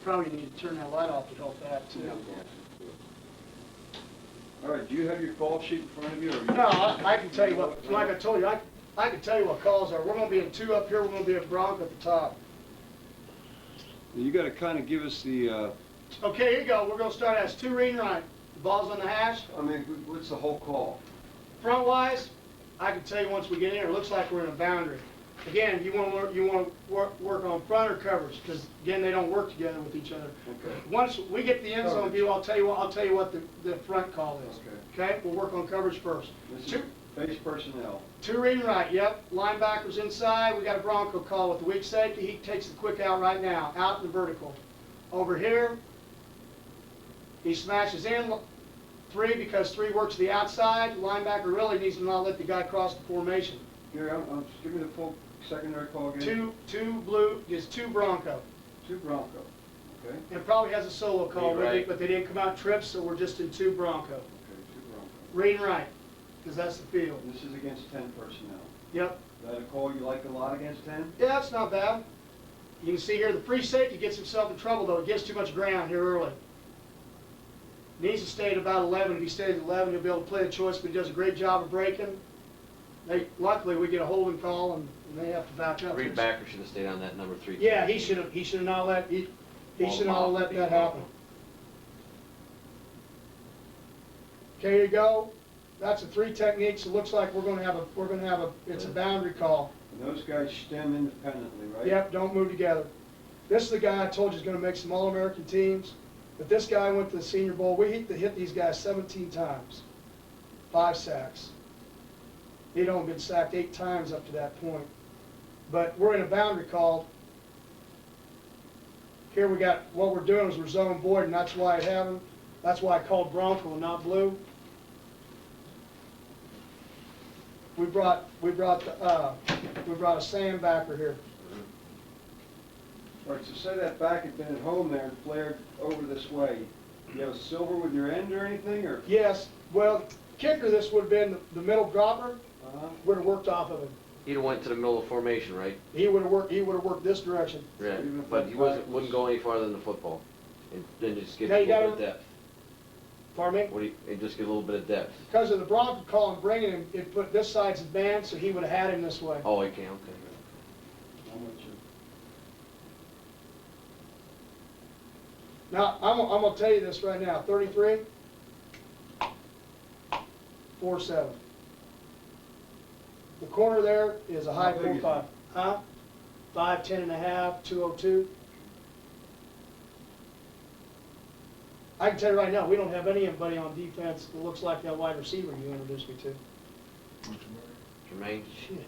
probably need to turn that light off to help that too. All right, do you have your call sheet in front of you? Or No, I can tell you what, like I told you, I can tell you what calls are. We're going to be in 2 up here, we're going to be at Bronco at the top. You got to kind of give us the. Okay, here you go. We're going to start as 2 reading right. The ball's on the hash. I mean, what's the whole call? Front wise, I can tell you once we get in here, it looks like we're in a boundary. Again, you want to work on front or covers, because again, they don't work together with each other. Okay. Once we get the end zone view, I'll tell you what the front call is. Okay. Okay, we'll work on coverage first. This is base personnel. 2 reading right. Yep. Linebackers inside. We got a Bronco call with the weak safety. He takes the quick out right now, out in the vertical. Over here, he smashes in 3 because 3 works to the outside. Linebacker really needs to not let the guy cross the formation. Here, just give me the full secondary call again. 2 blue, just 2 Bronco. 2 Bronco. Okay. And it probably has a solo call with right. it, but they didn't come out trips, so we're just in 2 Bronco. Okay, 2 Bronco. Reading right, because that's the field. And this is against 10 personnel. Yep. Is that a call you like a lot against 10? Yeah, it's not bad. You can see here the free safety gets himself in trouble though. It gets too much ground here early. Needs to stay at about 11. If he stays at 11, he'll be able to play the choice, but he does a great job of breaking. Luckily, we get a holding call, and they have to back up. Reed Backer should have stayed on that number 3. Yeah, he should have not let that happen. Okay, here you go. That's the 3 techniques. It looks like we're going to have a it's a boundary call. And those guys stem independently, right? Yep, don't move together. This is the guy I told you is going to make some All-American teams. But this guy went to the Senior Bowl. We hit these guys 17 times, 5 sacks. He'd only been sacked 8 times up to that point. But we're in a boundary call. Here we got, what we're doing is we're zone void, and that's why that's why I called Bronco and not blue. We brought a sandbacker here. All right, so say that back had been at home there and flared over this way. Do you have a silver with your end or anything, or? Yes, well, kicker, this would have been the middle dropper. Would have worked off of him. He'd have went to the middle of formation, right? He would have worked this direction. Yeah, even if but that he flag wouldn't go any farther than the football. And then just get Now a you little gotta- bit of depth. Pardon me? And just get a little bit of depth. Because of the Bronco call and bringing him, it put this side's advanced, so he would have had him this way. Oh, he can, okay. How much? Now, I'm going to tell you this right now. 33, 4-7. The corner there is a high How big is 4-5. Huh? 5'10 and a half, 202. I can tell you right now, we don't have anybody on defense that looks like that wide receiver you introduced me to. Jermaine? Shit.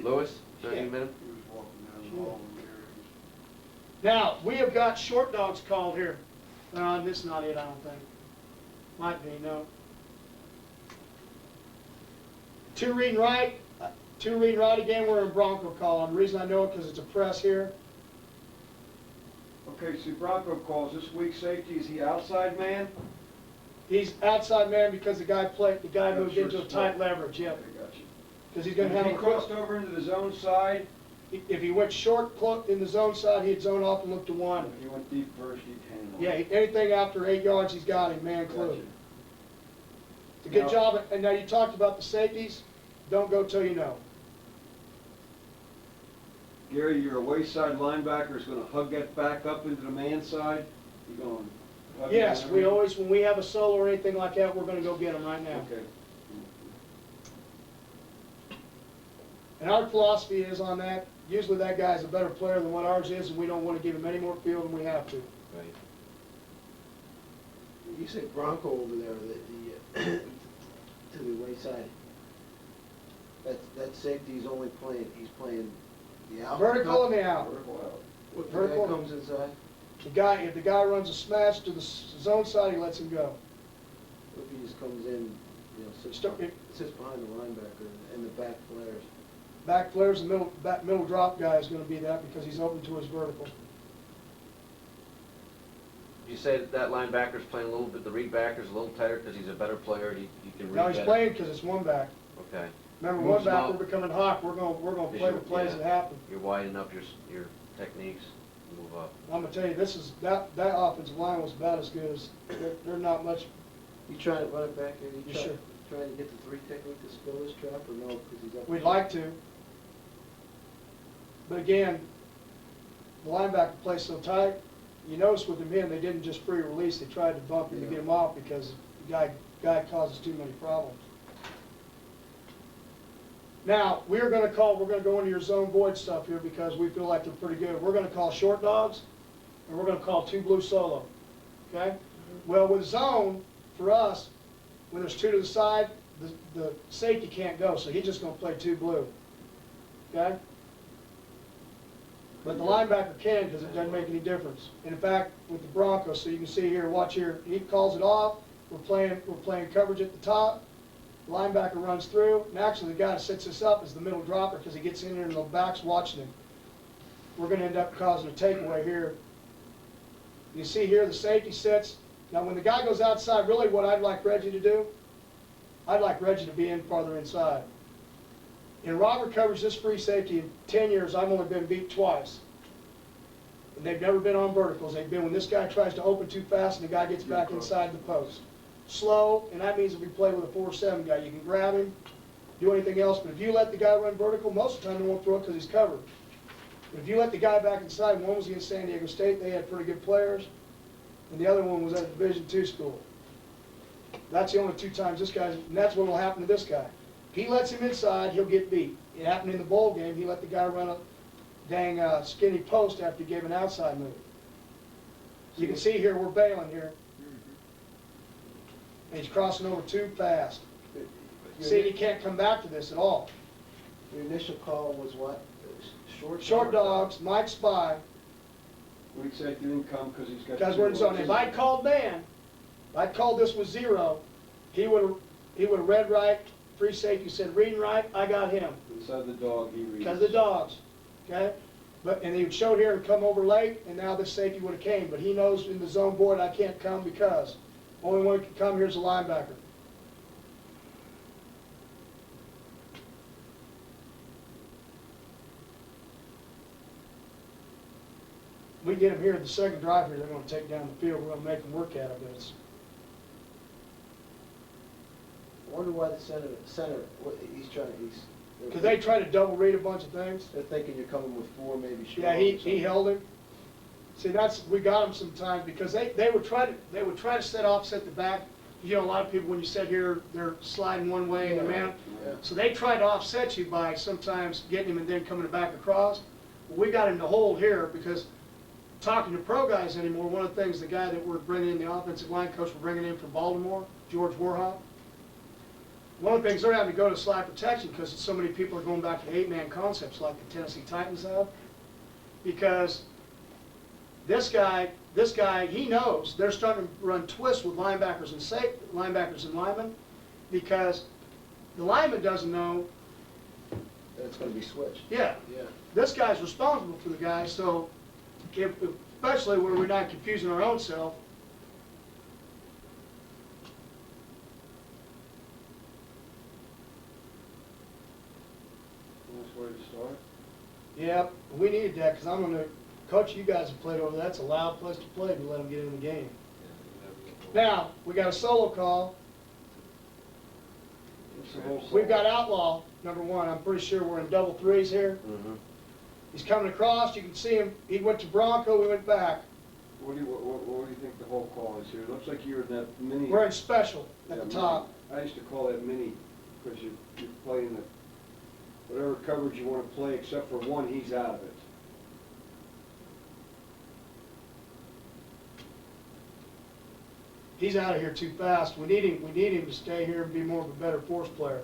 Lewis? 30 Shit. minutes? He was walking down the hall in there. Now, we have got short dogs called here. This is not it, I don't think. Might be, no. 2 reading right. 2 reading right again, we're in Bronco call. And the reason I know it because it's a press here. Okay, so Bronco calls this weak safety. Is he outside man? He's outside man because the guy Yeah, moved sure into a split. tight leverage, yep. Okay, gotcha. Because he's going to And have if a he crossed over into the zone side, If he went short in the zone side, he'd zone off and look to 1. if he went deep first, he'd handle Yeah, it. anything after 8 yards, he's got him, man Gotcha. clue. It's a good Now- job. And now you talked about the safeties. Don't go till you know. Gary, your away side linebacker is going to hug that back up into the man side. You're going to hug Yes, him we every- always, when we have a solo or anything like that, we're going to go get him right now. Okay. And our philosophy is on that, usually that guy's a better player than what ours is, and we don't want to give him any more field than we have to. Right. You said Bronco over there, the to the wayside. That safety's only playing, he's playing the out. Vertical and the out. Vertical out. What, vertical. the guy comes inside, If the guy runs a smash to the zone side, he lets him go. if he just comes in, you know, sits Start- behind the linebacker and the back flares. Back flares, the middle drop guy is going to be that because he's open to his vertical. You say that linebacker's playing a little bit, the Reed backer's a little tighter because he's a better player, he can read Now he's better. playing because it's 1 back. Okay. Remember, Moves 1 back, him we're out. becoming hawk. We're going to play the plays Yeah. that happen. You're widening up your techniques. move up. I'm gonna tell you, that offensive line was about as good as, they're not much. You trying to run it back here? Yeah, sure. Trying to get the 3 technique to spill his trap or no? Because he's up. We'd like to. But again, the linebacker plays so tight. You notice with him in, they didn't just free release, they tried to bump him to get him off because the guy causes too many problems. Now, we're gonna go into your zone void stuff here because we feel like they're pretty good. We're gonna call short dogs, and we're gonna call 2 blue solo, okay? Well, with zone, for us, when there's 2 to the side, the safety can't go, so he's just gonna play 2 blue, okay? But the linebacker can because it doesn't make any difference. And in fact, with the Broncos, so you can see here, watch here, he calls it off. We're playing coverage at the top. The linebacker runs through, and actually the guy that sets this up is the middle dropper because he gets in there and the back's watching him. We're going to end up causing a takeaway here. You see here the safety sits. Now when the guy goes outside, really what I'd like Reggie to do, I'd like Reggie to be in farther inside. In Robert coverage, this free safety, in 10 years, I've only been beat twice. And they've never been on verticals. They've been when this guy tries to open too fast and the guy gets back inside the post. Slow, and that means if we play with a 4-7 guy, you can grab him, do anything else. But if you let the guy run vertical, most of the time they won't throw it because he's covered. But if you let the guy back inside, one was against San Diego State, they had pretty good players, and the other one was at a Division II school. That's the only 2 times this guy's, and that's what will happen to this guy. If he lets him inside, he'll get beat. It happened in the bowl game. He let the guy run a dang skinny post after he gave an outside move. You can see here, we're bailing here. And he's crossing over too fast. See, he can't come back to this at all. Your initial call was what? Short dogs, Mike Spy, Weak safety didn't come because he's got. because we're in zone. If I called man, if I called this with 0, he would have read right. Free safety said reading right. I got him. Inside the dog, he reads. Because of the dogs, okay? And he would show here and come over late, and now this safety would have came. But he knows in the zone board I can't come because only one can come here is the linebacker. We get them here at the second drive here, they're going to take down the field. We're going to make them work at it, but it's. I wonder why the center, he's Because they try to double read a bunch of things. They're thinking you're coming with 4, maybe short. Yeah, he held him. See, we got him sometimes because they would try to set offset the back. You know, a lot of people when you sit here, they're sliding one way and the man. Yeah. So they try to offset you by sometimes getting him and then coming back across. Well, we got him to hold here because talking to pro guys anymore. One of the things the guy that we're bringing in, the offensive line coach, we're bringing in from Baltimore, George Warhol. One of the things they're having to go to slide protection because so many people are going back to 8-man concepts like the Tennessee Titans have. Because this guy, he knows they're starting to run twists with linebackers and linemen because the lineman doesn't know. That it's going to be switched. Yeah. Yeah. This guy's responsible for the guy, so especially when we're not confusing our own self. Nice way to start. Yeah, we needed that because I'm going to coach. You guys have played over there. That's a loud place to play if you let them get in the game. Now we got a solo call. We've got outlaw number 1. I'm pretty sure we're in double 3s here. Mm-hmm. He's coming across. You can see him. He went to Bronco. We went back. What do you think the whole call is here? It looks like you're in that mini. We're in special at Yeah, the top. I used to call that mini because you're playing the whatever coverage you want to play except for one, he's out of it. He's out of here too fast. We need him to stay here and be more of a better force player.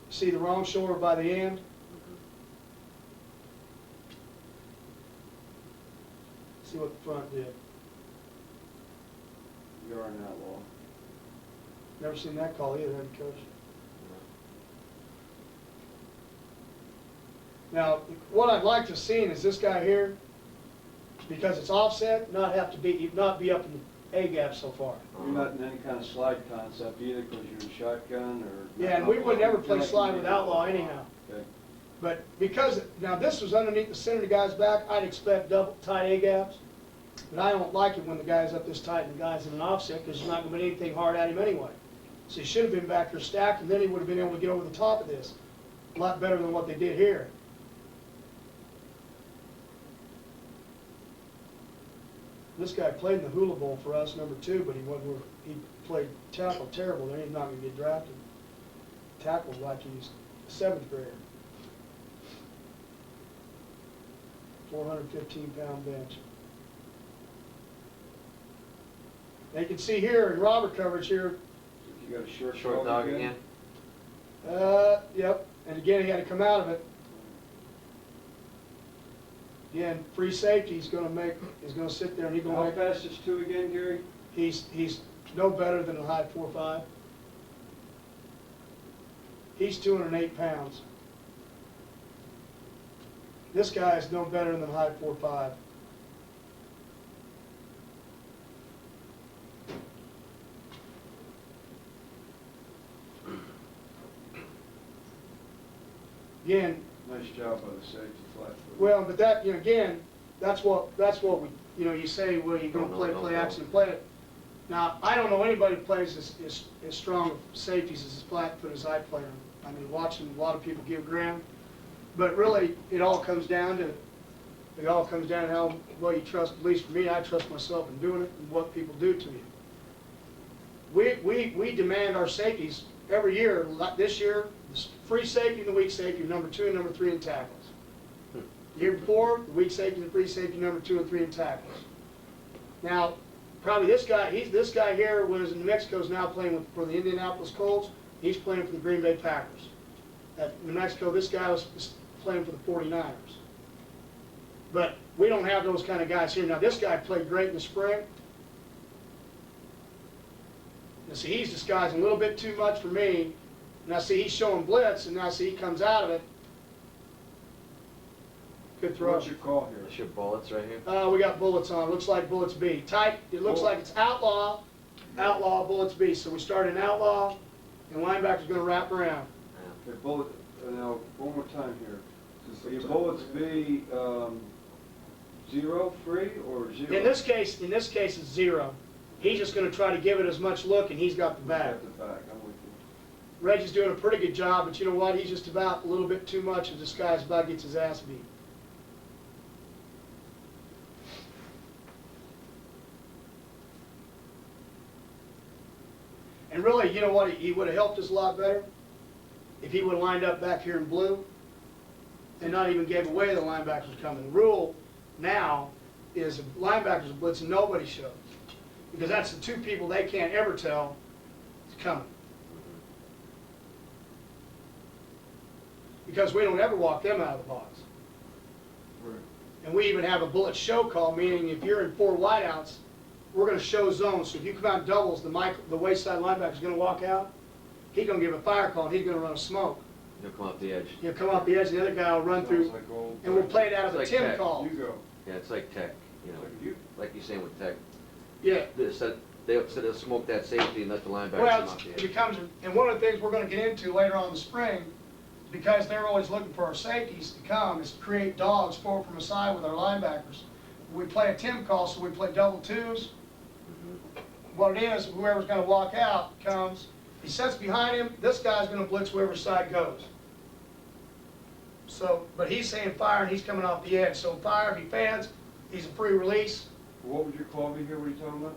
See the wrong shoulder by the end? See what the front did. You're an outlaw. Never seen that call either, have you, Coach? Now, what I'd like to see is this guy here, because it's offset, not be up in the A gap so far. You're not in any kind of slide concept either because you're in shotgun or. Yeah, and we would never play slide with outlaw anyhow. Okay. But because, now this was underneath the center of the guy's back, I'd expect double tight A gaps. But I don't like it when the guy's up this tight and the guy's in an offset, because there's not gonna be anything hard at him anyway. So he should have been back there stacked, and then he would have been able to get over the top of this. A lot better than what they did here. This guy played in the Hula Bowl for us, number 2, but he played tackle terrible, then he's not gonna get drafted. Tackled like he's a 7th grader. 415-pound bench. Now you can see here in robber coverage here, You got a Short dog again? yep, and again he had to come out of it. Again, free safety, he's gonna sit there and he's gonna How make, fast is 2 again, Gary? he's no better than a high 4.5. He's 208 pounds. This guy is no better than a high 4.5. Again, Nice job by the safety flat foot. well, but that, again, that's what we, you say, well, you're gonna play action and play it. Now, I don't know anybody who plays as strong of safeties as flat foot as I play them. I mean, watching a lot of people give ground, but really, it all comes down to how well you trust. At least for me, I trust myself in doing it and what people do to you. We demand our safeties every year. Like this year, the free safety and the weak safety are number 2 and number 3 in tackles. The year before, the weak safety and the free safety number 2 and 3 in tackles. Now, probably this guy here was in New Mexico, is now playing for the Indianapolis Colts. He's playing for the Green Bay Packers. At New Mexico, this guy was playing for the 49ers. But we don't have those kind of guys here. Now, this guy played great in the spring. Now, see, he's disguising a little bit too much for me. Now, see, he's showing blitz, and now, see, he comes out of it. Good throw. What's your call here? That's your bullets right here? We got bullets on. Looks like bullets B. Tight. It looks like it's outlaw, bullets B. So we start in outlaw, and linebacker's going to wrap around. Okay, bullet, now, one more time here. So your bullets be 0 free or 0? In this case, it's 0. He's just going to try to give it as much look, and he's got the back. Got the back, I'm with you. Reggie's doing a pretty good job, but you know what? He's just about a little bit too much, and this guy's about gets his ass beat. And really, you know what? He would have helped us a lot better if he would have lined up back here in blue and not even gave away the linebackers coming. The rule now is if linebackers are blitzing, nobody shows. Because that's the 2 people they can't ever tell is coming. Because we don't ever walk them out of the box. Right. And we even have a bullet show call, meaning if you're in 4 wideouts, we're going to show zones. So if you come out doubles, the wayside linebacker is going to walk out. He's going to give a fire call, and he's going to run a smoke. He'll come off the edge. He'll come off the edge, and the other guy will run through, Sounds like old and we'll play it out of It's the like Tim tech. call. You go. Yeah, it's like tech, you know, Like you. like you're saying with tech. Yeah. They said they'll smoke that safety and let the linebackers Well, come off the it edge. becomes, and one of the things we're going to get into later on in the spring, because they're always looking for our safeties to come, is create dogs forward from the side with our linebackers. We play a Tim call, so we play double 2s. What it is, whoever's going to walk out comes, he sets behind him, this guy's going to blitz whoever side goes. So, but he's saying fire and he's coming off the edge. So fire, if he fans, he's a free release. What would your call be here? What are you talking about?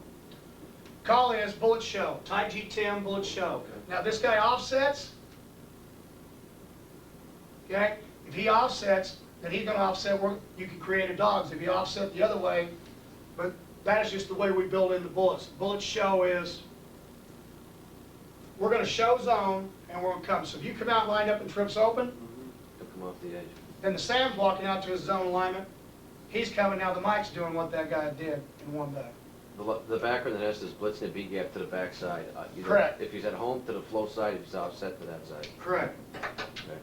Call is bullet show, tight G Tim, bullet show. Okay. Now this guy offsets, okay? If he offsets, then he's gonna offset where you can create a dogs. If he offset the other way, but that is just the way we build in the bullets. Bullet show is, we're gonna show zone and we're gonna come. So if you come out lined up and trips open, He'll come off the edge. then the Sam's walking out to his zone alignment. He's coming now, the Mike's doing what that guy did in one back. The backer in the nest is blitzing a B gap to the backside. Correct. If he's at home, to the flow side, if he's offset to that side. Correct. Okay.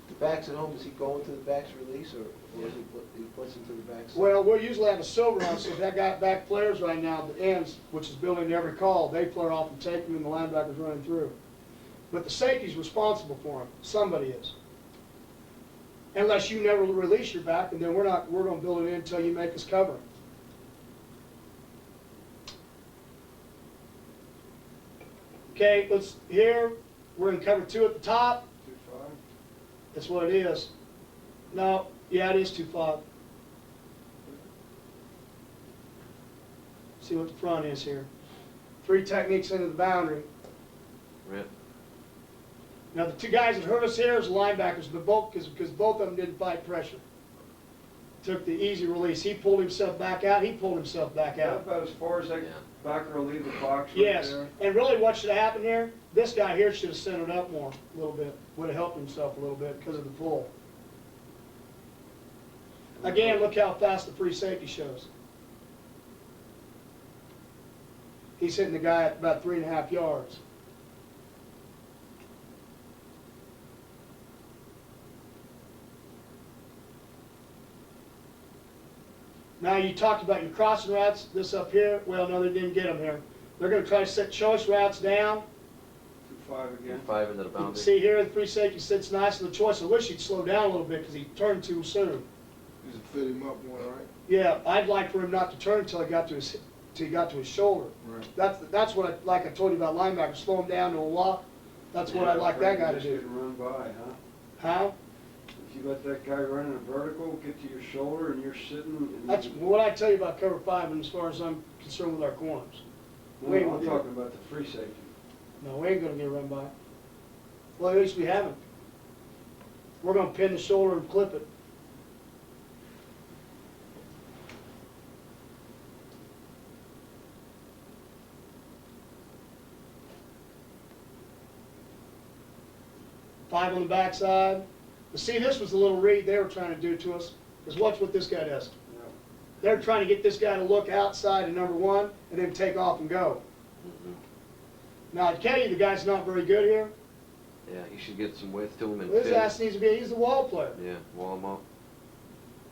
The backs at home, does he go into the backs release, or is he puts into the backs? Well, we'll usually have a silver on, so if that guy back flares right now, the ends, which is built into every call, they flare off and take him and the linebacker's running through. But the safety's responsible for him. Somebody is. Unless you never release your back, and then we're gonna build it in until you make us cover him. Okay, here, we're in cover 2 at the top. 2-5. That's what it is. No, yeah, it is 2-5. See what the front is here. 3 techniques into the boundary. Rip. Now, the 2 guys that hurt us here is the linebackers, but because both of them didn't fight pressure. Took the easy release. He pulled himself back out. He pulled himself back Is that out. about as far as that Yeah. backer will leave the box right Yes, there? and really what should have happened here, this guy here should have centered up more, a little bit. Would have helped himself a little bit because of the pull. Again, look how fast the free safety shows. He's hitting the guy at about 3.5 yards. Now, you talked about your crossing routes, this up here. Well, no, they didn't get them here. They're going to try to set choice routes down. 2-5 again. 5 into the You can boundary. see here, the free safety sits nice in the choice. I wish he'd slow down a little bit because he turned too soon. Just fit him up more, right? Yeah, I'd like for him not to turn until he got to his shoulder. Right. That's what I told you about linebackers, slow him down to a walk. That's what I'd like that guy to Just do. getting run by, huh? How? If you let that guy run in a vertical, get to your shoulder, and you're sitting. And That's what I tell you about cover 5, and as far as I'm concerned with our corners. No, I'm talking about the free safety. No, we ain't gonna get run by. Well, at least we haven't. We're gonna pin the shoulder and clip it. Five on the backside. But see, this was the little read they were trying to do to us. Because watch what this guy does. Yeah. They're trying to get this guy to look outside of number 1 and then take off and go. Mhm. Now, I tell you, the guy's not very good here. Yeah, you should get some width to him and His fit. ass needs to be, he's the wall player. Yeah, wall him up.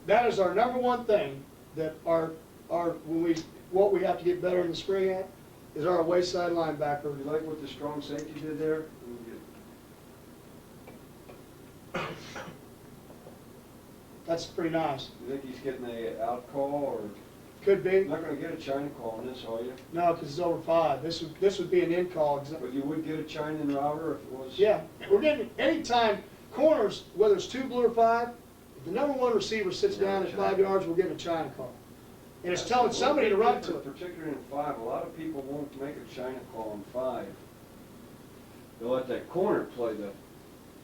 That is our number 1 thing that what we have to get better in the spring at is our wayside linebacker. You like what the strong safety did there? That's pretty nice. You think he's getting a out call, or Could you're be. not going to get a China call on this, are you? No, because it's over 5. This would be an in call. But you would get a China and router if it was. Yeah, we're getting, anytime corners, whether it's 2 blue or 5, if the number 1 receiver sits down at 5 yards, we're getting a China call. And it's telling somebody to run to it. Particularly in 5, a lot of people won't make a China call in 5. They'll let that corner play the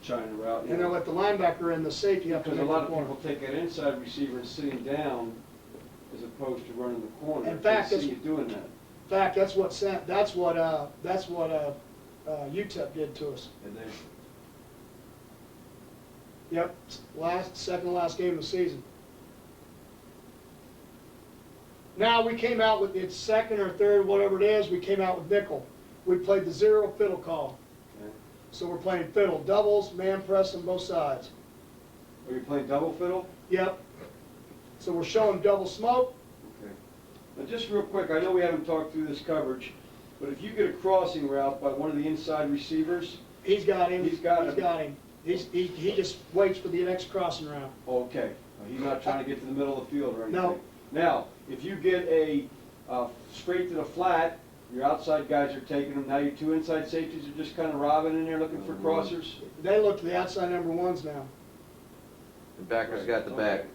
China route. And they'll let the linebacker and the safety have to Because make a the lot of corner. people take that inside receiver and sitting down as opposed to running the corner. In fact, They see that's- you doing that. In fact, that's what UTEP did to us. And they, Yep, second to last game of the season. Now, we came out with, it's second or third, whatever it is, we came out with nickel. We played the 0 fiddle call. okay. So we're playing fiddle, doubles, man press on both sides. Are you playing double fiddle? Yep. So we're showing double smoke. Okay. Now, just real quick, I know we haven't talked through this coverage, but if you get a crossing route by one of the inside receivers, He's got him. He's got him. He just waits for the next crossing route. okay, he's not trying to get to the middle of the field or anything. No. Now, if you get a straight to the flat, your outside guys are taking them, now your 2 inside safeties are just kind of robbing in there looking for crossers? They look to the outside number 1s now. The backers got the back. Okay.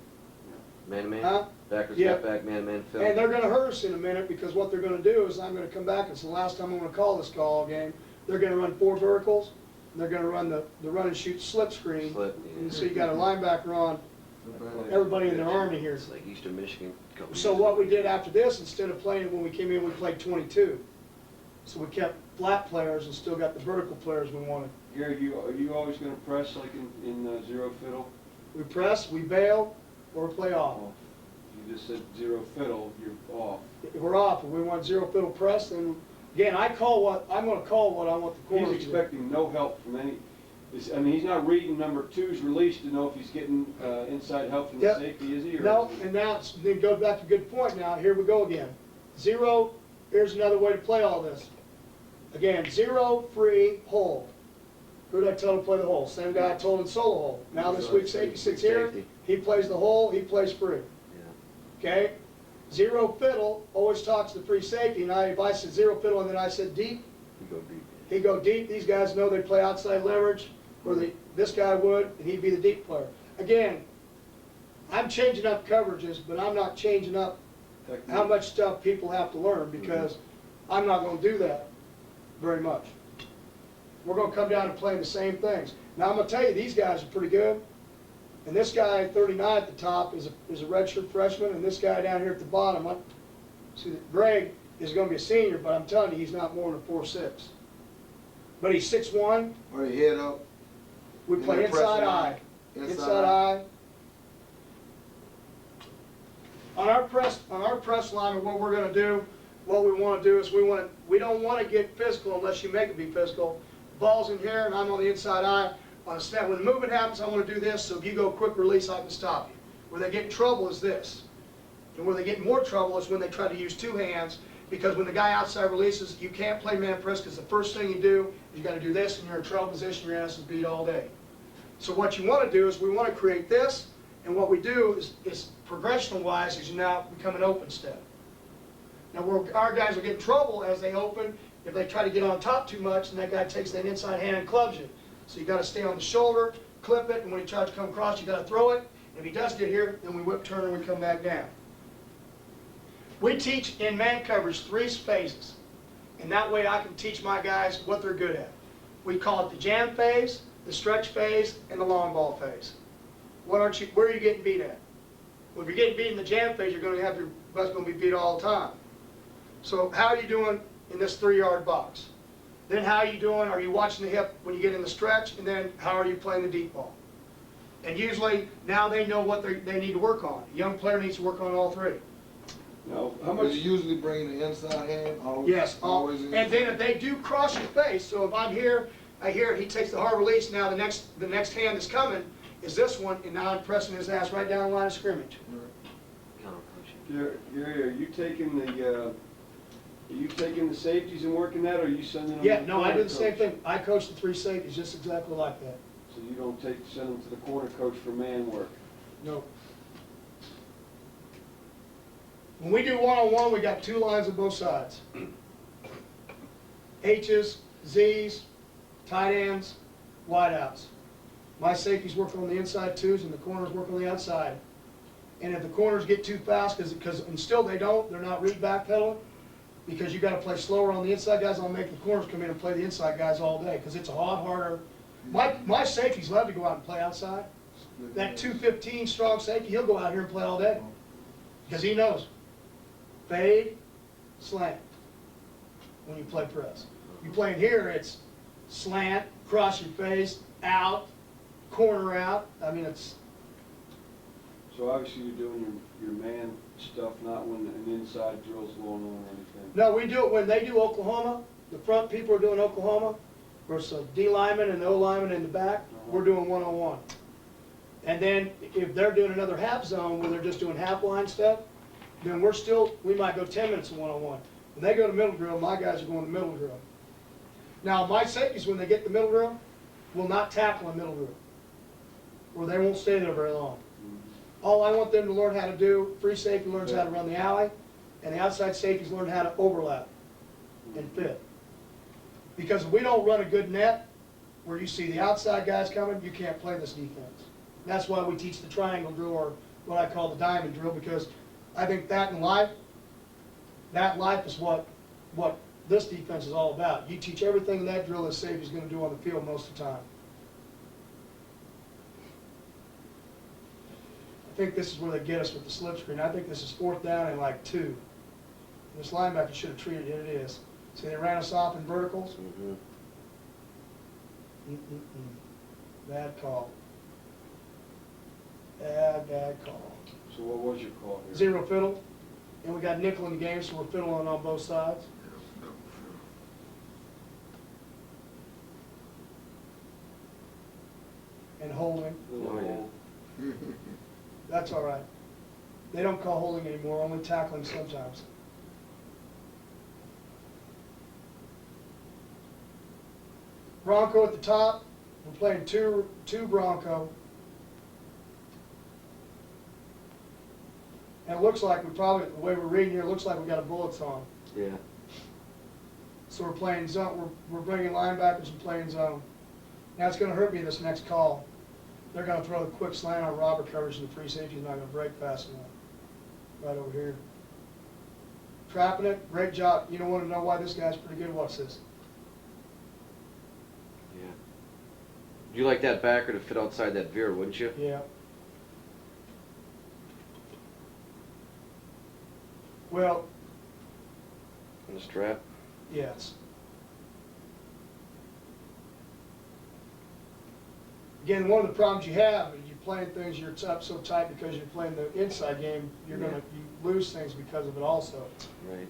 Man to man? Huh? Backers Yeah. got back, man to man fill. And they're gonna hurt us in a minute, because what they're gonna do is, I'm gonna come back, it's the last time I'm gonna call this call game. They're gonna run 4 verticals, and they're gonna run the run and shoot slip screen. Slip, yeah. And so you got a linebacker on, everybody in their army here. It's like Eastern Michigan. a couple So years what ago. we did after this, instead of playing, when we came in, we played 22. So we kept flat players and still got the vertical players we wanted. Gary, are you always gonna press like in 0 fiddle? We press, we bail, or play off. Oh, you just said 0 fiddle, you're off. If we're off, if we want 0 fiddle press, then, again, I'm gonna call what I want the corners to He's do. expecting no help from any, he's not reading number 2's release to know if he's getting inside help from the Yep. safety, is he? Or No, is he- and now it goes back to a good point now. Here we go again. 0, here's another way to play all this. Again, 0, free, hole. Who did I tell to play the hole? Same guy I told in solo hole. Now this week safety sits here, Safety. he plays the hole, he plays free. Yeah. Okay? Zero fiddle always talks to free safety. Now if I said zero fiddle and then I said deep, You go deep. he'd go deep. These guys know they play outside leverage, or this guy would, and he'd be the deep player. Again, I'm changing up coverages, but I'm not changing up how much stuff people have to learn, because I'm not going to do that very much. We're going to come down to playing the same things. Now I'm going to tell you, these guys are pretty good. And this guy, 39 at the top, is a redshirt freshman, and this guy down here at the bottom, see, Greg is going to be a senior, but I'm telling you, he's not more than 4'6". But he's 6'1". Or your head up. We And play then press inside line. eye. Inside Inside eye. On our press line, what we're going to do, what we want to do is we don't want to get physical unless you make it be physical. Ball's in here, and I'm on the inside eye. On a snap, when the movement happens, I want to do this, so if you go quick release, I can stop you. Where they get in trouble is this. And where they get in more trouble is when they try to use two hands, because when the guy outside releases, you can't play man press, because the first thing you do is you got to do this, and you're in trouble position, your ass is beat all day. So what you want to do is we want to create this, and what we do is progression-wise is you now become an open step. Now our guys will get in trouble as they open if they try to get on top too much, and that guy takes that inside hand and clubs you. So you got to stay on the shoulder, clip it, and when he tries to come across, you got to throw it. If he does get here, then we whip turn and we come back down. We teach in man coverage 3 phases, and that way I can teach my guys what they're good at. We call it the jam phase, the stretch phase, and the long ball phase. Where are you getting beat at? Well, if you're getting beat in the jam phase, you're going to have your butt's going to be beat all the time. So how are you doing in this 3-yard box? Then how are you doing? Are you watching the hip when you get in the stretch? And then how are you playing the deep ball? And usually now they know what they need to work on. A young player needs to work on all 3. Now, How much you usually bring the inside hand? Always, Yes. Always. And then if they do cross your face, so if I'm here, I hear it, he takes the hard release. Now the next hand that's coming is this one, and now I'm pressing his ass right down the line of scrimmage. Counter punching. Are you taking the safeties and working that, or are you sending them? Yeah, to the no, I do corner the same coach? thing. I coach the 3 safeties just exactly like that. So you don't send them to the corner coach for man work? No. When we do one-on-one, we got 2 lines on both sides. H's, Z's, tight ends, wideouts. My safeties work on the inside 2s, and the corners work on the outside. And if the corners get too fast, and still they don't, they're not read backpedaling, because you got to play slower on the inside guys. I'll make the corners come in and play the inside guys all day, because it's a lot harder. My safeties love to go out and play outside. That 215 strong safety, he'll go out here and play all day, because he knows. Fade, slant, when you play press. You play in here, it's slant, cross your face, out, corner out. I mean, it's... So obviously you're doing your man stuff, not when an inside drill's going on or anything? No, we do it when they do Oklahoma. The front people are doing Oklahoma versus a D lineman and O lineman in the back. We're doing one-on-one. And then if they're doing another half zone where they're just doing half line stuff, then we might go 10 minutes of one-on-one. When they go to middle drill, my guys are going to middle drill. Now, my safeties, when they get to middle drill, will not tackle a middle drill, or they won't stay there very long. All I want them to learn how to do, free safety learns how to run the alley, and the outside safeties learn how to overlap and fit. Because if we don't run a good net, where you see the outside guys coming, you can't play this defense. That's why we teach the triangle drill, or what I call the diamond drill, because I think that life is what this defense is all about. You teach everything in that drill that safety's going to do on the field most of the time. I think this is where they get us with the slip screen. I think this is 4th down and like 2. This linebacker should have treated it. It is. See, they ran us off in verticals. Bad call. Bad call. So what was your call here? 0 fiddle. And we got nickel in the game, so we're fiddling on both sides. And holding. Oh, yeah. That's all right. They don't call holding anymore, only tackling sometimes. Bronco at the top, We're playing two Bronco. And it looks like we probably, the way we're reading here, it looks like we got a bullets on. Yeah. So we're playing zone, we're bringing linebackers and playing zone. Now it's gonna hurt me this next call. They're gonna throw the quick slant on Robert coverage and the free safety's not gonna break fast enough. Right over here. Trapping it, great job. You don't wanna know why this guy's pretty good, watch this. Yeah. You like that backer to fit outside that veer, wouldn't you? Yeah. Well, On the strap. yes. Again, one of the problems you have is you're playing things, you're up so tight because you're playing the inside game, you lose things because of it also. Right.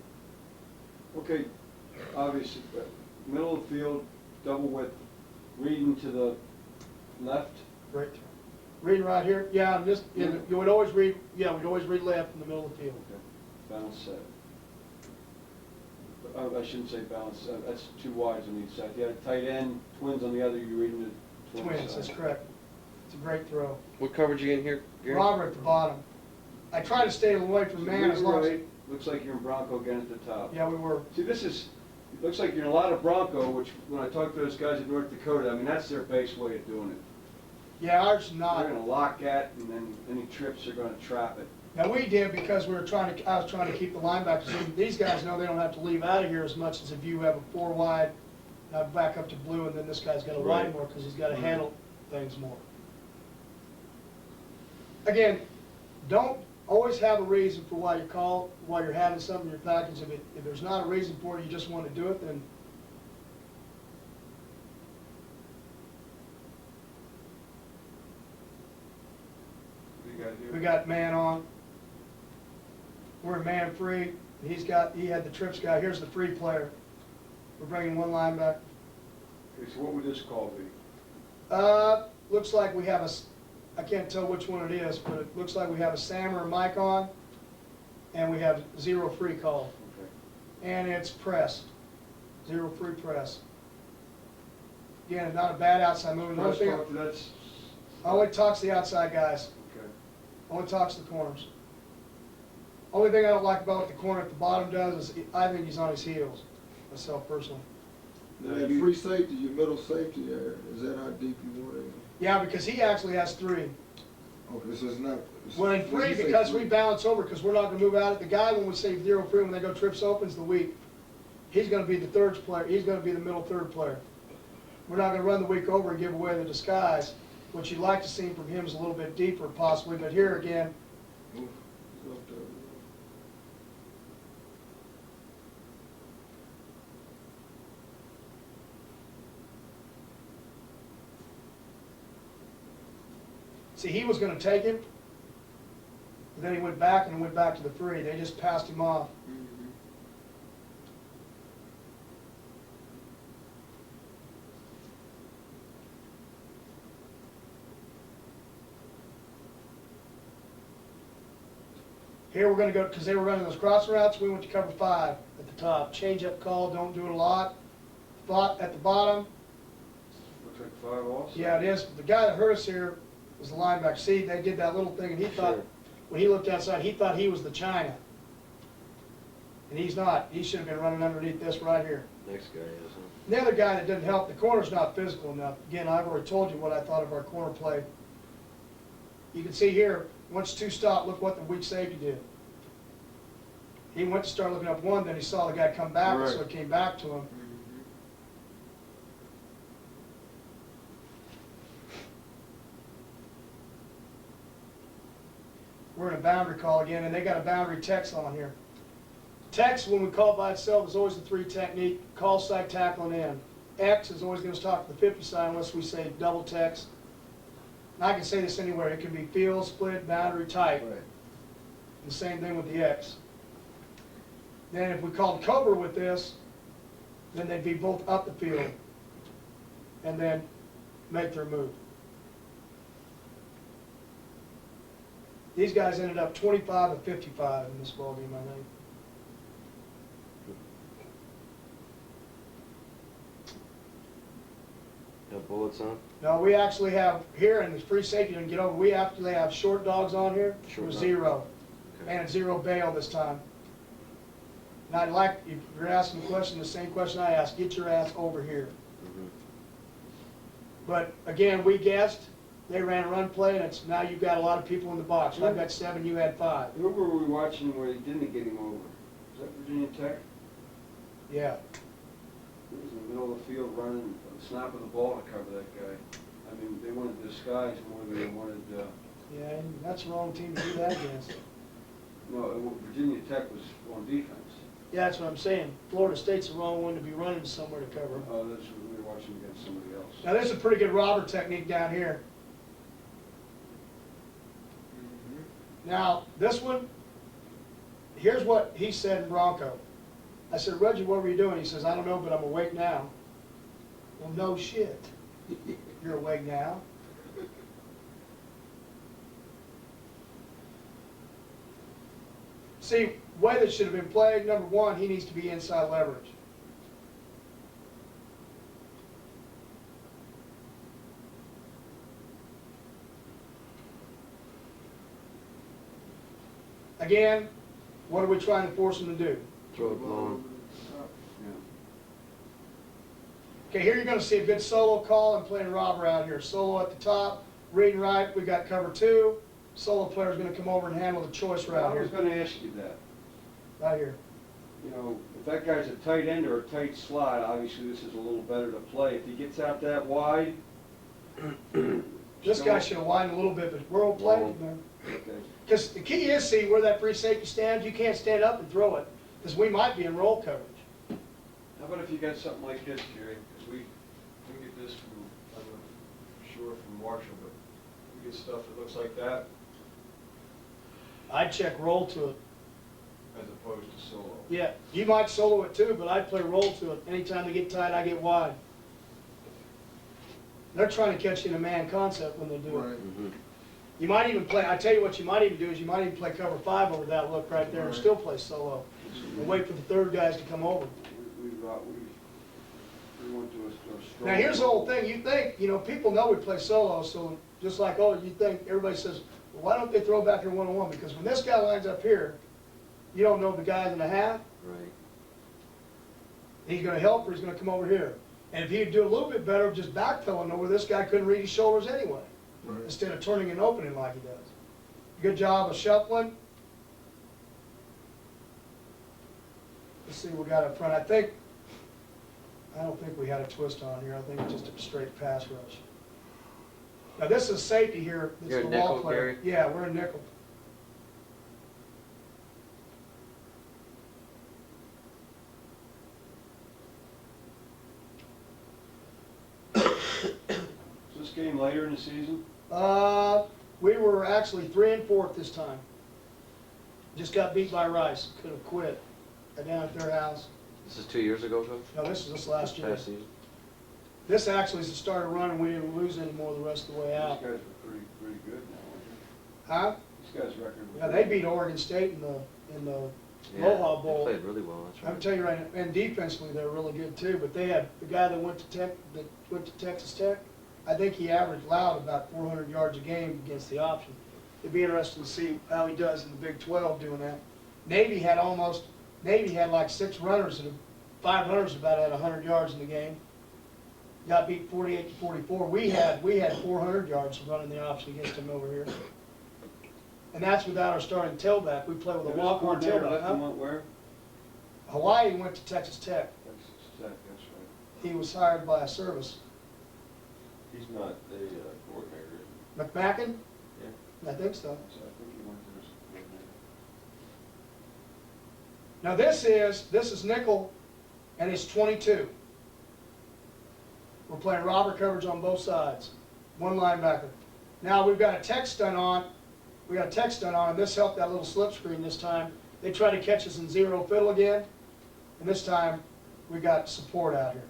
Okay, obviously, middle of the field, double width, reading to the left. Great. Reading right here, yeah, just, you would always read, yeah, we'd always read left in the middle of the field. Okay, balance set. I shouldn't say balance, that's two wides on each side. If you had a tight end, twins on the other, you're reading the Twins, that's correct. It's a great throw. What coverage you in here, Gary? Robert at the bottom. I try to stay away from man as long as, right, looks like you're in Bronco again at the top. yeah, we were. See, this is, it looks like you're in a lot of Bronco, which when I talk to those guys in North Dakota, I mean, that's their base way of doing it. Yeah, ours is not. They're gonna lock at, and then any trips are gonna trap it. Now, we did because we were trying to, I was trying to keep the linebackers in. These guys know they don't have to leave out of here as much as if you have a 4 wide, and I back up to blue, and then this guy's got to Right. wide more because he's got to handle things more. Again, don't always have a reason for why why you're having something in your package. If there's not a reason for it, you just want to do it, then What do you got here? we got man on. We're in man free. He had the trips guy. Here's the free player. We're bringing one linebacker. Okay, so what would this call be? Looks like we have I can't tell which one it is, but it looks like we have a Sam or a Mike on, and we have 0 free call. Okay. And it's pressed. 0 free press. Again, not a bad outside move. The only Press thing, talk to that's, only talks the outside guys. okay. Only talks the corners. Only thing I don't like about what the corner at the bottom does is I think he's on his heels, myself personally. Now, that free safety, your middle safety there, is that how deep you want it? Yeah, because he actually has 3. Okay, so it's not. Well, in free, because we balance over, because we're not gonna move out. The guy, when we say 0 free, when they go trips opens the week, he's gonna be the third player, he's gonna be the middle third player. We're not gonna run the week over and give away the disguise. What you'd like to see from him is a little bit deeper possibly, but here again, see, he was gonna take him, but then he went back and went back to the free. They just passed him off. Here we're gonna go, because they were running those cross routes, we went to cover 5 at the top. Change up call, don't do it a lot. Thought at the bottom, Looks like 5 also. yeah it is, but the guy that hurt us here was the linebacker. See, they did that little thing and he thought, Sure. when he looked outside, he thought he was the China. And he's not, he should have been running underneath this right here. Next guy is, huh? The other guy that didn't help, the corner's not physical enough. Again, I've already told you what I thought of our corner play. You can see here, once 2 stopped, look what the weak safety did. He went to start looking up 1, then he saw the guy come back, so Right. it came back to him. We're in a boundary call again, and they got a boundary text on here. Text, when we call by itself, is always the 3 technique: call, side, tackle, and end. X is always going to talk to the 50 side unless we say double text. And I can say this anywhere. It can be field, split, boundary, tight. Right. The same thing with the X. Then if we called Cobra with this, then they'd be both up the field and then make their move. These guys ended up 25 of 55 in this ballgame, I think. Now, bullets on? No, we actually have, here in the free safety, you can get over, we actually have short dogs on here Short with dog. 0. Okay. And it's 0 bail this time. And I'd like, if you're asking the question, the same question I asked, get your ass over here. Mhm. But again, we guessed, they ran a run play, and it's, now you've got a lot of people in the box. I've got 7, you had 5. Who were we watching where he didn't get him over? Was that Virginia Tech? Yeah. He was in the middle of the field running, snap of the ball to cover that guy. I mean, they wanted disguise more than they wanted, Yeah, and that's the wrong team to do that against. no, Virginia Tech was on defense. Yeah, that's what I'm saying. Florida State's the wrong one to be running somewhere to cover 'em. Oh, that's, we were watching against somebody else. Now, there's a pretty good robber technique down here. Now, this one, here's what he said in Bronco. I said, Reggie, what were you doing? He says, I don't know, but I'm awake now. Well, no shit. You're awake now. See, way that should have been played, number one, he needs to be inside leverage. Again, what are we trying to force him to do? Throw it long. Yeah. Okay, here you're going to see a good solo call and playing robber out here. Solo at the top, read and write, we got cover 2. Solo player's going to come over and handle the choice route I here. was gonna ask you that. Right here. You know, if that guy's a tight end or a tight slot, obviously this is a little better to play. If he gets out that wide. This guy should have widened a little bit, but we're all playing, man. Okay. Because the key is, see, where that free safety stands, you can't stand up and throw it, because we might be in roll coverage. How about if you got something like this, Jerry? Because we get this from, I'm not sure from Marshall, but we get stuff that looks like that I'd check roll to it. as opposed to solo. Yeah, you might solo it too, but I'd play roll to it. Anytime they get tight, I get wide. They're trying to catch you in a man concept when they do it. Right. Mhm. You might even play, I tell you what you might even do is you might even play cover 5 over that look right there and Right. still play solo. And wait for the third guys to come over. We went to a strong. Now, here's the whole thing. You think, you know, people know we play solo, so just like, oh, you think, everybody says, well, why don't they throw back here 1-on-1? Because when this guy lines up here, you don't know the guy's in the half. Right. He's going to help or he's going to come over here. And if he'd do a little bit better of just backpedaling over, this guy couldn't read his shoulders anyway, Right. instead of turning and opening like he does. Good job of shuffling. Let's see what we got up front. I don't think we had a twist on here. I think it's just a straight pass rush. Now this is safety here. It's You're the in wall nickel, player. Gary? Yeah, we're in nickel. Is this game later in the season? We were actually 3 and 4 this time. Just got beat by Rice. Could have quit. Down at their house. This is 2 years ago, Coach? No, this is this last year. Past season? This actually is the start of run, and we didn't lose any more the rest of the way These out. guys are pretty good now, Huh? aren't they? These guys' record. was Yeah, they beat Oregon State in the Mohawk Bowl. They played really well, that's right. I'm telling you right now, and defensively they're really good too. But they had the guy that went to Texas Tech. I think he averaged loud about 400 yards a game against the option. It'd be interesting to see how he does in the Big 12 doing that. Navy had like 6 runners and 5 runners about had 100 yards in the game. Got beat 48-44. We had 400 yards running the option against them over here. And that's without our starting tailback. We play with a This walk-on coordinator tailback. left them Huh? went where? Hawaii went to Texas Tech. Texas Tech, that's right. He was hired by a service. He's not the coordinator. McMacken? Yeah. I think so. So I think he went to this coordinator. Now this is nickel, and it's 22. We're playing robber coverage on both sides. 1 linebacker. Now we've got a text stunt on. We got a text stunt on, and this helped that little slip screen this time. They tried to catch us in zero fiddle again, and this time we got support out here.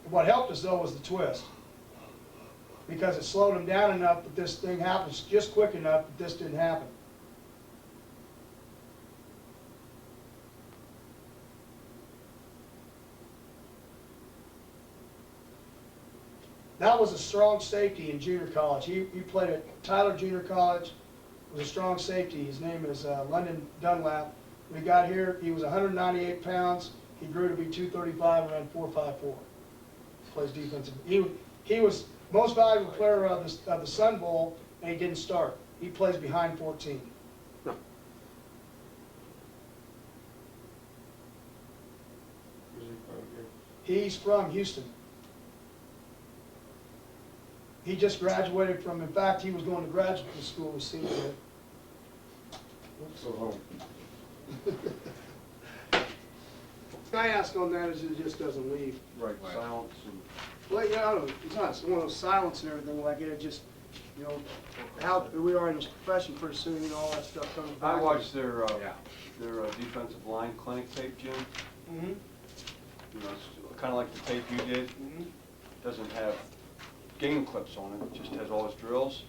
What helped us though was the twist, because it slowed them down enough that this thing happens just quick enough that this didn't happen. That was a strong safety in junior college. He played at Tyler Junior College, was a strong safety. His name is London Dunlap. When he got here, he was 198 pounds. He grew to be 235 and ran 4.54. Plays defensive. He was most valuable player of the Sun Bowl, and he didn't start. He plays behind 14. Where's he from here? He's from Houston. He just graduated from, in fact, he was going to graduate school his senior year. So home. I ask on that is it just doesn't leave. Right, silence and. Well, yeah, I don't, it's not one of those silence and everything like it, it just, you know, how we are in this profession pretty soon, you know, all that stuff comes back. I watched their defensive line clinic tape, Jim. Mm-hmm, You know, it's kind of like the tape you did. mm-hmm. Doesn't have game clips on it, it just has all his drills.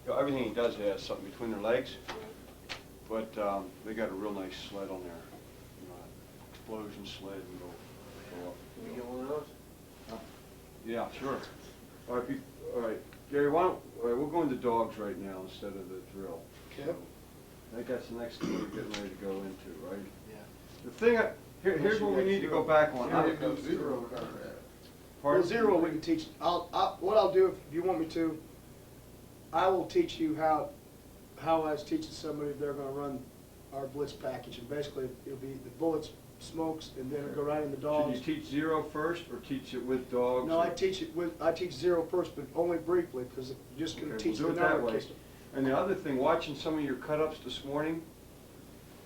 You know, everything he does has something between their legs. But they got a real nice sled on there. You know, explosion sled and go up. Can we get one of those? Yeah, sure. All right, Gary, all right, we'll go into dogs right now instead of the drill. Okay. I think that's the next thing we're getting ready to go into, right? Yeah. The thing, here's what we need to go back on. Zero comes zero, kind of that. Well, Pardon? zero we can teach, what I'll do, if you want me to, I will teach you how I was teaching somebody they're gonna run our blitz package, and basically it'll be the bullets, smokes, and then it'll go right in the dogs. Should you teach zero first, or teach it with dogs? No, or- I teach zero first, but only briefly, because you're just gonna Okay, teach we'll the do it that number. way. And the other thing, watching some of your cut-ups this morning,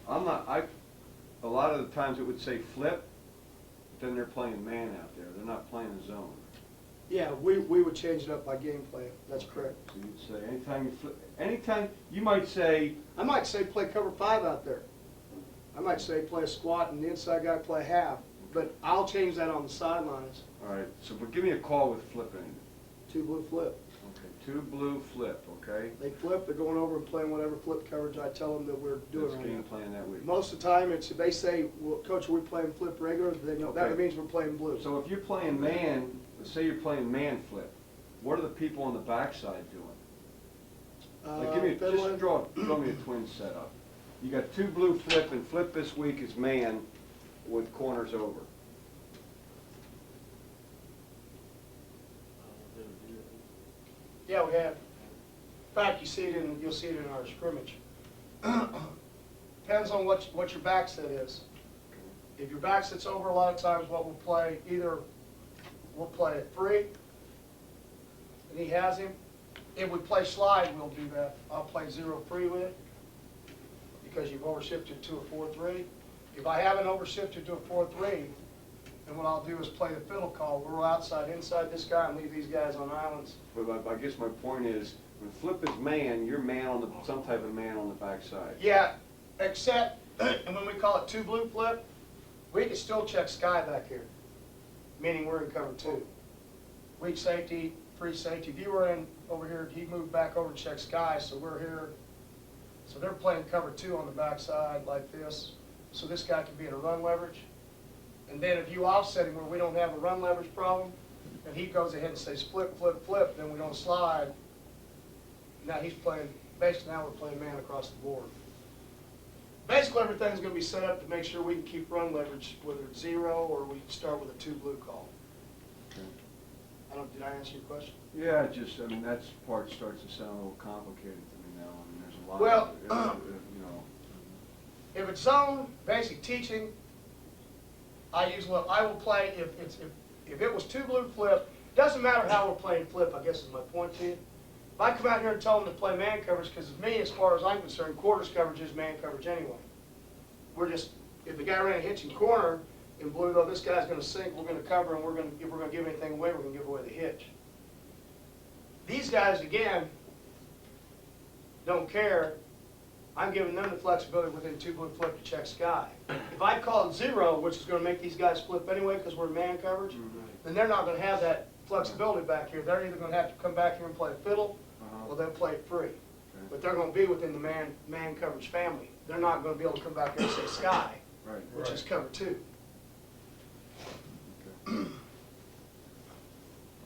a lot of the times it would say flip, but then they're playing man out there, they're not playing the zone. Yeah, we would change it up by gameplay, that's correct. So you'd say, anytime you flip, you might say, I might say play cover 5 out there. I might say play a squat and the inside guy play half, but I'll change that on the sidelines. all right, so but give me a call with flipping. 2 blue flip. Okay, 2 blue flip, okay? They flip, they're going over and playing whatever flip coverage I tell them that we're doing That's right game now. plan that week. Most of the time, if they say, well, Coach, are we playing flip regular? They know, that Okay. means we're playing blue. So if you're playing man, let's say you're playing man flip, what are the people on the backside doing? Like, give me, fiddling. just draw me a twin setup. You got 2 blue flip, and flip this week is man with corners over. Yeah, we have. In fact, you'll see it in our scrimmage. Depends on what your back set is. If your back set's over, a lot of times what we'll play, either we'll play it free, and he has him. If we play slide, we'll do that. I'll play 0 free with it, because you've overshifted to a 4-3. If I haven't overshifted to a 4-3, then what I'll do is play the fiddle call. We're outside, inside this guy, and leave these guys on islands. But I guess my point is, when flip is man, you're man on some type of man on the backside. Yeah, except, and when we call it 2 blue flip, we can still check sky back here, meaning we're in cover 2. Weak safety, free safety. If you were in over here, he moved back over and checked sky, so we're here. So they're playing cover 2 on the backside like this. So this guy could be in a run leverage. And then if you offset him where we don't have a run leverage problem, and he goes ahead and says flip, flip, flip, then we don't slide. Now he's playing, basically now we're playing man across the board. Basically everything's going to be set up to make sure we can keep run leverage, whether it's 0 or we start with a 2 blue call. Okay. Did I answer your question? Yeah, I mean, that part starts to sound a little complicated to me now. I mean, there's a lot Well, of, you know. If it's zone, basic teaching, I will play, if it was 2 blue flip, doesn't matter how we're playing flip, I guess is my point to you. If I come out here and tell them to play man coverage, because to me, as far as I'm concerned, quarters coverage is man coverage anyway. We're just, if the guy ran a hitching corner in blue, though, this guy's gonna sink, we're gonna cover, and if we're gonna give anything away, we're gonna give away the hitch. These guys, again, don't care. I'm giving them the flexibility within 2 blue flip to check sky. If I call it 0, which is going to make these guys flip anyway because we're in man coverage, then they're not going to have that flexibility back here. They're either going to have to come back here and play fiddle, or they'll play it free. But they're going to be within the man coverage family. They're not going to be able to come back here and say sky, Right. which is cover 2. Okay.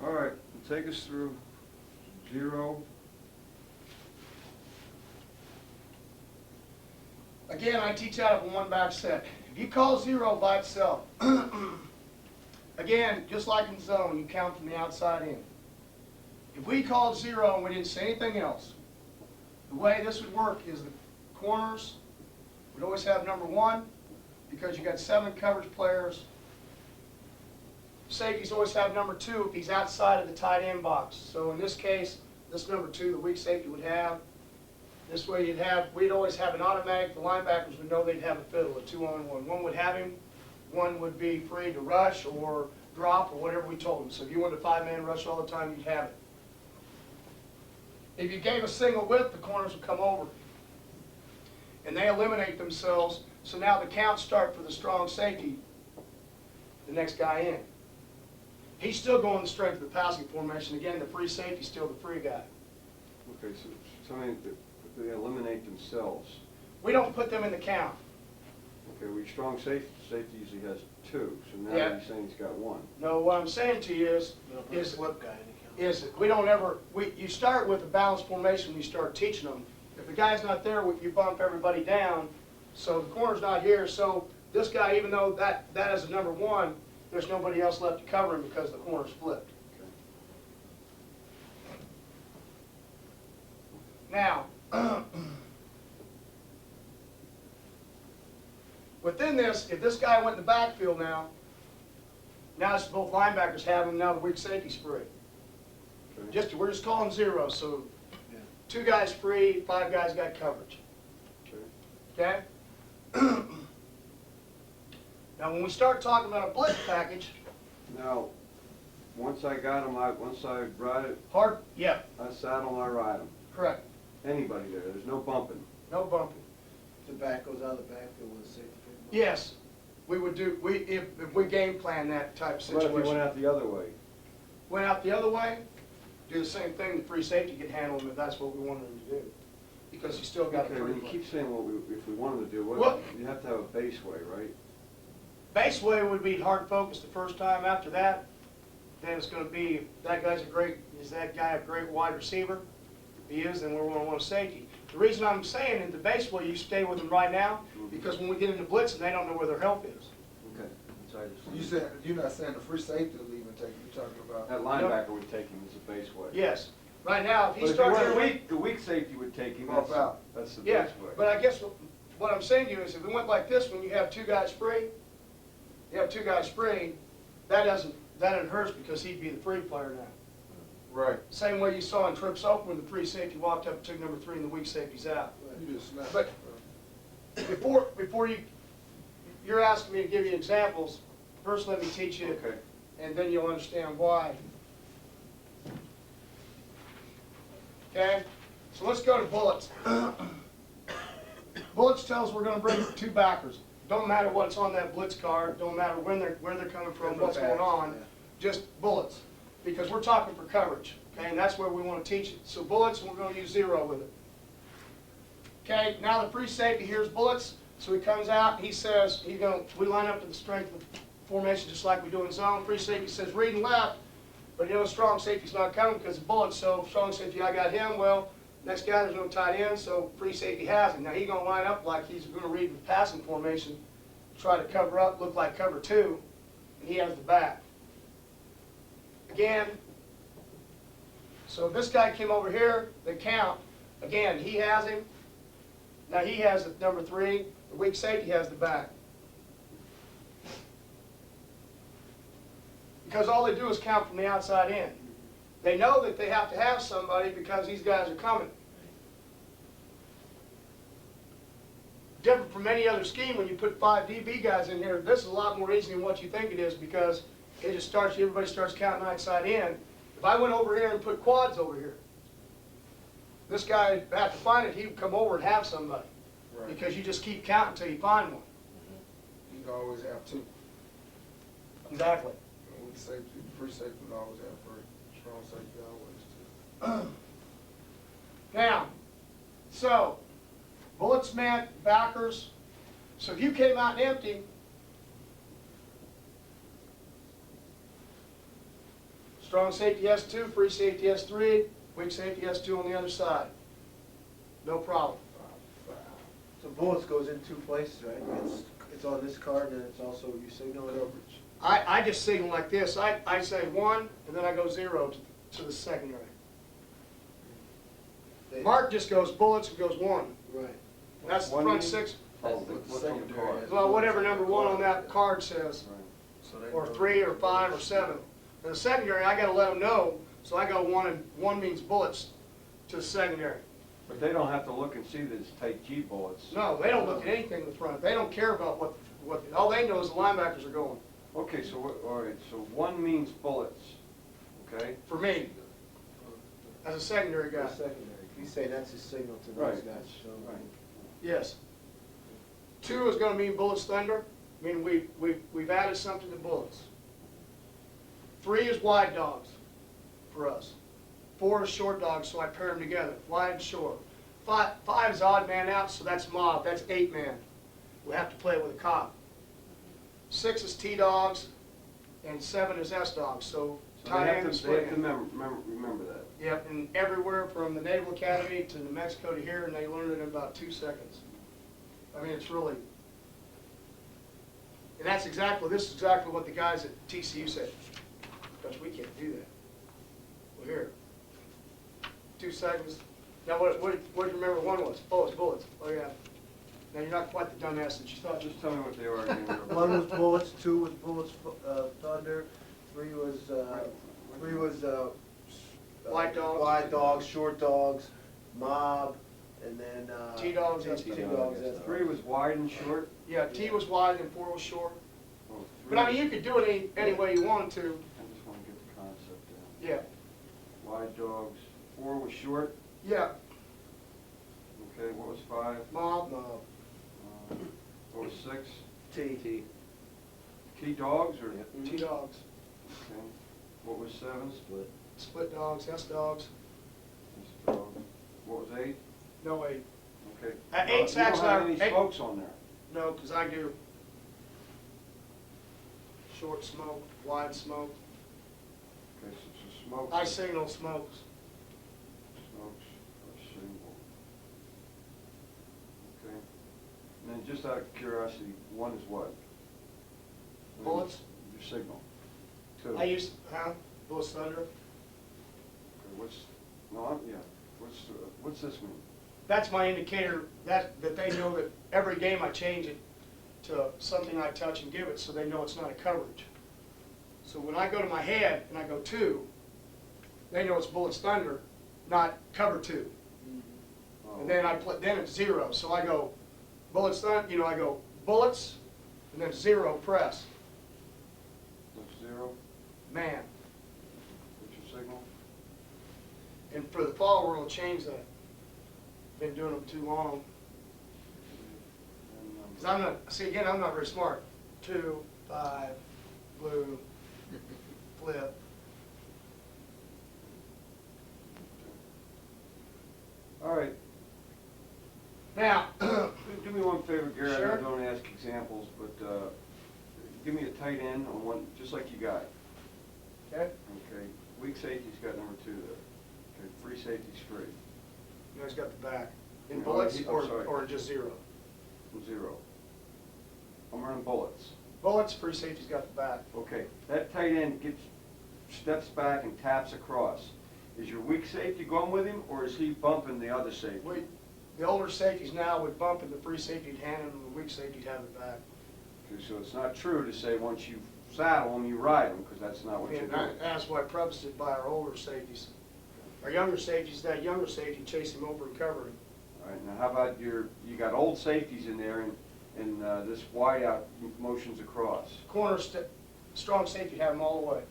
All right, take us through 0. Again, I teach out of a one-back set. If you call 0 by itself, again, just like in zone, you count from the outside in. If we called 0 and we didn't say anything else, the way this would work is the corners would always have number 1 because you got 7 coverage players. Safeties always have number 2 if he's outside of the tight end box. So in this case, this number 2, the weak safety would have. This way we'd always have an automatic, the linebackers would know they'd have a fiddle, a 2-on-1. One would have him, one would be free to rush or drop or whatever we told him. So if you wanted a 5-man rush all the time, you'd have it. If you gave a single width, the corners would come over. And they eliminate themselves, so now the counts start for the strong safety, the next guy in. He's still going the strength of the passing formation. Again, the free safety's still the free guy. Okay, so something that they eliminate themselves. We don't put them in the count. Okay, well, your strong safety usually has 2, so now Yeah. you're saying he's got 1. No, what I'm saying to you is Flip guy in the count. that we don't ever, you start with a balanced formation when you start teaching them. If the guy's not there, you bump everybody down, so the corner's not here, so this guy, even though that is a number 1, there's nobody else left to cover him because the corner's flipped. Now, within this, if this guy went in the backfield now it's both linebackers have him, now the weak safety's free. Okay. We're just calling 0, so Yeah. 2 guys free, 5 guys got coverage. Okay. Okay? Now, when we start talking about a blitz package, Now, once I got him, once I ride it, yeah, I saddle and I ride him. correct, Anybody there's no bumping. no bumping. The back goes out of the backfield with a safety. Yes, we would do, if we game plan that type of What if situation. he went out the other way? Went out the other way, do the same thing, the free safety could handle him if that's what we wanted him to do. Because he's still got a Okay, free when you play. keep saying if we wanted to do, Well- you have to have a base way, right? Base way would be hard focus the first time. After that, then it's going to be, is that guy a great wide receiver? If he is, then we're going to want a safety. The reason I'm saying in the base way, you stay with them right now, because when we get into blitzing, they don't know where their help is. Okay. So I just- You said, you're not saying the free safety will even take, you're talking about. That linebacker would take him as a base way. Yes. Right now, if he But if it starts went there, weak, the weak safety would take him. Off out. That's the yeah. base way. But I guess what I'm saying to you is, if it went like this, when you have 2 guys free, that doesn't hurt because he'd be the free player now. Right. Same way you saw in trips open when the free safety walked up and took number 3 and the weak safety's out. You just snapped. But before you're asking me to give you examples, first let me teach you, Okay. and then you'll understand why. Okay? So let's go to bullets. Bullets tells we're going to bring 2 backers. Don't matter what's on that blitz card, don't matter where they're coming from, what's going on, just bullets. Because we're talking for coverage, okay, and that's where we want to teach it. So bullets, we're going to use 0 with it. Okay, now the free safety hears bullets, so he comes out, he says, we line up to the strength of the formation just like we do in zone. Free safety says reading left, but strong safety's not coming because of bullets, so strong safety, I got him, well, next guy, there's no tight end, so free safety has him. Now he's going to line up like he's going to read the passing formation, try to cover up, look like cover 2, and he has the back. Again, so this guy came over here, they count. Again, he has him. Now he has the number 3, the weak safety has the back. Because all they do is count from the outside in. They know that they have to have somebody because these guys are coming. Different from any other scheme when you put 5 DB guys in here, this is a lot more easy than what you think it is because it just everybody starts counting outside in. If I went over here and put quads over here, this guy would have to find it, he would come over and have somebody. Right. Because you just keep counting until you find one. You can always have 2. Exactly. Weak safety, free safety will always have 3. Strong safety always 2. Now, so, bullets meant backers. So if you came out empty, Strong safety S2, free safety S3, weak safety S2 on the other side. No problem. So bullets goes in two places, right? It's on this card, and it's also, you signal it over. I just signal like this. I say 1, and then I go 0 to the secondary. Mark just goes bullets and goes 1. Right. That's the One front means- 6. Oh, That's the what's on the secondary. card? Well, whatever number 1 on that card says, Right. So they or know- 3 or 5 or 7. In the secondary, I got to let them know. So I go 1, and 1 means bullets to the secondary. But they don't have to look and see that it's tight G bullets. No, they don't look at anything in the front. They don't care about what. All they know is the linebackers are going. Okay, so, all right, so 1 means bullets, okay? For me, as a secondary guy. The secondary. He's saying that's his signal to those Right. guys, so. Right. Yes. 2 is going to mean bullets thunder. I mean we've added something to bullets. 3 is wide dogs for us. 4 is short dogs, so I pair them together, wide and short. 5 is odd man out, so that's mob. That's 8 man. We have to play it with a cop. 6 is T dogs, and 7 is S dogs. So So tight they end have and to, split end. remember that. Yep, and everywhere from the Naval Academy to New Mexico to here, and they learn it in about 2 seconds. I mean, it's really, and this is exactly what the guys at TCU said, because we can't do that. Well, here, 2 seconds. Now, what do you remember 1 was? Oh, it's bullets. Oh, yeah. Now, you're not quite the dumbass that you thought. Just tell me what they are again. 1 was bullets, 2 was bullets, thunder, 3 was, Wide dogs. Wide dogs, short dogs, mob, and then, T-dogs, that's T-dogs, that's 3 was wide and short. Yeah, T was wide and 4 was short. Oh, But I mean, you could do it any way you wanted to. I just want to get the concept down. Yeah. Wide dogs. 4 was short. Yeah. Okay, what was 5? Mob. What was 6? T. T dogs or? T-dogs. Okay. What was 7? Split. Split dogs, S dogs. What was 8? No 8. Okay. Eight's You don't actually have our- any eight- smokes on there. No, because I do short smoke, wide smoke. Okay, so smokes. I signal smokes. Smokes are single. Okay. And then just out of curiosity, 1 is what? Bullets. Your signal. 2. I use, bullets thunder. Okay, what's this mean? That's my indicator that they know that every game I change it to something I touch and give it so they know it's not a coverage. So when I go to my head and I go 2, they know it's bullets thunder, not cover 2. Oh, And then then it's 0. So I go bullets thunder, I go bullets and then 0 press. What's 0? Man. What's your signal? And for the fall, we're going to change that. Been doing them too long. And, 'Cause I'm not very smart. 2, 5, blue, flip. All right. Now, Do me one favor, Gary. I Sure. don't ask examples, but give me a tight end on one, just like you got. okay, Okay. Weak safety's got number 2 there. Okay. Free safety's free. you guys got the back. In No, bullets I'm or sorry. just 0? 0. I'm running bullets. Bullets, free safety's got the back. Okay. That tight end steps back and taps across. Is your weak safety going with him, or is he bumping the other safety? The older safeties now would bump and the free safety'd hand him, and the weak safety'd have it back. Okay, so it's not true to say once you saddle him, you ride him, because that's not what you're And doing. that's why prefaced it by our older safeties. Our younger safeties, that younger safety chase him over and cover him. All right, now how about you got old safeties in there, and this wide out motions across. Strong safety'd have them all the way.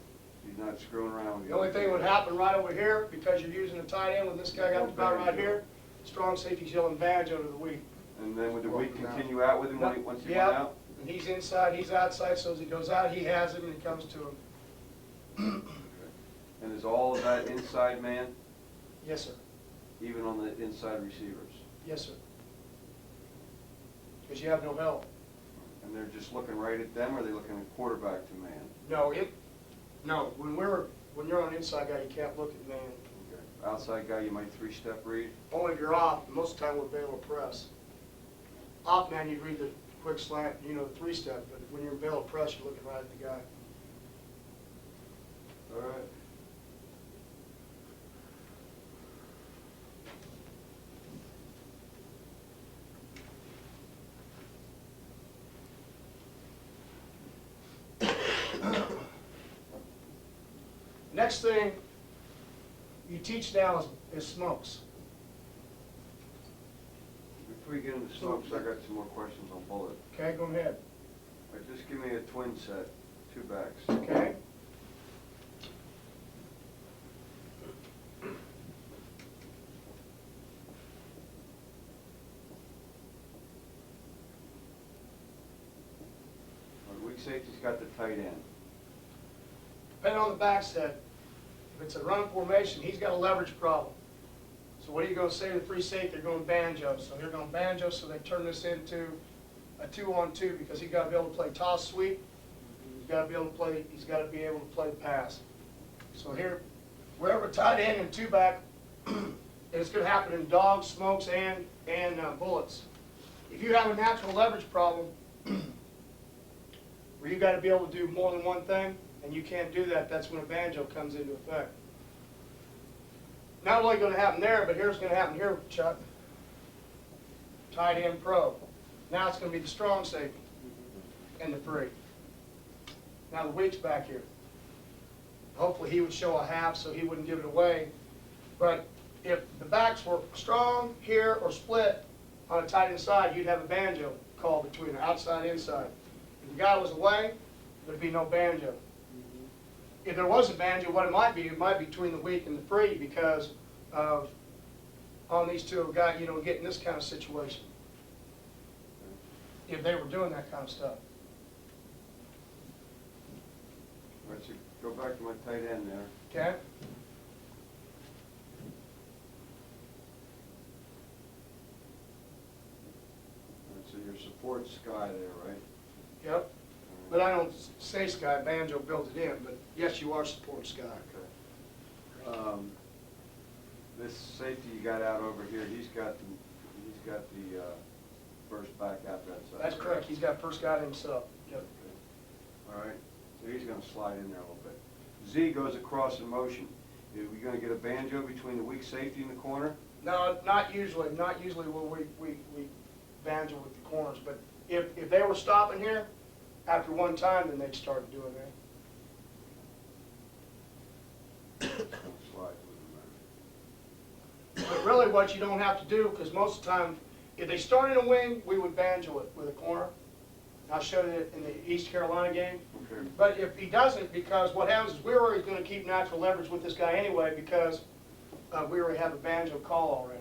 You're not screwing around with The only thing that would happen right over here, because you're using a tight end, when this guy got the about right here, strong safety's yelling badge under the weak. And then would the weak continue out with him once he went Yeah, out? and he's inside, he's outside, so as he goes out, he has him and he comes to him. And is all of that inside man, Yes, sir. even on the inside receivers? Yes, sir. Because you have no help. And they're just looking right at them, or are they looking at quarterback to man? No, when when you're on an inside guy, you can't look at man. Okay. Outside guy, you might three-step read. Only if you're off, most of the time we'll be able to press. Off man, you'd read the quick slant, you know, the three-step, but when you're in bail press, you're looking right at the guy. All right. Next thing you teach now is smokes. Before you get into smokes, I got some more questions on bullet. Okay, go ahead. All right, just give me a twin set, 2 backs. Okay? Our weak safety's got the tight end. Depending on the back set, if it's a run formation, he's got a leverage problem. So what are you going to say to the free safety? They're going banjo. So they're going banjo, so they turn this into a 2-on-2 because he's got to be able to play toss sweep. He's got to be able to play. He's got to be able to play the pass. So here, wherever tight end and 2-back, and it's going to happen in dogs, smokes, and bullets. If you have a natural leverage problem, where you got to be able to do more than one thing, and you can't do that, that's when a banjo comes into effect. Not only going to happen there, but here's going to happen here, Chuck. Tight end pro. Now it's going to be the strong safety and the free. Now the weak's back here. Hopefully he would show a half so he wouldn't give it away. But if the backs were strong here or split on a tight end side, you'd have a banjo call between the outside and inside. If the guy was away, there'd be no banjo. If there was a banjo, what it might be between the weak and the free because of on these two guys, you know, getting this kind of situation. If they were doing that kind of stuff. All right, so go back to my tight end there. Okay? All right, so your support sky there, right? Yep. But I don't say sky, banjo builds it in, but yes, you are support sky. Okay. This safety you got out over here, he's got the first back out that side. That's correct. He's got first guy to himself. Yep. Okay. All right, so he's gonna slide in there a little bit. Z goes across in motion. Are we gonna get a banjo between the weak safety and the corner? No, not usually. Not usually will we banjo with the corners. But if they were stopping here, after one time, then they'd start doing that. Slide with him But really what you don't have to do, because most of the time, if they start in a wing, we would banjo it with a corner. I'll show you it in the East Carolina game. there. Okay. But if he doesn't, because what happens is we're already going to keep natural leverage with this guy anyway because we already have a banjo call already.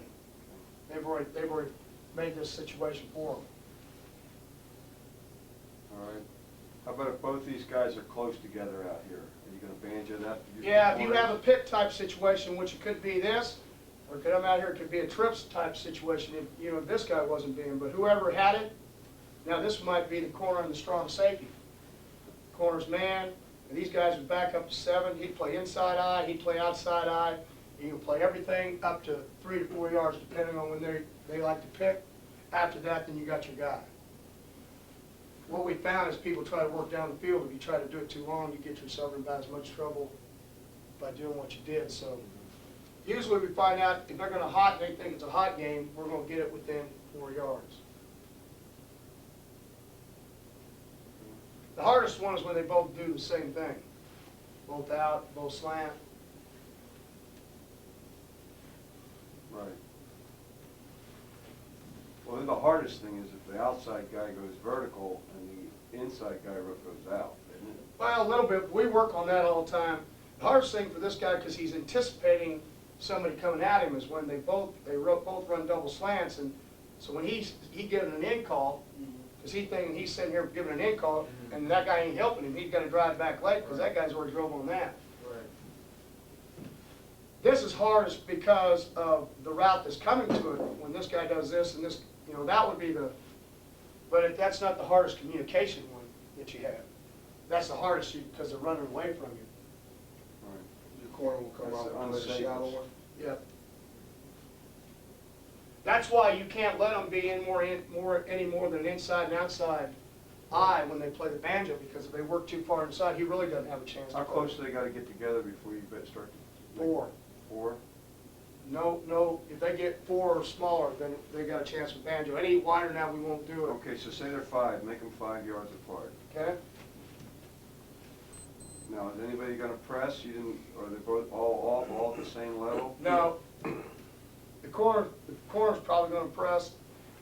They've already made this situation for them. All right. How about if both these guys are close together out here? Are you gonna banjo that? Yeah, if you have a pit type situation, which it could be this, or it could come out here, it could be a trips type situation if, you know, if this guy wasn't being, but whoever had it, now this might be the corner and the strong safety. Corner's man, and these guys would back up to 7, he'd play inside eye, he'd play outside eye, he would play everything up to 3 to 4 yards depending on when they like to pick. After that, then you got your guy. What we found is people try to work down the field. If you try to do it too long, you get yourself in about as much trouble by doing what you did. So usually we find out if they're going to hot and they think it's a hot game, we're going to get it within 4 yards. The hardest one is when they both do the same thing. Both out, both slant. Right. Well, then the hardest thing is if the outside guy goes vertical and the inside guy goes out, isn't it? Well, a little bit. We work on that all the time. The hardest thing for this guy, because he's anticipating somebody coming at him, is when they both run double slants, and so when he giving an in call, because he's sitting here giving an in call, and that guy ain't helping him. He's got to drive back late because that guy's already drove on that. Right. This is hardest because of the route that's coming to it. When this guy does this and this, you know, that would be the. But that's not the hardest communication one that you have. That's the hardest because they're running away from you. Right. corner will come That's out and play the unsafe. shallow one. Yep. That's why you can't let them be any more than an inside and outside eye when they play the banjo, because if they work too far inside, he really doesn't have a chance to How play. close do they gotta get together before you start? to- 4. 4? No, if they get 4 or smaller, then they got a chance with banjo. Any wider now, we won't do it, Okay, so say they're 5, make them 5 yards apart. okay? Now, is anybody gonna press? You didn't, or they're both all off, all at the same level? Now, the corner's probably gonna press.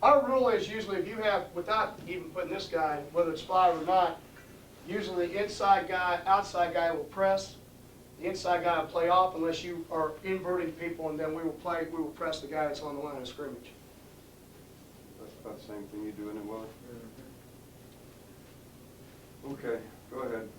Our rule is usually if you have, without even putting this guy, whether it's 5 or not, usually the inside guy, outside guy will press. The inside guy will play off unless you are inverting people, and then we will press the guy that's on the line of scrimmage. That's about the same thing you do anyway? Okay, go ahead.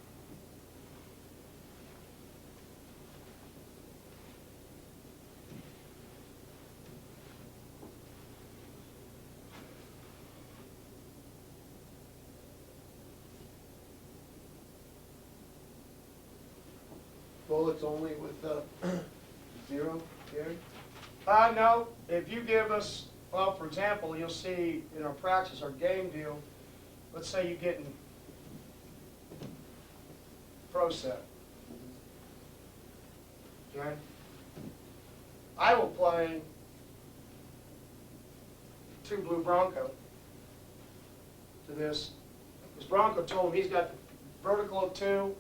Bullets only with, 0, Gary? No, if you give us, well, for example, you'll see in our practice, our game deal, let's say you're getting pro set. Okay? I will play 2 blue Bronco to this, because Bronco told him he's got the vertical of 2,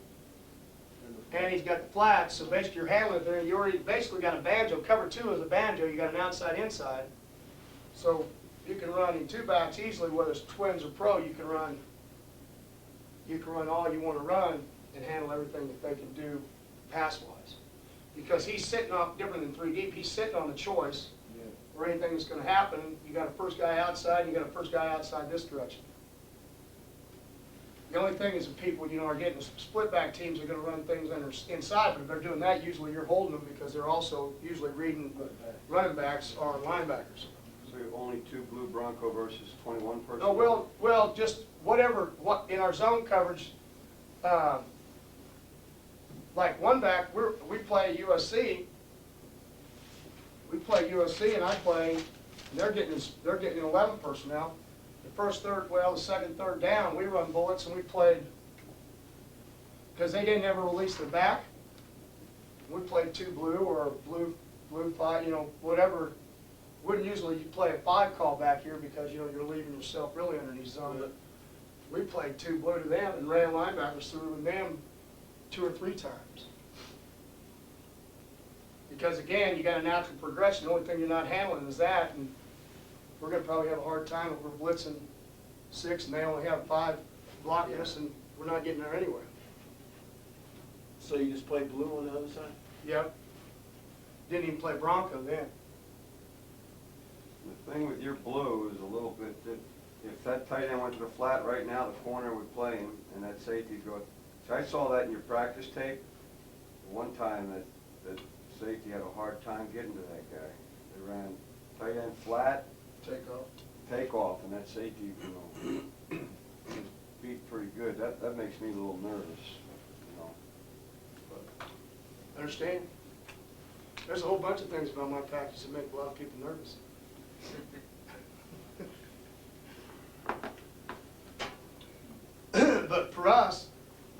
and he's got the flats, so basically you're handling it there, you already basically got a banjo. Cover 2 is a banjo, you got an outside, inside. So you can run in 2 backs easily, whether it's twins or pro, you can run all you want to run and handle everything that they can do pass-wise. Because he's sitting off, different than 3 deep, he's sitting on the choice, where anything that's going to happen, you got a first guy outside, you got a first guy outside this direction. The only thing is if people, are getting split back teams, are going to run things inside, but if they're doing that, usually you're holding them because they're also usually reading running backs or linebackers. So you have only 2 blue Bronco versus 21 person? No, well, just whatever, in our zone coverage, like one back, we play USC. We play USC and I play, and they're getting 11 personnel. The second, third down, we run bullets and we played, because they didn't ever release their back, we played 2 blue or blue 5, whatever. Wouldn't usually you play a 5 call back here because, you're leaving yourself really underneath zone. But we played 2 blue to them and ran linebackers through them 2 or 3 times. Because again, you got a natural progression. The only thing you're not handling is that, and we're going to probably have a hard time if we're blitzing 6 and they only have 5 blocking us, and we're not getting there anyway. So you just play blue on the other side? Yep. Didn't even play Bronco then. The thing with your blue is a little bit that if that tight end went to the flat right now, the corner would play him and that safety'd go. So I saw that in your practice tape. One time that safety had a hard time getting to that guy. They ran tight end flat, take off, and that safety, was beat pretty good. That makes me a little nervous, But Understand? There's a whole bunch of things about my practice that make a lot of people nervous. But for us,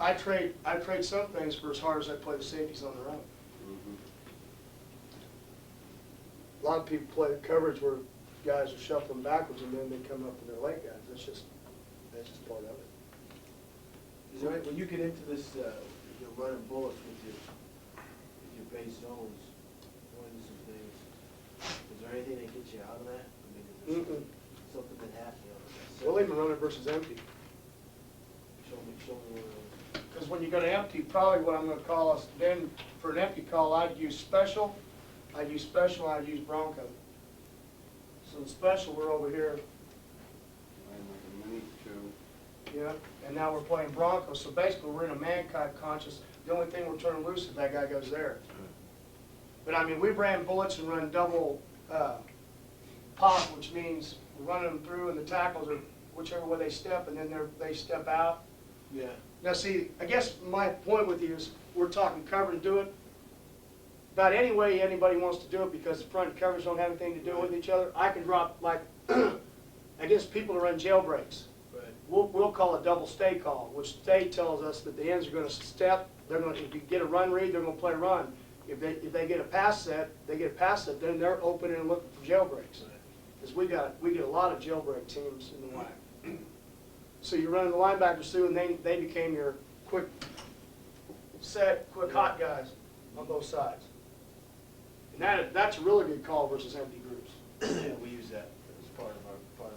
I trade some things for as hard as I play the safeties on their own. A lot of people play the coverage where guys are shuffling backwards and then they come up with their late guys. That's just part of it. Is there, when you get into this, you're running bullets with your base zones, wins and things, is there anything that gets you out of that? I mean, is there something that happens? We'll even run it versus empty. Show me one of those. Because when you go to empty, probably what I'm going to call us, then for an empty call, I'd use special, I'd use Bronco. So the special, we're over here, yeah, and now we're playing Bronco. So basically, we're in a man conscious. The only thing we're turning loose is that guy goes there. But I mean, we ran bullets and run double pop, which means we're running them through, and the tackles are whichever way they step, and then they step out. Yeah. Now, see, I guess my point with you is we're talking cover to do it. about any way anybody wants to do it, because the front covers don't have anything to do with each other. I can drop, like, against people that run jailbreaks. Right. We'll call a double stay call, which stay tells us that the ends are going to step. They're going to, if you get a run read, they're going to play run. If they get a pass set, then they're opening and looking for jailbreaks. Because we get a lot of jailbreak teams in the WAC. So you're running the linebackers through, and they became your quick set, quick hot guys on both sides. And that's a really good call versus empty groups. Yeah, we use that as part of our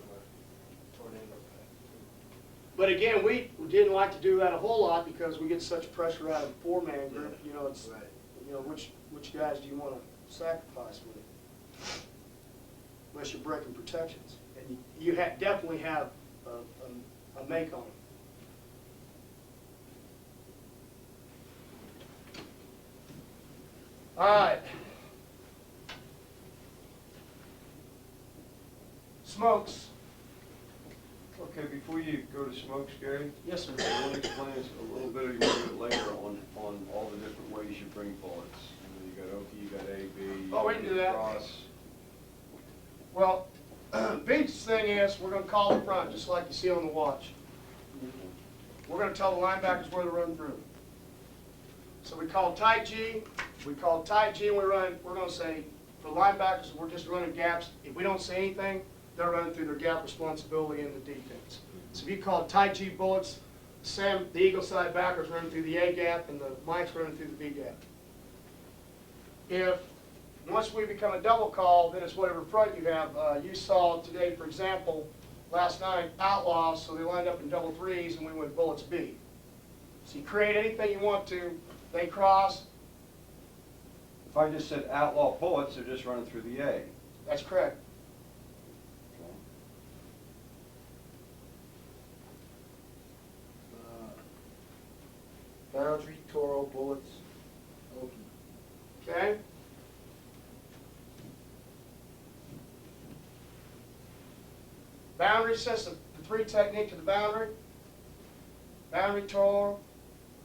tornado pack. But again, we didn't like to do that a whole lot because we get such pressure out of a four-man group. You know, it's Right. which guys do you want to sacrifice with it? Unless you're breaking protections, and you definitely have a make on it. All right. Smokes. Okay, before you go to smokes, Gary, Yes, sir. I want to explain us a little bit, a little bit later on all the different ways you bring bullets. You got Okie, you got A, B. Oh, we can do that. Cross. Well, biggest thing is we're going to call the front, just like you see on the watch. We're going to tell the linebackers where to run through. So we call tight G. We call tight G, and we're going to say, for linebackers, we're just running gaps. If we don't say anything, they're running through their gap responsibility in the defense. So if you call tight G bullets, Sam, the Eagle side backers running through the A gap, and the Mike's running through the B gap. If once we become a double call, then it's whatever front you have. You saw today, for example, last night, outlaws, so they lined up in double threes, and we went bullets B. So you create anything you want to, they cross. If I just said outlaw bullets, they're just running through the A. That's correct. Boundary, Toro, bullets, Okie. Okay? Boundary system, the three technique to the boundary. Boundary Toro.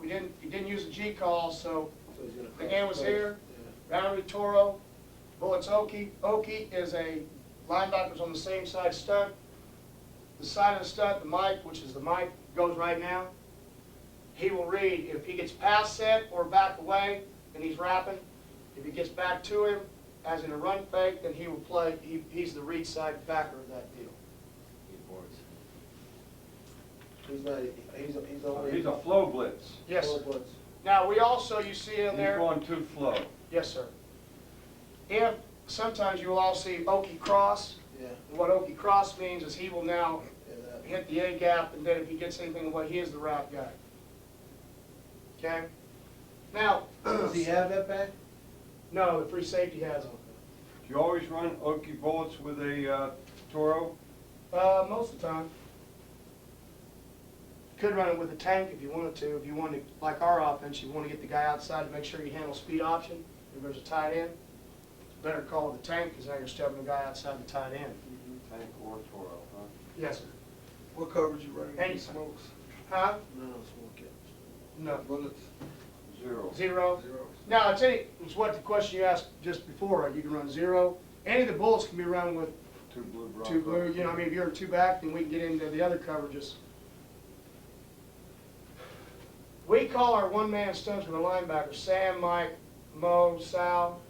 He didn't use a G call, so So he's gonna the cross hand was first. here. Yeah. Boundary Toro, bullets Okie. Okie is a linebackers on the same side stunt. The side of the stunt, the Mike, which is the Mike, goes right now. He will read if he gets pass set or back away, and he's wrapping. If he gets back to him, as in a run fake, then he will play. He's the read side backer of that deal. He's not, he's only. He's a flow blitz. Yes, Toro sir. bullets. Now we also, you see in He's there. going to flow. Yes, sir. If sometimes you will all see Okie cross. Yeah, And what Okie cross means is he will now yeah, that. hit the A gap, and then if he gets anything away, he is the route guy. Okay? Now, Does he have that back? no, the free safety has it. Do you always run Okie bullets with a Toro? Most of the time. Could run it with a tank if you wanted to. If you wanted, like our offense, you want to get the guy outside to make sure you handle speed option. If there's a tight end, it's better call it the tank because now you're stepping the guy outside the tight end. Tank or Toro, huh? Yes, sir. What coverage you running And- with smokes? Huh? No, smoke it. No. Bullets? 0. Zero. Zero. Now, it's what the question you asked just before. You can run 0. Any of the bullets can be run with 2 blue Bronco. 2 blue. You know, I mean, if you're in 2 back, then we can get into the other coverages. We call our one-man stunts with a linebacker, Sam, Mike, Mo, Sal,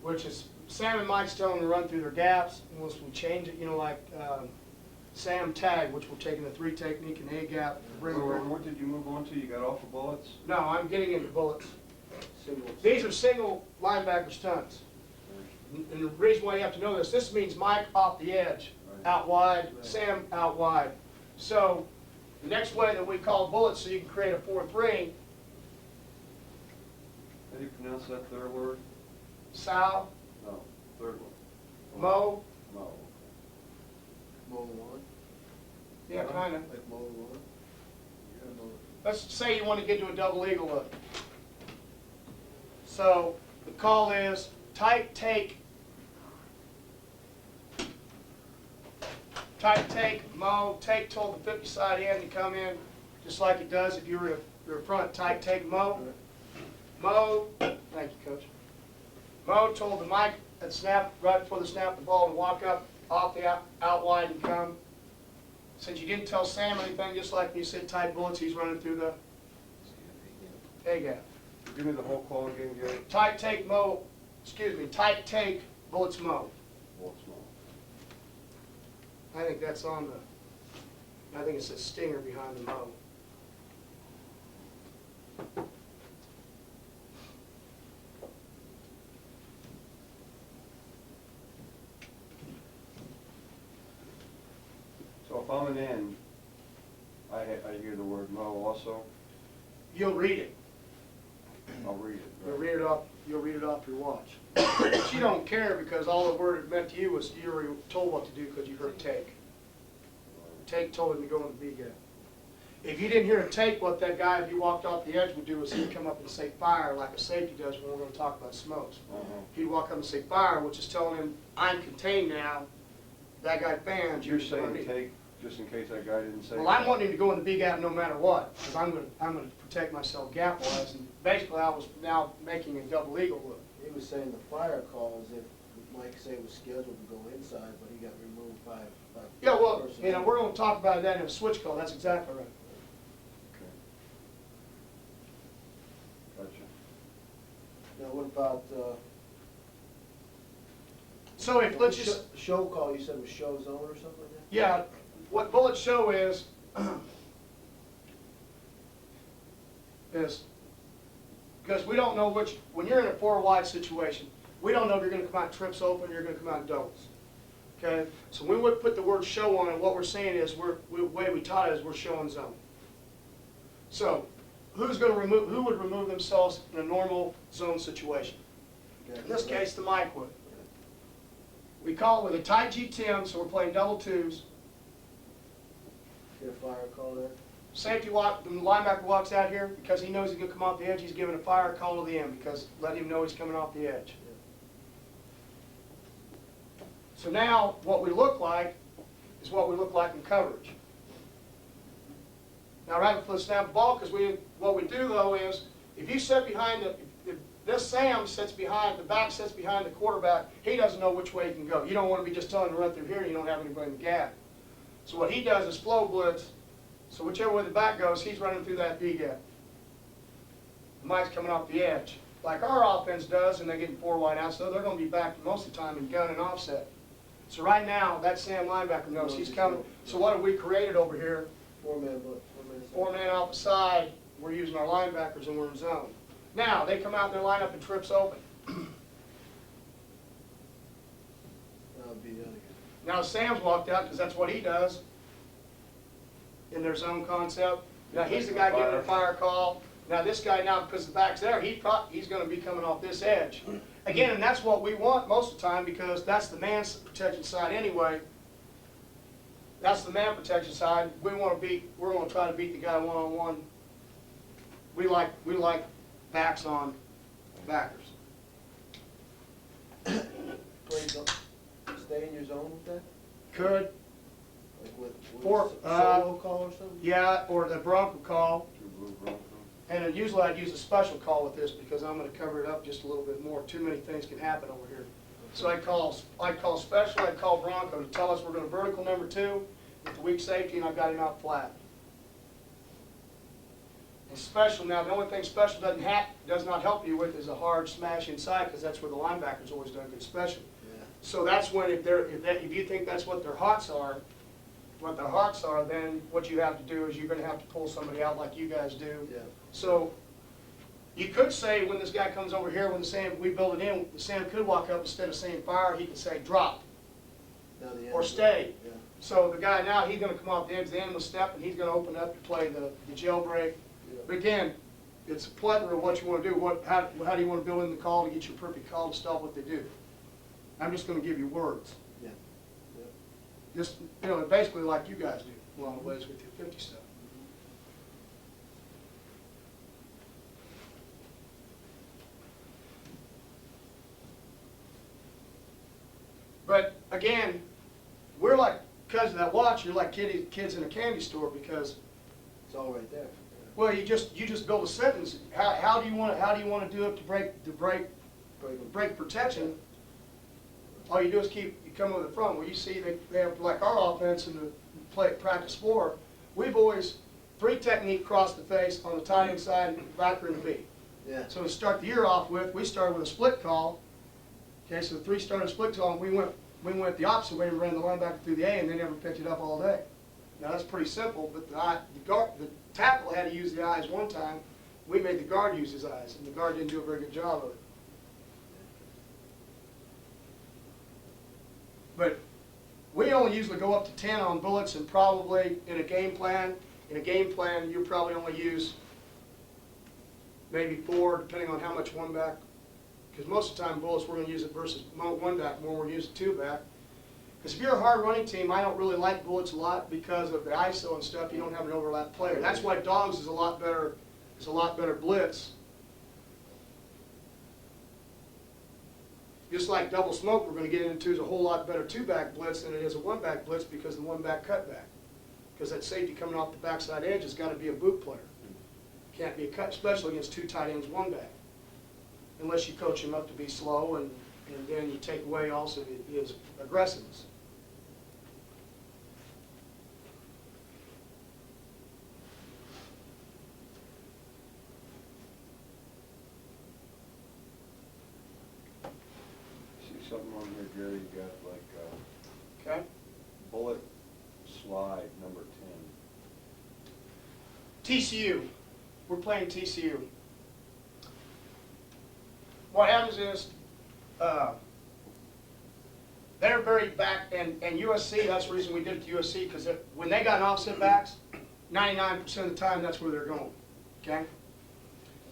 which is Sam and Mike's telling them to run through their gaps. And once we change it, you know, like Sam tag, which we're taking the 3 technique and A gap. What did you move on to? You got off of bullets? No, I'm getting into bullets. Single. These are single linebacker stunts. And the reason why you have to know this means Mike off the edge, out wide, Sam out wide. So the next way that we call bullets, so you can create a 4-3, How do you pronounce that third word? Sal, No, third one. Mo, No. Mow the lawn? yeah, kind of. Like mow the lawn? Yeah, mow Let's say you want to get to a double eagle look. So the call is tight take, Mo, take told the 50 side end to come in, just like it does if you're a front, tight take Mo. Mo, thank you, Coach. Mo told the Mike at snap, right before the snap the ball, to walk up off the out wide and come. Since you didn't tell Sam anything, just like you said, tight bullets, he's running through the A gap. Give me the whole call again, Gary. Tight take Mo, tight take bullets Mo. Well, small. I think that's on the, I think it's a stinger behind the Mo. So if I'm an end, I hear the word mo also, You'll read it. I'll read it. You'll right? read it off. You'll read it off your watch. But you don't care because all the word it meant to you was you were told what to do because you heard take. Take told him to go in the B gap. If you didn't hear a take, what that guy, if he walked off the edge, would do is he'd come up and say fire like a safety does when we're going to talk about smokes. He'd walk up and say fire, which is telling him I'm contained now. That guy fans. You're saying take, just in case that guy didn't say. Well, I'm wanting to go in the B gap no matter what, because I'm going to protect myself gap-wise. And basically, I was now making a double eagle look. He was saying the fire call is if Mike say was scheduled to go inside, but he got removed by. Yeah, well, personnel. you know, we're going to talk about that in a switch call. That's exactly right. Okay. Gotcha. Now, what about, So if, let's just, show call, you said was show zone or something like that? yeah, what bullets show is because we don't know which, when you're in a four wide situation, we don't know if you're going to come out trips open or you're going to come out doubles. Okay? So when we put the word show on it, what we're saying is, the way we taught it is we're showing zone. So who's going to remove, who would remove themselves in a normal zone situation? In this case, the Mike would. We call it with a tight G10, so we're playing double twos. Get a fire call there? Safety walk, the linebacker walks out here because he knows he's going to come off the edge. He's giving a fire call to the end because let him know he's coming off the edge. So now what we look like is what we look like in coverage. Now right before the snap the ball, because what we do though is if you sit behind if this Sam sits behind, the back sits behind the quarterback, he doesn't know which way he can go. You don't want to be just telling him to run through here and you don't have anybody in the gap. So what he does is flow blitz. So whichever way the back goes, he's running through that B gap. Mike's coming off the edge, like our offense does, and they're getting four wide out, so they're going to be back most of the time in gun and offset. So right now, that Sam linebacker knows he's coming. So what have we created over here? Four-man blitz. Four man off the side, we're using our linebackers and we're in zone. Now, they come out and they line up and trips open. That would be the other guy. Now Sam's walked out because that's what he does in their zone concept. Now he's the guy getting a fire call. Now this guy now, because the back's there, he's going to be coming off this edge. Again, and that's what we want most of the time because that's the man protection side anyway. That's the man protection side. We're going to try to beat the guy one-on-one. We like backs on backers. Stay in your zone with that? Could, Like with For, solo call or something? yeah, or the Bronco call. Two blue Bronco. And usually I'd use a special call with this because I'm going to cover it up just a little bit more. Too many things can happen over here. So I'd call special, I'd call Bronco to tell us we're going to vertical number 2 with the weak safety, and I've got him out flat. And special, now the only thing special does not help you with is a hard smash inside because that's where the linebacker's always done good special. Yeah. So that's when if you think that's what their hearts are, then what you have to do is you're going to have to pull somebody out like you guys do. Yeah. So you could say when this guy comes over here, when we build it in, the Sam could walk up instead of saying fire, he could say drop Now the end or of it. stay. Yeah. So the guy now, he's going to come off the edge of the animal step and he's going to open up to play the jailbreak. Yeah. But again, it's a plethora of what you want to do. How do you want to build in the call to get your perfect call to stop what they do? I'm just going to give you words. Yeah. Yeah. Just, basically like you guys do a lot of ways with your 50 stuff. But again, we're like, because of that watch, you're like kids in a candy store because It's all right there. Well, you just build a sentence. How do you want to do it to break protection? All you do is you come over the front. Where you see they have like our offense in the practice floor. We've always 3 technique cross the face on the tight end side, backer and B. Yeah. So to start the year off with, we started with a split call. Okay, so the 3 started a split call, and we went the opposite way and ran the linebacker through the A, and they never picked it up all day. Now that's pretty simple, but the tackle had to use the eyes one time. We made the guard use his eyes, and the guard didn't do a very good job of it. But we only usually go up to 10 on bullets, and probably in a game plan, you probably only use maybe 4, depending on how much one back. Because most of the time bullets we're going to use it versus one back more, we're going to use it 2 back. Because if you're a hard running team, I don't really like bullets a lot because of the ISO and stuff. You don't have an overlap player. That's why dogs is a lot better. It's a lot better blitz. Just like double smoke, we're going to get into is a whole lot better 2-back blitz than it is a 1-back blitz because the 1-back cutback. Because that safety coming off the backside edge has got to be a boot player. Can't be a cut, especially against 2 tight ends, 1-back. Unless you coach him up to be slow, and then you take away also his aggressiveness. See something on here, Gary, you got like, Okay? bullet slide number 10. TCU. We're playing TCU. What happens is, they're very back, and USC, that's the reason we did it to USC, because when they got offset backs, 99% of the time that's where they're going, okay?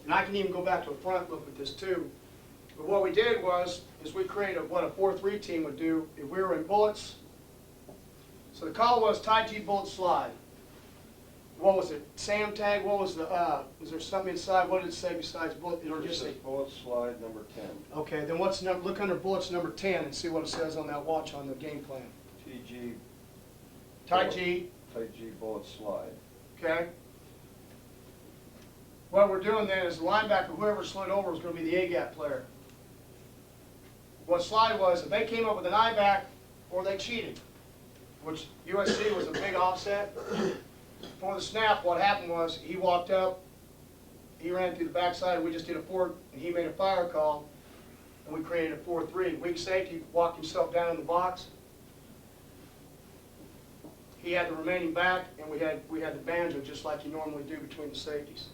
And I can even go back to the front, look at this too. But what we did is we created what a 4-3 team would do if we were in bullets. So the call was tie G bullet slide. What was it? Sam tag? What was the, was there something inside? What did it say besides bullet? Or just say, bullet slide number 10. okay, then what's number, look under bullets number 10 and see what it says on that watch on the game plan. TG. Tie G, Tight G bullet slide. okay? What we're doing then is the linebacker, whoever slid over, was going to be the A-gap player. What slide was, if they came up with an eye back, or they cheated, which USC was a big offset. Before the snap, what happened was he walked up, he ran through the backside, we just did a 4, and he made a fire call, and we created a 4-3. Weak safety walked himself down in the box. He had the remaining back, and we had the banjo just like you normally do between the safeties.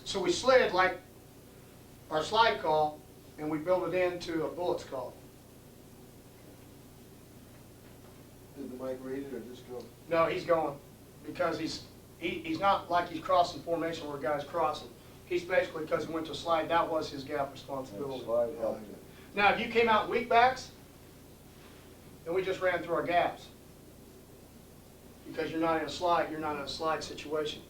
So we slid like our slide call, and we built it into a bullets call. Did the mic read it or just go? No, he's going, because he's not like he's crossing formation where a guy's crossing. He's basically, because he went to a slide, that was his gap responsibility. Slide helped it. Now, if you came out weak backs, then we just ran through our gaps. Because you're not in a slide situation.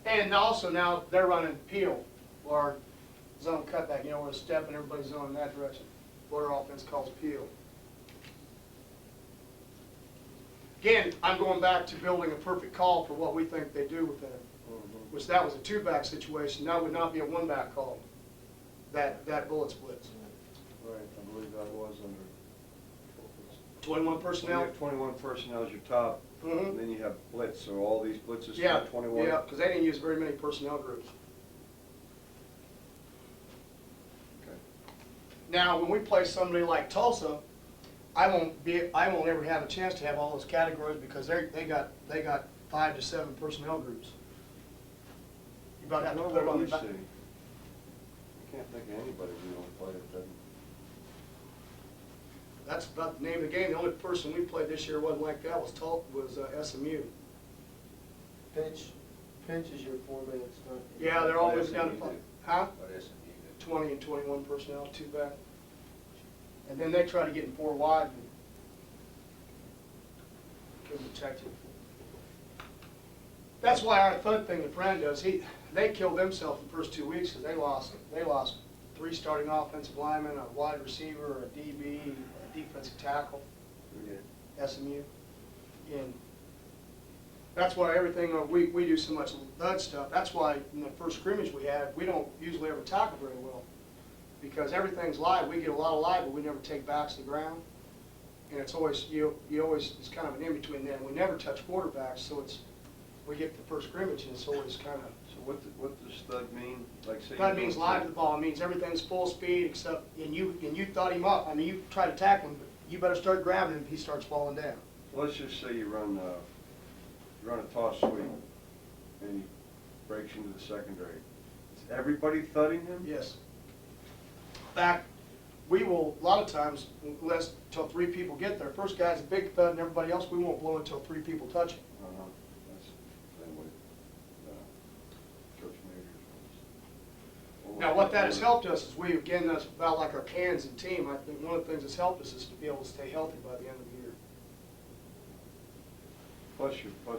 Yeah. And also now they're running peel, or zone cutback, you know, where the step and everybody's zoning in that direction. What our offense calls peel. Again, I'm going back to building a perfect call for what we think they do with that. Which that was a 2-back situation. That would not be a 1-back call. That bullet splits. Right, I believe that was under. 21 You personnel. have 21 personnel as your top, and then you have blitz, so all these blitzes Yeah, have 21. yeah, because they didn't use very many personnel groups. Okay. Now, when we play somebody like Tulsa, I won't ever have a chance to have all those categories because they got 5 to 7 personnel groups. You about have to put it on the back. I can't think of anybody we don't play that doesn't. That's about the name of the game. The only person we played this year wasn't like that was SMU. Pinch is your 4-man stunt. Yeah, they're always SMU down to did. huh? What SMU did. 20 and 21 personnel, 2-back. And then they try to get in 4 wide and couldn't protect you. That's why our third thing that Fran does, they killed themselves the first 2 weeks because they lost 3 starting offensive linemen, a wide receiver, a DB, a defensive tackle. We did. SMU. And that's why everything, we do so much thud stuff. That's why in the first scrimmage we had, we don't usually ever tackle very well. Because everything's live. We get a lot of live, but we never take backs to the ground. And it's always, you always, it's kind of an in-between there. We never touch quarterbacks, so it's, we get the first scrimmage and it's always kind of. So what does stud mean? Like say That means live to the ball. It means everything's full speed except, and you thought him up. I mean, you try to tackle him, but you better start grabbing him if he starts falling down. Let's just say you run a toss sweep and he breaks into the secondary. Is everybody thudding him? Yes. In fact, we will, a lot of times, unless, until 3 people get there. First guy's a big thud and everybody else, we won't blow until 3 people touch him. That's the same way Coach Majors was. Now, what that has helped us is we, again, that's about like our cans and team. I think one of the things that's helped us is to be able to stay healthy by the end of the year. Plus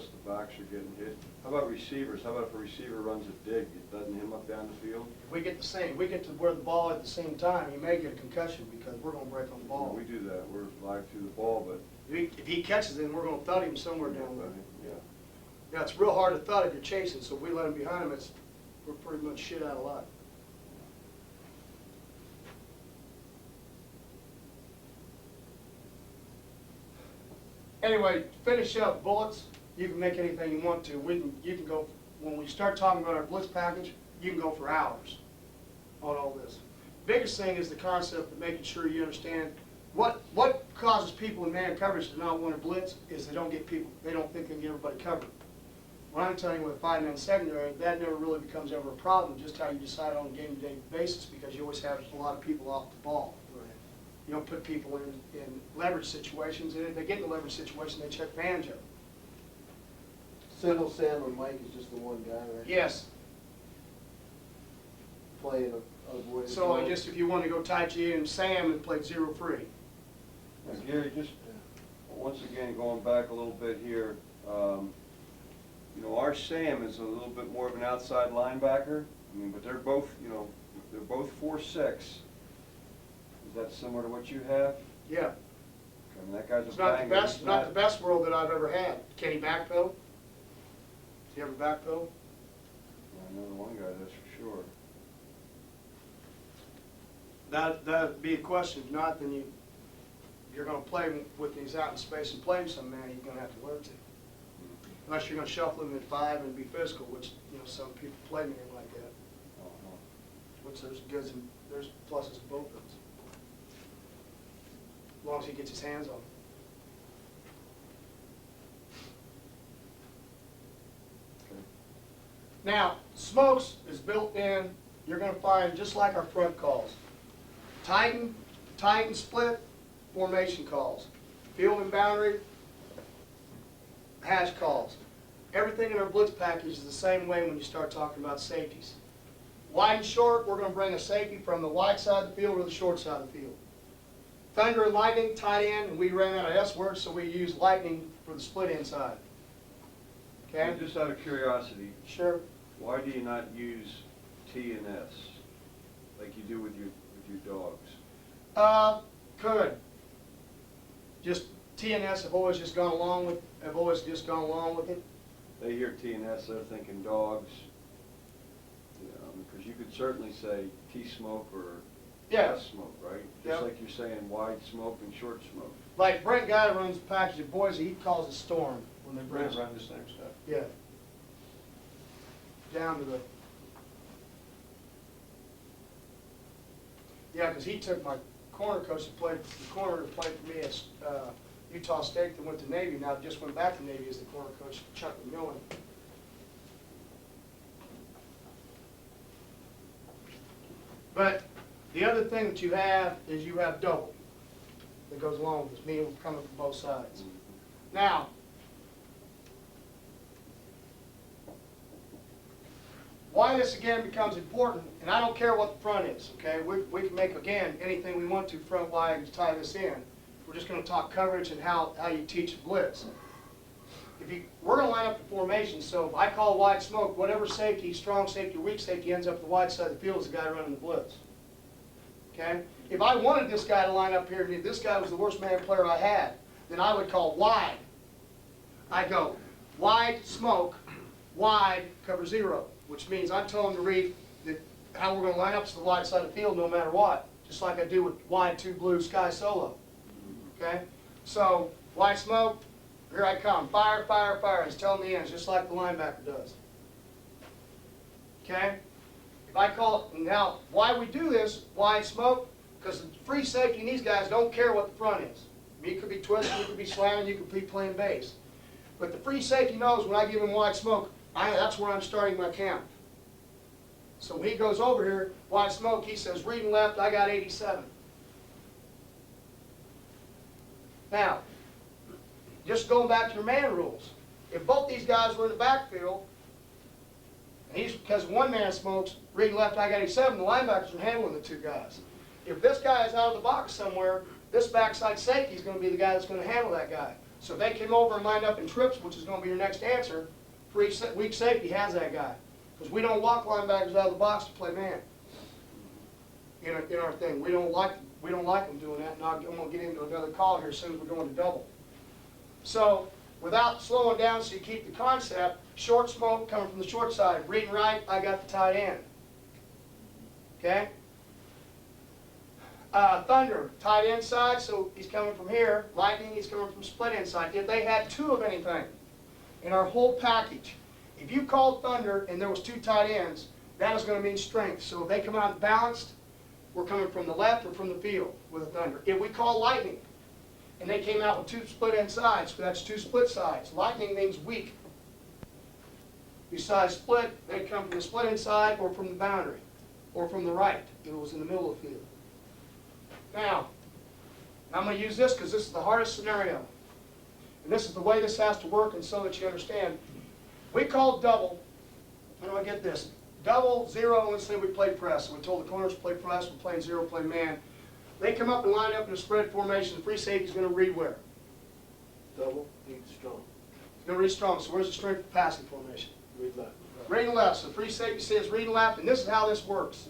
the backs are getting hit. How about receivers? How about if a receiver runs a dig, it doesn't him up down the field? We get the same, we get to where the ball at the same time, you may get a concussion because we're gonna break on the ball. We do that. We're live through the ball, but. If he catches it, we're gonna thud him somewhere down there. Yeah. Yeah, it's real hard to thud if you're chasing, so if we let him behind him, we're pretty much shit out of luck. Anyway, finish up bullets. You can make anything you want to. You can go, when we start talking about our blitz package, you can go for hours on all this. Biggest thing is the concept of making sure you understand what causes people in man coverage to not want to blitz is they don't think they can get everybody covered. What I'm telling you with 5-man secondary, that never really becomes ever a problem, just how you decide on a game-to-day basis because you always have a lot of people off the ball. You don't put people in leverage situations, and if they get in a leverage situation, they check banjo. Single Sam and Mike is just the one guy, right? Yes. Playing a void. So if you want to go Tai Chi and Sam and play 0 free. And Gary, just once again going back a little bit here, you know, our Sam is a little bit more of an outside linebacker. I mean, but they're both, you know, they're both 4'6". Is that similar to what you have? Yeah. I mean, that guy's It's a not the banger. best, not the best world that I've ever had. Can he backpedal? Does he ever backpedal? I know the one guy, that's for sure. That'd be a question. If not, then you're going to play him with these out in space and play him some man. You're going to have to learn to. Unless you're going to shuffle him at 5 and be physical, which some people play me in like that. Which there's goods and there's pluses to both of them. As long as he gets his hands on them. Okay. Now, smokes is built in. You're going to find just like our front calls. Tighten split, formation calls. Field and boundary, hash calls. Everything in our blitz package is the same way when you start talking about safeties. Wide and short, we're going to bring a safety from the wide side of the field or the short side of the field. Thunder and lightning, tight end, and we ran out of S words, so we use lightning for the split inside. Okay? And just out of curiosity, Sure. why do you not use T and S like you do with your dogs? Could. Just T and S have always just gone along with it. They hear T and S, they're thinking dogs. Because you could certainly say T-smoke or Yeah. S-smoke, right? Yep. Just like you're saying wide smoke and short smoke. Like Brent Guy runs the package at Boise, he calls it storm when they bring Run the same stuff. Yeah. Down to the. Yeah, because he took my corner coach that played the corner that played for me at Utah State that went to Navy. Now just went back to Navy as the corner coach, Chuck McMillan. But the other thing that you have is you have double that goes along with this, meaning coming from both sides. Now, why this again becomes important, and I don't care what the front is, okay? We can make, again, anything we want to front wide to tie this in. We're just going to talk coverage and how you teach blitz. We're going to line up the formation, so if I call wide smoke, whatever safety, strong safety, weak safety ends up the wide side of the field is the guy running the blitz. Okay? If I wanted this guy to line up here, and this guy was the worst man player I had, then I would call wide. I go wide smoke, wide cover 0, which means I'm telling them to read how we're going to line up to the wide side of the field no matter what, just like I do with wide 2 blue sky solo. Okay? So, wide smoke, here I come. Fire, fire, fire. He's telling the ends, just like the linebacker does. Okay? If I call, now, why we do this, wide smoke, because the free safety and these guys don't care what the front is. You could be twisting, you could be slamming, you could be playing base. But the free safety knows when I give him wide smoke, that's where I'm starting my count. So when he goes over here, wide smoke, he says, reading left, I got 87. Now, just going back to your man rules. If both these guys were in the backfield, and because one man smokes, reading left, I got 87, the linebackers are handling the 2 guys. If this guy is out of the box somewhere, this backside safety is going to be the guy that's going to handle that guy. So if they came over and lined up in trips, which is going to be your next answer, weak safety has that guy. Because we don't walk linebackers out of the box to play man. In our thing, we don't like them doing that. And I'm going to get into another call here as soon as we're going to double. So without slowing down, so you keep the concept. Short smoke coming from the short side. Reading right, I got the tight end. Okay. Thunder, tight end side, so he's coming from here. Lightning, he's coming from split inside. If they had 2 of anything in our whole package, if you called Thunder and there was 2 tight ends, that is going to mean strength. So if they come out balanced, we're coming from the left or from the field with a Thunder. If we call Lightning and they came out with 2 split end sides, so that's 2 split sides. Lightning means weak. Besides split, they come from the split inside or from the boundary or from the right if it was in the middle of the field. Now, I'm going to use this because this is the hardest scenario. And this is the way this has to work, and so that you understand. We call double. How do I get this? Double, 0, let's say we play press. So we told the corners to play press, we're playing 0, play man. They come up and line up in a spread formation. The free safety is going to read where? Double, read strong. It's going to read strong. So where's the strength of passing formation? Read left. Reading left. So the free safety says reading left, and this is how this works.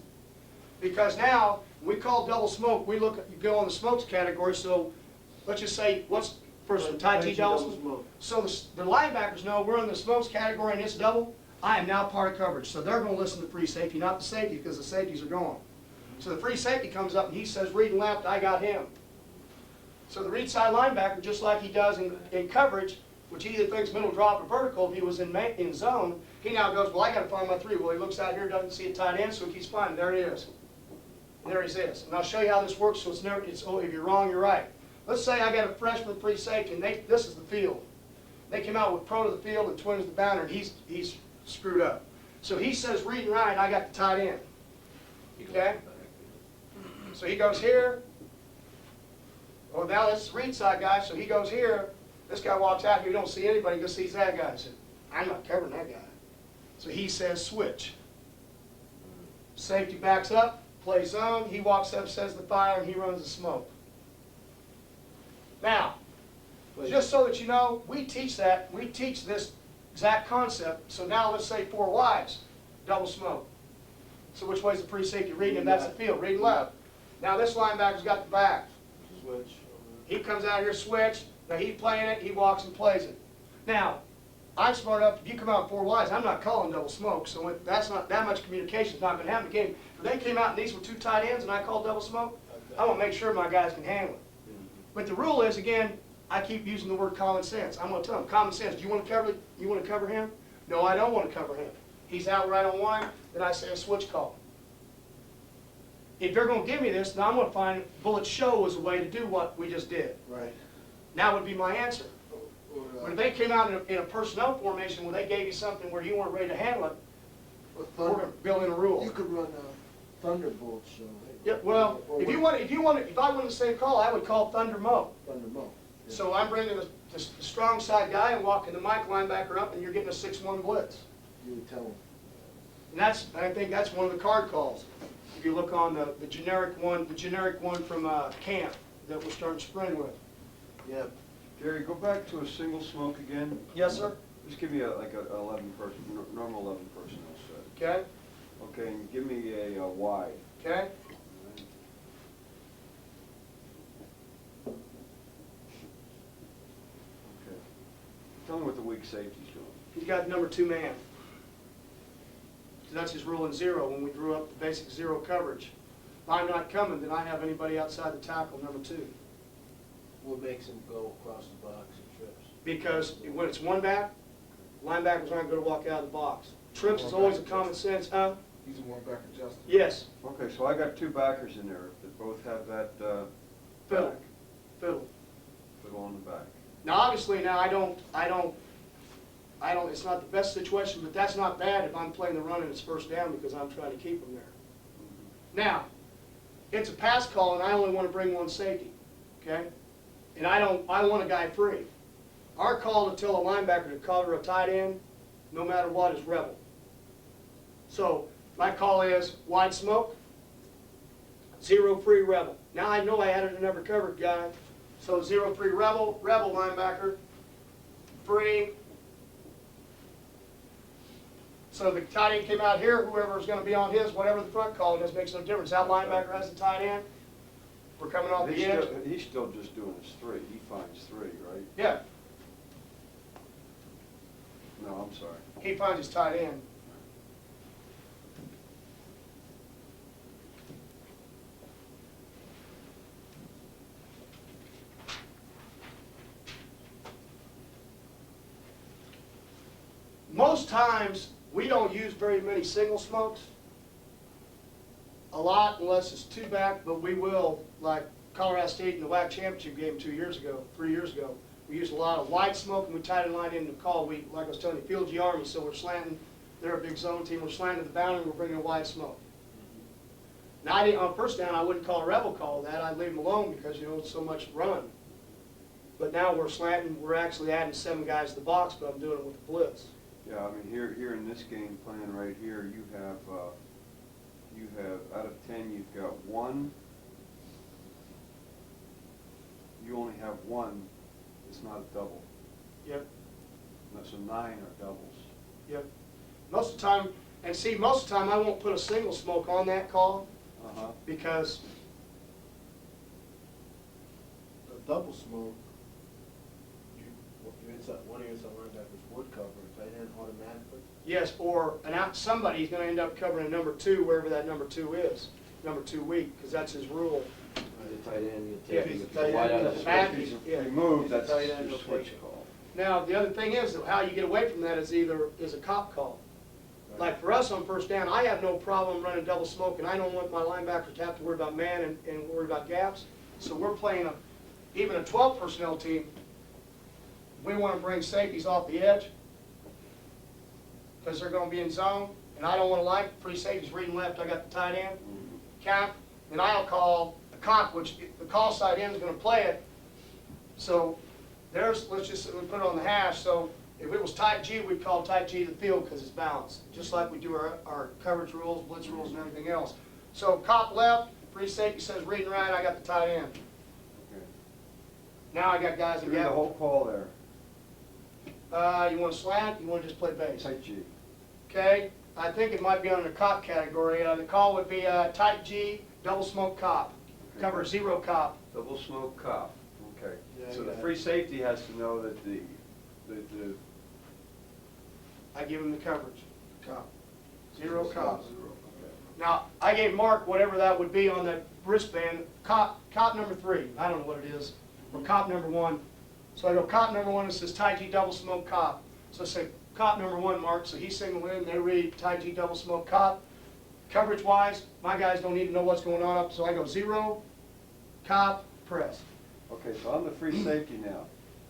Because now, when we call double smoke, we look at, you go on the smokes category, so let's just say, what's first one, tight T double smoke? So the linebackers know we're in the smokes category and it's double, I am now part of coverage. So they're going to listen to free safety, not the safety, because the safeties are gone. So the free safety comes up and he says, reading left, I got him. So the read side linebacker, just like he does in coverage, which he either thinks middle drop or vertical, if he was in zone, he now goes, well, I got to find my 3. Well, he looks out here, doesn't see a tight end, so he keeps finding. There he is. And there he is. And I'll show you how this works, so it's never, oh, if you're wrong, you're right. Let's say I got a freshman free safety, and this is the field. They came out with pro to the field and twin as the boundary, and he's screwed up. So he says reading right, I got the tight end. Okay? So he goes here. Well, now this is the read side guy, so he goes here. This guy walks out here, you don't see anybody, he just sees that guy. He said, I'm not covering that guy. So he says switch. Safety backs up, plays zone, he walks up, says the fire, and he runs the smoke. Now, just so that you know, we teach this exact concept. So now let's say 4 wides, double smoke. So which way is the free safety reading? And that's the field, reading left. Now this linebacker's got the back. Switch. He comes out here, switch. Now he's playing it, he walks and plays it. Now, I'm smart enough, if you come out 4 wides, I'm not calling double smoke, so that's not that much communication is not going to happen in the game. If they came out and these were 2 tight ends and I called double smoke, I want to make sure my guys can handle it. But the rule is, again, I keep using the word common sense. I'm going to tell them, common sense, do you want to cover him? No, I don't want to cover him. He's out right on one, then I say a switch call. If they're going to give me this, then I'm going to find bullet show as a way to do what we just did. Right. That would be my answer. But if they came out in a personnel formation where they gave you something where you weren't ready to handle it, we're going to build in a rule. You could run a Thunderbolt show. Yeah, well, if I wanted the same call, I would call Thunder Mo. Thunderbolt. Yeah. So I'm bringing the strong side guy and walking the Mike linebacker up, and you're getting a 6-1 blitz. You would tell them. And I think that's one of the card calls. If you look on the generic one from camp that we're starting spring with. Yeah. Jerry, go back to a single smoke again. Yes, sir. Just give me like a 11 person, normal 11 personnel set. Okay. Okay, and give me a wide. Okay. Okay. Tell me what the weak safety's doing? He's got number 2 man. So that's his rule in zero, when we drew up the basic zero coverage. If I'm not coming, then I have anybody outside the tackle, number 2. What makes him go across the box and trips? Because when it's one back, linebackers aren't going to walk out of the box. Trips is always a common sense, huh? He's a one back adjuster. Yes, Okay, so I got 2 backers in there that both have that, fiddle, back, fiddle. fiddle on the back. Now, obviously, now I don't, it's not the best situation, but that's not bad if I'm playing the run and it's first down because I'm trying to keep them there. Now, it's a pass call and I only want to bring one safety, okay? And I want a guy free. Our call to tell a linebacker to cover a tight end, no matter what, is rebel. So, my call is wide smoke, 0 free rebel. Now I know I added a never covered guy, so 0 free rebel, rebel linebacker, free. So the tight end came out here, whoever's going to be on his, whatever the front call does, makes no difference. That linebacker has the tight end. We're coming off the edge. He's still just doing his 3. He finds 3, right? Yeah, No, I'm sorry. he finds his tight end. Most times, we don't use very many single smokes. A lot, unless it's 2 back, but we will, like Colorado State in the WAC championship game 3 years ago. We used a lot of wide smoke and we tied a line in the call. We, like I was telling you, Field G Army, so we're slanting. They're a big zone team. We're slanting to the boundary. We're bringing a wide smoke. Now, on first down, I wouldn't call a rebel call that. I'd leave them alone because, you know, it's so much run. But now we're slanting. We're actually adding 7 guys to the box, but I'm doing it with the blitz. Yeah, I mean, here in this game plan right here, you have out of 10, you've got 1. You only have 1. It's not a double. Yep, So 9 are doubles. yep. Most of the time, and see, most of the time I won't put a single smoke on that call because A double smoke, you inside, one of your inside linebackers would cover a tight end automatically. yes, or somebody's going to end up covering a number 2 wherever that number 2 is, number 2 weak, because that's his rule. The tight end, you Yeah, take, he's you a tight wide end, out of he's a the back. space. Yeah. Remove, He's a that's tight end your switch rotation. call. Now, the other thing is that how you get away from that is either a cop call. Like for us on first down, I have no problem running double smoke, and I don't want my linebackers to have to worry about man and worry about gaps. So we're playing even a 12 personnel team. We want to bring safeties off the edge because they're going to be in zone, and I don't want to like free safeties reading left. I got the tight end, cap, and I'll call a cop, which the call side end is going to play it. So there's, let's just put it on the hash. So if it was tight G, we'd call tight G to the field because it's balanced, just like we do our coverage rules, blitz rules, and everything else. So cop left, free safety says reading right, I got the tight end. Okay. Now I got guys So in the gap. whole call there, You want to slant, you want to just play base. tight G. Okay, I think it might be under the cop category. The call would be tight G, double smoke cop, cover 0 cop. Double smoke cop, okay. Yeah, So the yeah. free safety has to know that the I give him the coverage. Cop. 0 cop. 0. Now, I gave Mark whatever that would be on that wristband, cop number 3, I don't know what it is, or cop number 1. So I go cop number 1, it says tight G double smoke cop. So I say cop number 1, Mark, so he's single in, they read tight G double smoke cop. Coverage wise, my guys don't need to know what's going on up, so I go 0, cop, press. Okay, so I'm the free safety now.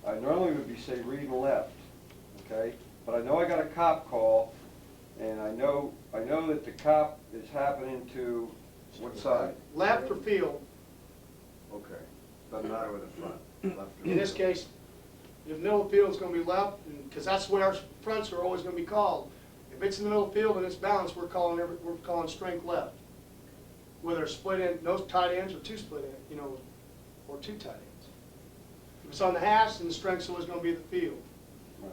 I normally would be, say, reading left, okay? But I know I got a cop call, and I know that the cop is happening to what side? Left or field, Okay, doesn't matter with the front, left or in this field. case, the middle of the field is going to be left, because that's where our fronts are always going to be called. If it's in the middle of the field and it's balanced, we're calling strength left. Whether it's split end, no tight ends, or 2 split end, you know, or 2 tight ends. If it's on the hash, then the strength's always going to be the field. Right.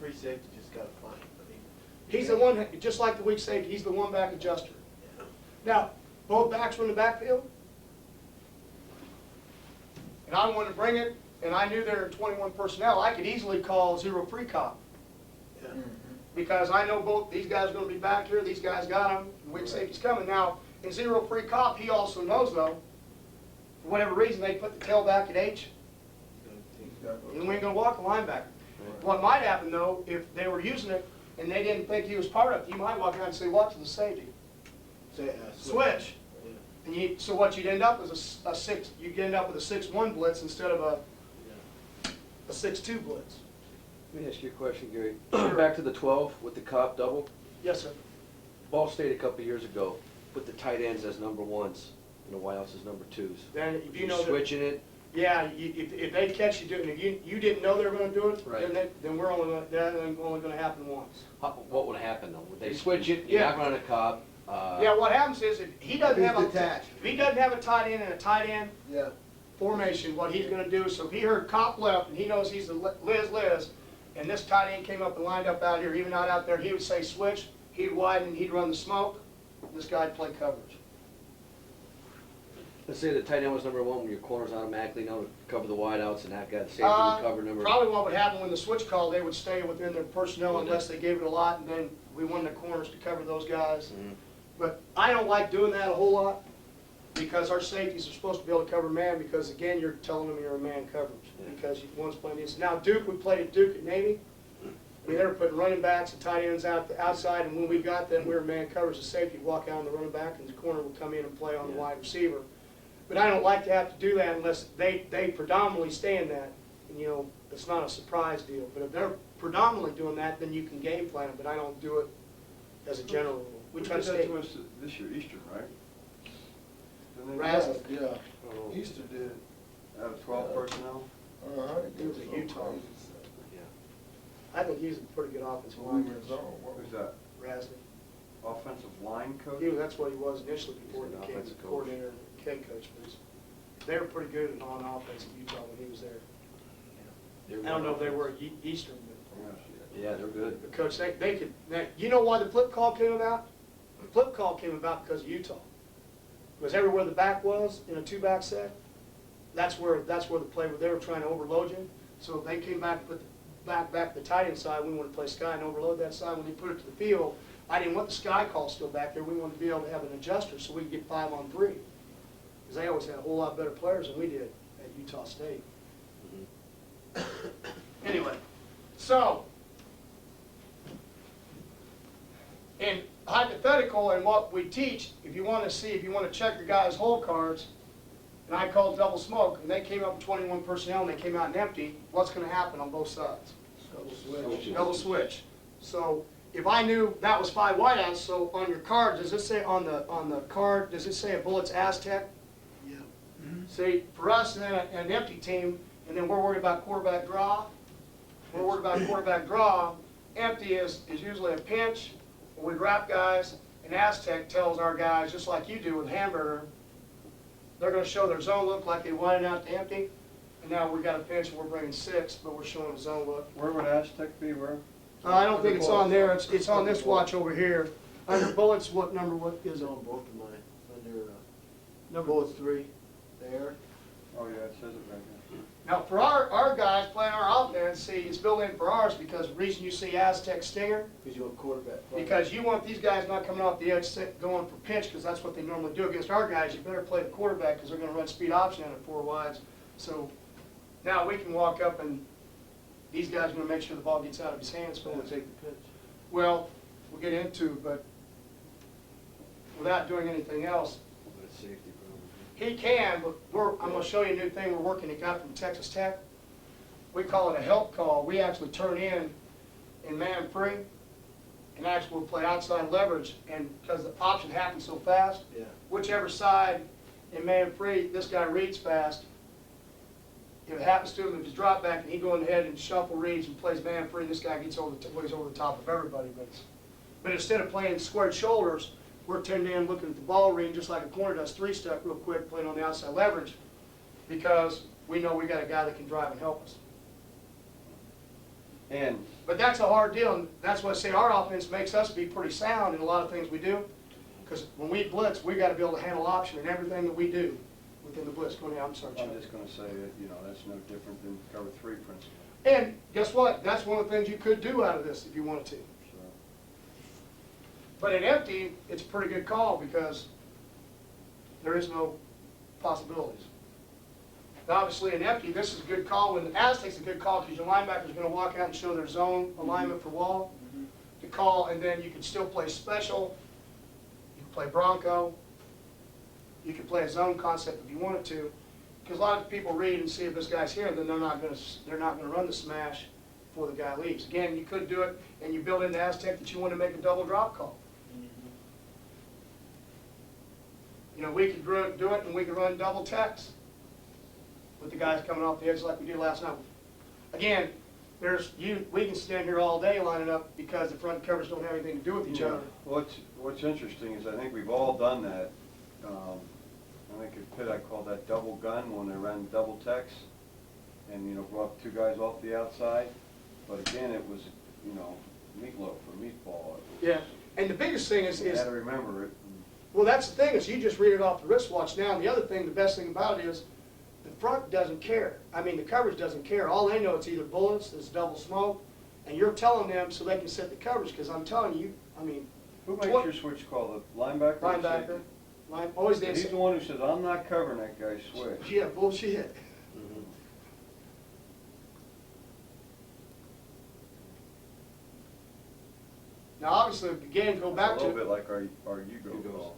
Free safety just got to find. I mean, He's the one, just like the weak safety, he's the one back adjuster. yeah. Now, both backs are in the backfield, and I want to bring it, and I knew there were 21 personnel, I could easily call zero free cop. Yeah. Because I know both, these guys are gonna be back here, these guys got them, weak safety's coming. Now, in zero free cop, he also knows though, for whatever reason, they put the tailback at H, and we ain't gonna walk a linebacker. What might happen though, if they were using it and they didn't think he was part of it, you might walk around and say, watch the safety. Say, Switch. Yeah. And so what you'd end up is you'd end up with a 6-1 blitz instead of a 6-2 blitz. Let me ask you a question, Gary. Sure. Back to the 12 with the cop double. Yes, sir. Ball State a couple years ago put the tight ends as number ones and the wideouts as number twos. Then if you You're know that, switching it. yeah, if they catch you doing it, you didn't know they were gonna do it, Right. then we're that ain't only gonna happen once. What would happen though? Would they switch it? You're Yeah. not running a cop. Yeah, what happens is if he doesn't have He's detached. if he doesn't have a tight end and a tight end Yeah. formation, what he's gonna do, so if he heard cop left and he knows he's the Liz, and this tight end came up and lined up out here, even not out there, he would say switch, he'd widen, and he'd run the smoke, this guy'd play coverage. Let's say the tight end was number one, when your corners automatically know to cover the wideouts, and that guy, the safety would cover number. Probably what would happen when the switch call, they would stay within their personnel unless they gave it a lot, and then we wanted the corners to cover those guys. Mhm. But I don't like doing that a whole lot, because our safeties are supposed to be able to cover man, because again, you're telling them you're a man coverage, Yeah. because one's playing this. Now Duke, we played at Duke at Navy, I mean, they were putting running backs and tight ends outside, and when we got them, we were man coverage, the safety would walk out on the running back, and the corner would come in and play on the Yeah. wide receiver. But I don't like to have to do that unless they predominantly stay in that, and you know, it's not a surprise deal. But if they're predominantly doing that, then you can game plan it, but I don't do it as a general rule. We Who try to did that stay. to us this year, Eastern, right? Didn't they- Raz- Yeah, Oh. Easter did it. Out of 12 personnel? It was at Utah. Yeah. I think he's a pretty good offensive We lineman, were zone, what was Who's that? Rasley. Offensive line coach? That's what he was initially before he He's an became the offensive coach. coordinator and head coach. But they were pretty good on offense at Utah when he was there. I don't know if they were at Eastern, Yeah, they're good. but coach, they could. You know why the flip call came about? The flip call came about because of Utah. Because everywhere the back was in a 2-back set, that's where the play where they were trying to overload you. So they came back and put the back the tight end side. We wanted to play sky and overload that side. When they put it to the field, I didn't want the sky call still back there. We wanted to be able to have an adjuster so we could get 5-on-3. Because they always had a whole lot better players than we did at Utah State. Anyway, so in hypothetical and what we teach, if you want to check your guys' hole cards, and I called double smoke, and they came up with 21 personnel and they came out empty, what's going to happen on both sides? Double switch. Double switch. So if I knew that was 5 wideouts, so on your card, does it say on the card, does it say a Bullets Aztec? Yeah. See, for us, then an empty team, and then we're worried about quarterback draw. We're worried about quarterback draw. Empty is usually a pinch, or we wrap guys, and Aztec tells our guys, just like you do with Hamburger, they're going to show their zone look like they wanted out to empty, and now we've got a pinch and we're bringing 6, but we're showing a zone look. Where would Aztec be, where? I don't think it's on there, it's on this watch over here. Under bullets, what is It's it? on both of mine, under, Number bullets 3, there. Oh, yeah, it says it right there. Now, for our guys playing our offense, see, it's built in for ours because the reason you see Aztec Stinger, Because you want quarterback. because you want these guys not coming off the edge going for pitch, because that's what they normally do against our guys. You better play the quarterback because they're going to run speed option in at 4 wides. So now we can walk up and these guys are going to make sure the ball gets out of his hands. Going to take the pitch. Well, we'll get into, but without doing anything else, But it's safety problem. he can, but I'm going to show you a new thing we're working, he got from Texas Tech. We call it a help call. We actually turn in man free, and actually we'll play outside leverage, and because the option happens so fast, Yeah. whichever side in man free, this guy reads fast. If it happens to him, if he's drop back and he goes ahead and shuffle reads and plays man free, this guy gets over the top of everybody. But instead of playing squared shoulders, we're turned in looking at the ball read just like a corner does 3-step real quick, playing on the outside leverage, because we know we got a guy that can drive and help us. And But that's a hard deal, and that's what I say our offense makes us be pretty sound in a lot of things we do. Because when we blitz, we got to be able to handle option in everything that we do. within the blitz. Go ahead, I'm sorry, Chuck. I'm just gonna say that, you know, that's no different than cover 3 principle. And guess what? That's one of the things you could do out of this if you wanted to. So, But in empty, it's a pretty good call because there is no possibilities. Now, obviously, in empty, this is a good call. When the Aztecs a good call because your linebacker's going to walk out and show their zone alignment for wall. The call, and then you can still play special. You can play Bronco. You can play a zone concept if you wanted to. Because a lot of people read and see if this guy's here, then they're not going to run the smash before the guy leaves. Again, you could do it, and you build into Aztec that you want to make a double drop call. You know, we could do it, and we could run double text with the guys coming off the edge like we did last night. Again, we can stand here all day lining up because the front covers don't have anything to do with each other. What's interesting is I think we've all done that. I think at Pitt I called that double gun when they ran double text and, you know, brought 2 guys off the outside. But again, it was, you know, meatloaf or meatball. Yeah, and the biggest thing is You had to remember it. well, that's the thing, is you just read it off the wristwatch now. And the other thing, the best thing about it is the front doesn't care. I mean, the coverage doesn't care. All they know it's either bullets, it's double smoke, and you're telling them so they can set the coverage. Because I'm telling you, I mean, Who makes your switch call, the linebacker? or the linebacker, safety? always the He's the one who says, I'm not covering that guy's switch. Yeah, bullshit. Now, obviously, again, go back A to little bit like our Hugo call.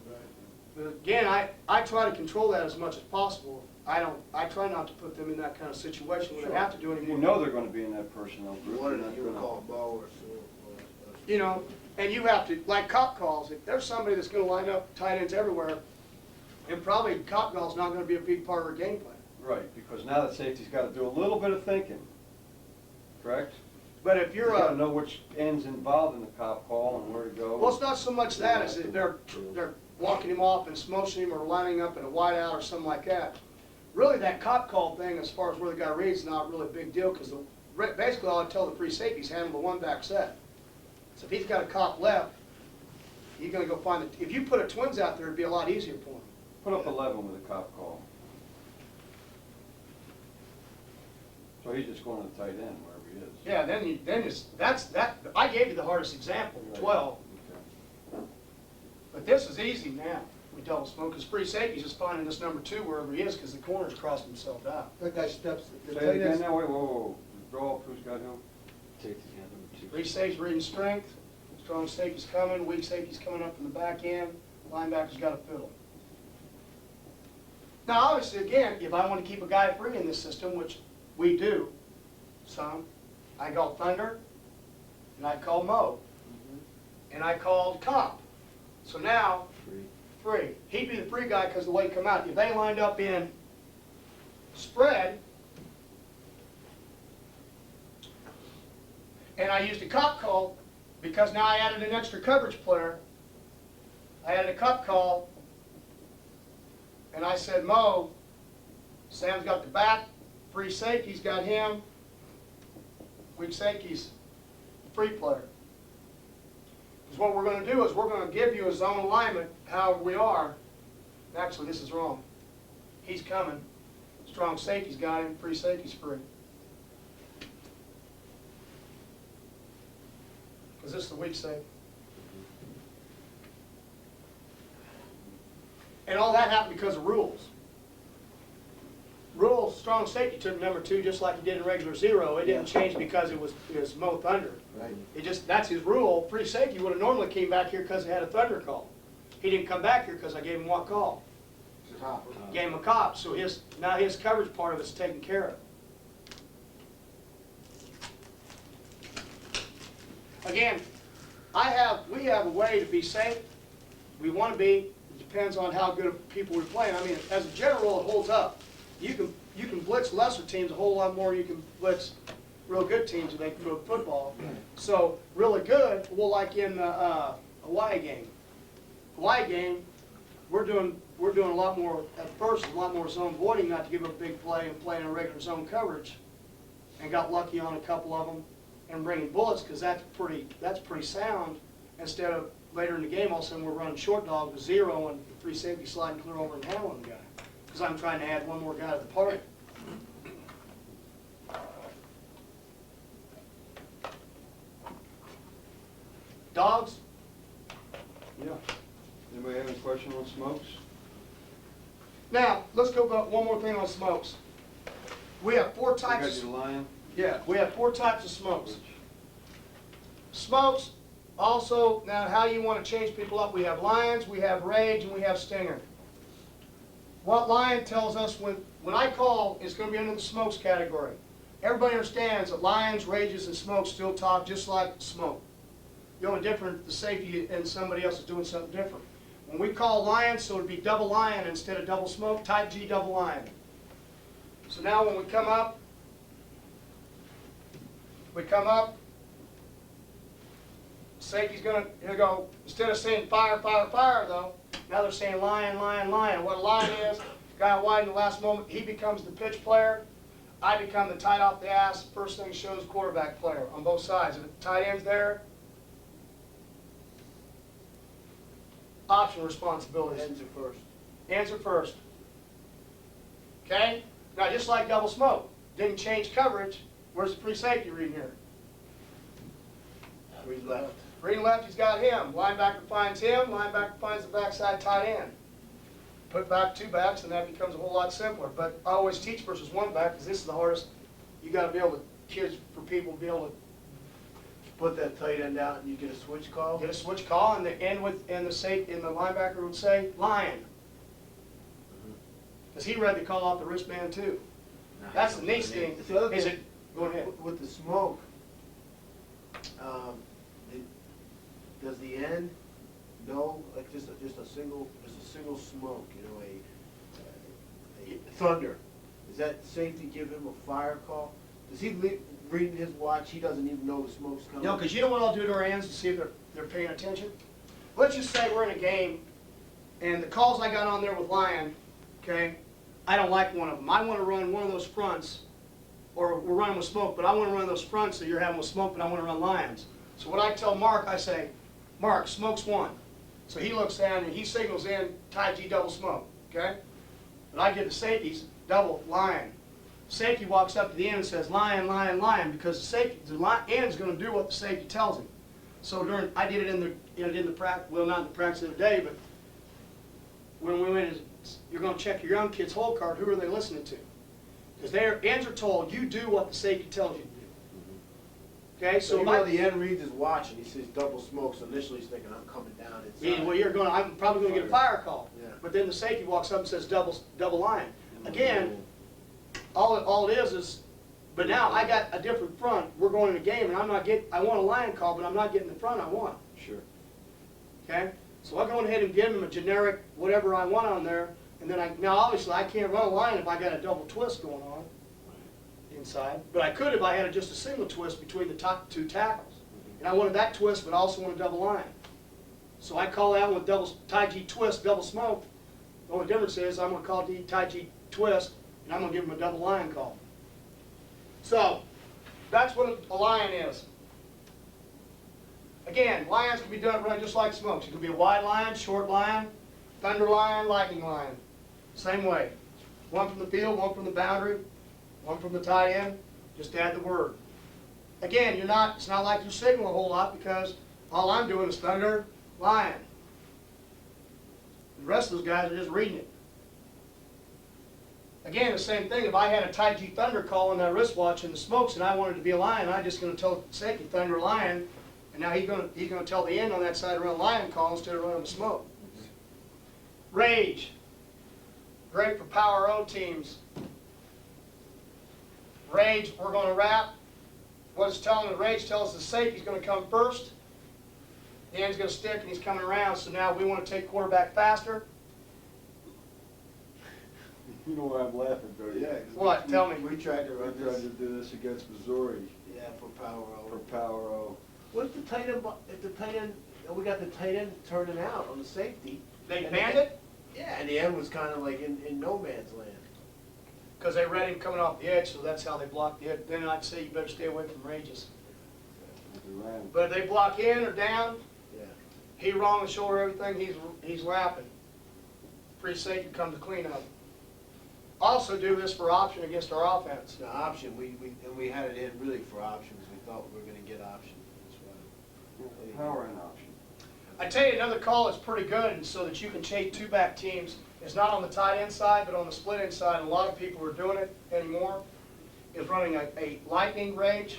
But again, I try to control that as much as possible. I try not to put them in that kind of situation when they have to do You anymore. know they're gonna be in that personnel You group. wanted They're not you would gonna- call ball or so. You know, and you have to, like cop calls, if there's somebody that's gonna line up tight ends everywhere, and probably cop call's not gonna be a big part of our game plan. Right, because now that safety's gotta do a little bit of thinking, correct? But if You you're gotta a, know which end's involved in the cop call and where to go. well, it's not so much that as that they're walking him off and smoshing him or lining up in a wideout or something like that. Really, that cop call thing, as far as where the guy reads, is not really a big deal, because basically all I tell the free safeties, handle the one back set. So if he's got a cop left, he's gonna go find the, if you put a twins out there, it'd be a lot easier for him. Put up 11 with a cop call. So he's just going to the tight end wherever he is. Yeah, that, I gave you the hardest example, Right. 12, Okay. but this is easy now. We double smoke, because free safety's just finding this number 2 wherever he is, because the corner's crossed himself out. That guy steps, the Say tight it again ends, now, wait, whoa. Draw up, who's got who? Free safety's reading strength, strong safety's coming, weak safety's coming up from the back end, linebacker's got a fiddle. Now, obviously, again, if I want to keep a guy free in this system, which we do some, I call Thunder, and I call Mo, and I called Comp. So now, free. He'd be the free guy because the way he come out. If they lined up in spread, and I used a cop call, because now I added an extra coverage player, I added a cop call, and I said, Mo, Sam's got the back, free safety's got him, weak safety's free player. Because what we're going to do is we're going to give you a zone alignment, however we are. Actually, this is wrong. He's coming. Strong safety's got him, free safety's free. Because this is the weak safety. And all that happened because of rules. Rules, strong safety took number 2 just like he did in regular 0. It didn't change because it was Mo Thunder. Right. It just, that's his rule. Free safety would have normally came back here because he had a Thunder call. He didn't come back here because I gave him what call? It's a top. Gave him a cop. So now his coverage part of it's taken care of. Again, we have a way to be safe. We want to be. It depends on how good of people we're playing. I mean, as a general rule, it holds up. You can blitz lesser teams a whole lot more than you can blitz real good teams if they can throw football. So really good. Well, like in the Hawaii game. Hawaii game, we're doing a lot more at first, a lot more zone voiding, not to give up a big play and playing a regular zone coverage, and got lucky on a couple of them and bringing bullets because that's pretty sound. Instead of later in the game, all of a sudden we're running short dog with 0 and free safety sliding clear over and handling the guy. because I'm trying to add one more guy to the party. Dogs? Yeah. Anybody have any question on smokes? Now, let's go back one more thing on smokes. We have four You got types. your lion? Yeah, we have four types of smokes. Smokes, also, now how you want to change people up, we have lions, we have rage, and we have stinger. What lion tells us when I call, it's going to be under the smokes category. Everybody understands that lions, rages, and smokes still talk just like smoke. The only difference, the safety and somebody else is doing something different. When we call lion, so it'd be double lion instead of double smoke, type G double lion. So now when we come up, safety's gonna, he'll go, instead of saying fire, fire, fire though, now they're saying lion, lion, lion. What a lion is, guy wide in the last moment, he becomes the pitch player. I become the tight off the ass, first thing shows quarterback player on both sides. If the tight end's there, option responsibilities. Ends are first. Answer first. Okay? Now, just like double smoke, didn't change coverage. Where's the free safety reading here? Read left. Reading left, he's got him. Linebacker finds him. Linebacker finds the backside tight end. Put back two backs, and that becomes a whole lot simpler. But I always teach versus one back because this is the hardest. You got to be able to, kids, for people to be able to Put that tight end out and you get a switch call. get a switch call, and the linebacker would say lion, because he read the call off the wristband too. That's the neat thing. The other Is thing, it? Go ahead. with the smoke, does the end know, like just a single smoke, you know, a thunder? Is that safe to give him a fire call? Does he reading his watch, he doesn't even know the smoke's coming? No, because you know what I'll do to our ends to see if they're paying attention? Let's just say we're in a game, and the calls I got on there with Lion, okay, I don't like one of them. I want to run one of those fronts, or we're running with smoke, but I want to run those fronts that you're having with smoke, but I want to run Lions. So what I tell Mark, I say, Mark, smoke's one. So he looks down and he signals in, tie G double smoke, okay? But I give the safeties double Lion. Safety walks up to the end and says, lion, lion, lion, because the end's going to do what the safety tells him. So I did it in the practice, well, not in the practice of the day, but when we went, you're going to check your young kid's hole card, who are they listening to? Because their ends are told, you do what the safety tells you to do. Okay, So so even though the end reads his watch and he sees double smoke, so initially he's thinking, I'm coming down inside. well, I'm probably going to get a fire call. Yeah. But then the safety walks up and says double lion. Again, all it is, but now I got a different front. We're going in a game, and I want a lion call, but I'm not getting the front I want. Sure. Okay? So I'll go ahead and give him a generic whatever I want on there, and then now obviously I can't run a lion if I got a double twist going on inside, but I could if I had just a single twist between the top two tackles. And I wanted that twist, but I also want a double lion. So I call that one double tie G twist, double smoke. The only difference is I'm going to call it tie G twist, and I'm going to give him a double lion call. So that's what a lion is. Again, lions can be run just like smokes. It can be a wide lion, short lion, thunder lion, lightning lion. Same way. One from the field, one from the boundary, one from the tight end. Just add the word. Again, it's not like you signal a whole lot because all I'm doing is thunder, lion. The rest of those guys are just reading it. Again, the same thing. If I had a tight G thunder call on that wristwatch in the smokes and I wanted to be a lion, I'm just going to tell safety thunder lion, and now he's going to tell the end on that side to run lion call instead of running the smoke. Rage. Great for power O teams. Rage, we're going to wrap. What it's telling the rage tells us the safety's going to come first. The end's going to stick and he's coming around, so now we want to take quarterback faster. You know why I'm laughing, don't you? Yeah. 'cause What? Tell me. We tried to We run tried this. to do this against Missouri Yeah, for power for over. Power O. What if the tight end, we got the tight end turning out on the safety? They And banned it Yeah, and the end was kind of like in no man's land. because they read him coming off the edge, so that's how they blocked the edge. Then I'd say you better stay away from rages. They ran. But if they block in or down, Yeah. he wrong the shoulder, everything, he's wrapping. Free safety comes to clean up. also do this for option against our offense. The option, we had it in really for options. We thought we were gonna get option. That's why. Power and option. I tell you another call that's pretty good, and so that you can chase two-back teams. It's not on the tight end side, but on the split end side. A lot of people are doing it anymore. Is running a lightning rage,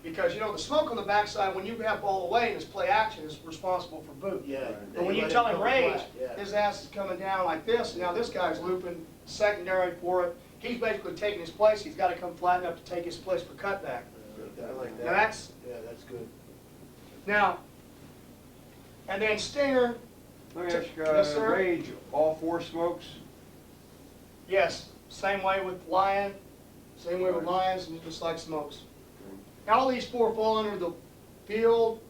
because you know the smoke on the backside when you have ball away and it's play action is responsible for boot. Yeah. But when you let tell it him go rage, flat, yeah. his ass is coming down like this, and now this guy's looping secondary for it. He's basically taking his place. He's got to come flat enough to take his place for cutback. I like that. Now that's Yeah, that's good. now, and then Stinger. Let me ask you, Yes, sir. Rage, all four smokes? Yes, same way with Lion, same way with Lions, and just like Smokes. Now all these four fall under the field,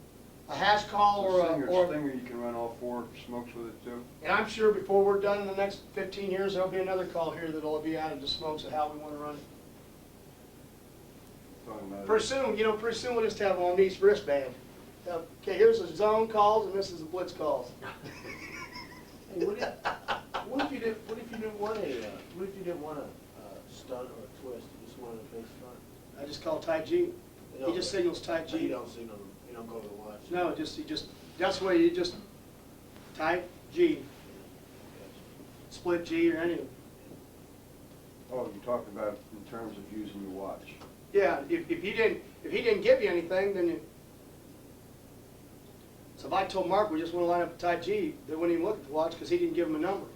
a hash call or Stinger, you can run all four smokes with it too? and I'm sure before we're done in the next 15 years, there'll be another call here that'll be added to Smokes of how we want to run it. Talking about Pretty soon, you know, pretty soon we'll just have on these wristband. Okay, here's the zone calls and this is the blitz calls. Hey, what if you didn't want a stunt or a twist? You just wanted a base front. I just call tight G. He just signals tight You G. don't signal them. You don't go to watch. No, that's the way you just tight G, split G or any of them. Oh, you talked about in terms of using your watch. Yeah, if he didn't give you anything, then you. So if I told Mark we just want to line up a tight G, they wouldn't even look at the watch because he didn't give him a number.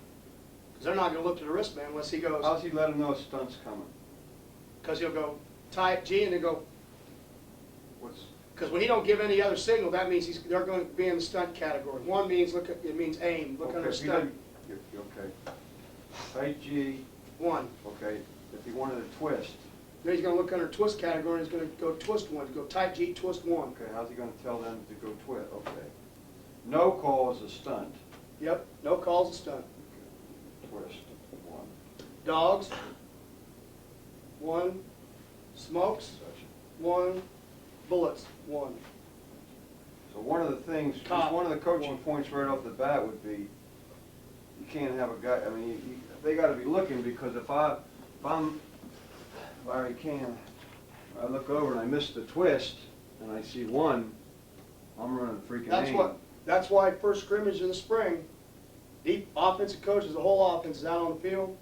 Because they're not going to look to the wristband unless he goes. How's he let him know a stunt's coming? Because he'll go tight G and they go. What's, Because when he don't give any other signal, that means they're going to be in the stunt category. One means it means aim. Look okay, under if he stunt. didn't- okay. Tight G, One. okay, if he wanted a twist, Then he's going to look under twist category and he's going to go twist one. Go tight G, twist one. okay, how's he gonna tell them to go twist, okay. No call is a stunt, Yep. No calls a stunt. twist, one, Dogs. One. Smokes. such. One. Bullets. One. So one of the things, Cop. one of the coaching points right off the bat would be, you can't have a guy, I mean, they gotta be looking, because if I'm Larry Can, I look over and I miss the twist, and I see one, I'm running freaking That's why first scrimmage in the spring, the offensive coaches, the whole offense is out on the field.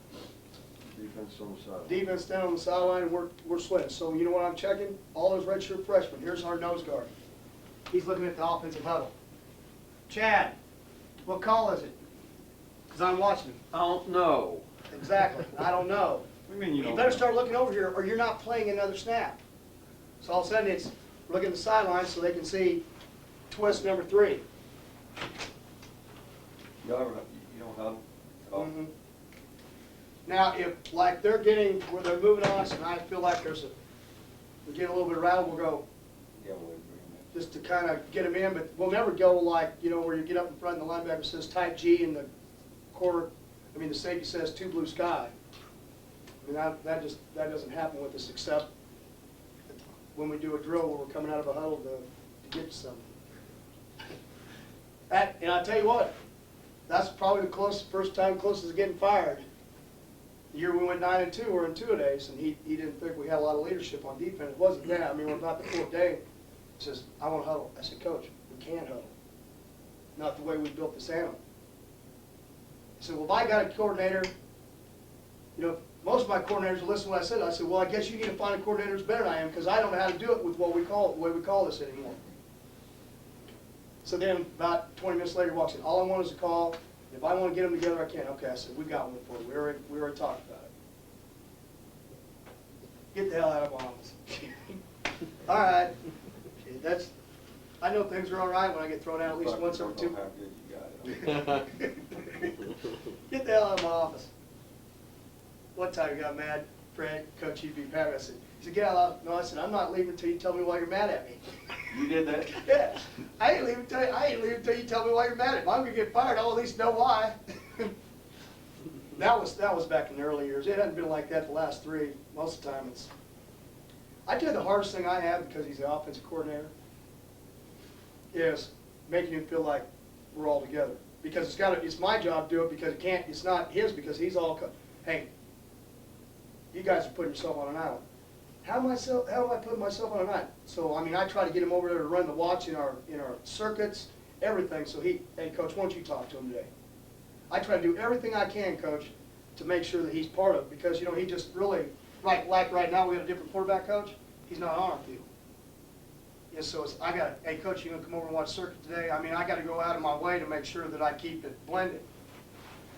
Defense on the side. Defense down on the sideline, and we're sweating. So you know what I'm checking? All those redshirt freshmen. Here's our nose guard. He's looking at the offensive huddle. Chad, what call is it? Because I'm watching him. I don't know. Exactly. I don't know. What do you mean you You don't better know? start looking over here, or you're not playing another snap. So all of a sudden, it's looking at the sideline so they can see twist number 3. You don't have, oh, Mhm. Now, if, like, they're getting, where they're moving on us, and I feel like we're getting a little bit rattled, we'll go, Yeah, we'll bring just to kind of get them in, but we'll never go like, you know, where you get up in front and the linebacker says tight G and the the safety says 2 blue sky. I mean, that doesn't happen with us except when we do a drill where we're coming out of a huddle to get to something. And I tell you what, that's probably the first time closest to getting fired. The year we went 9-2, we're in 2-a-days, and he didn't think we had a lot of leadership on defense. It wasn't that. I mean, we're about the 4th day. He says, I want to huddle. I said, Coach, we can't huddle. Not the way we built this animal. He said, well, if I got a coordinator, you know, most of my coordinators will listen to what I said. I said, well, I guess you need to find a coordinator who's better than I am, because I don't know how to do it with the way we call this anymore. So then about 20 minutes later, he walks in. All I want is a call. If I want to get them together, I can. Okay, I said, we got one for you. We already talked about it. Get the hell out of my office. All right. Okay, I know things are all right when I get thrown out at least once every 2. How good you got it. Get the hell out of my office. One time he got mad, Fred, Coach, you'd be mad. I said, he said, get out. No, I said, I'm not leaving until you tell me why you're mad at me. you did that? Yeah, I ain't leaving until you tell me why you're mad at me. If I'm gonna get fired, I'll at least know why. That was back in the early years. It hasn't been like that the last 3. Most of the time I tell you the hardest thing I have, because he's the offensive coordinator, is making him feel like we're all together. Because it's my job to do it, because it's not his, because he's all, hey, you guys are putting yourself on an island. How am I putting myself on an island? So, I mean, I try to get him over there to run the watch in our circuits, everything, so hey, Coach, why don't you talk to him today? I try to do everything I can, Coach, to make sure that he's part of it, because, you know, he just really, like right now, we have a different quarterback coach, he's not on our field. Yeah, so I got, hey, Coach, you gonna come over and watch circuit today? I mean, I gotta go out of my way to make sure that I keep it blended.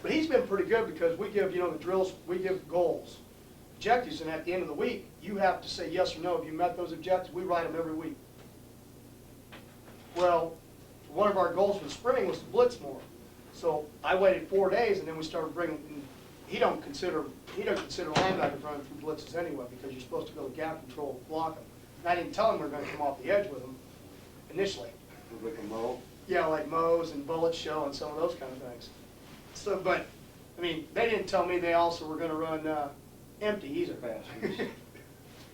But he's been pretty good because we give, you know, the drills, we give goals, objectives, and at the end of the week, you have to say yes or no. If you met those objectives, we write them every week. Well, one of our goals for the spring was to blitz more. So I waited 4 days, and then we started bringing, he doesn't consider linebackers running through blitzes anyway, because you're supposed to go to gap control, block them. And I didn't tell him we were going to come off the edge with them initially. Like a mow. Yeah, like Moe's and Bullet Show and some of those kind of things. So, but, I mean, they didn't tell me they also were going to run empty either. Bastards.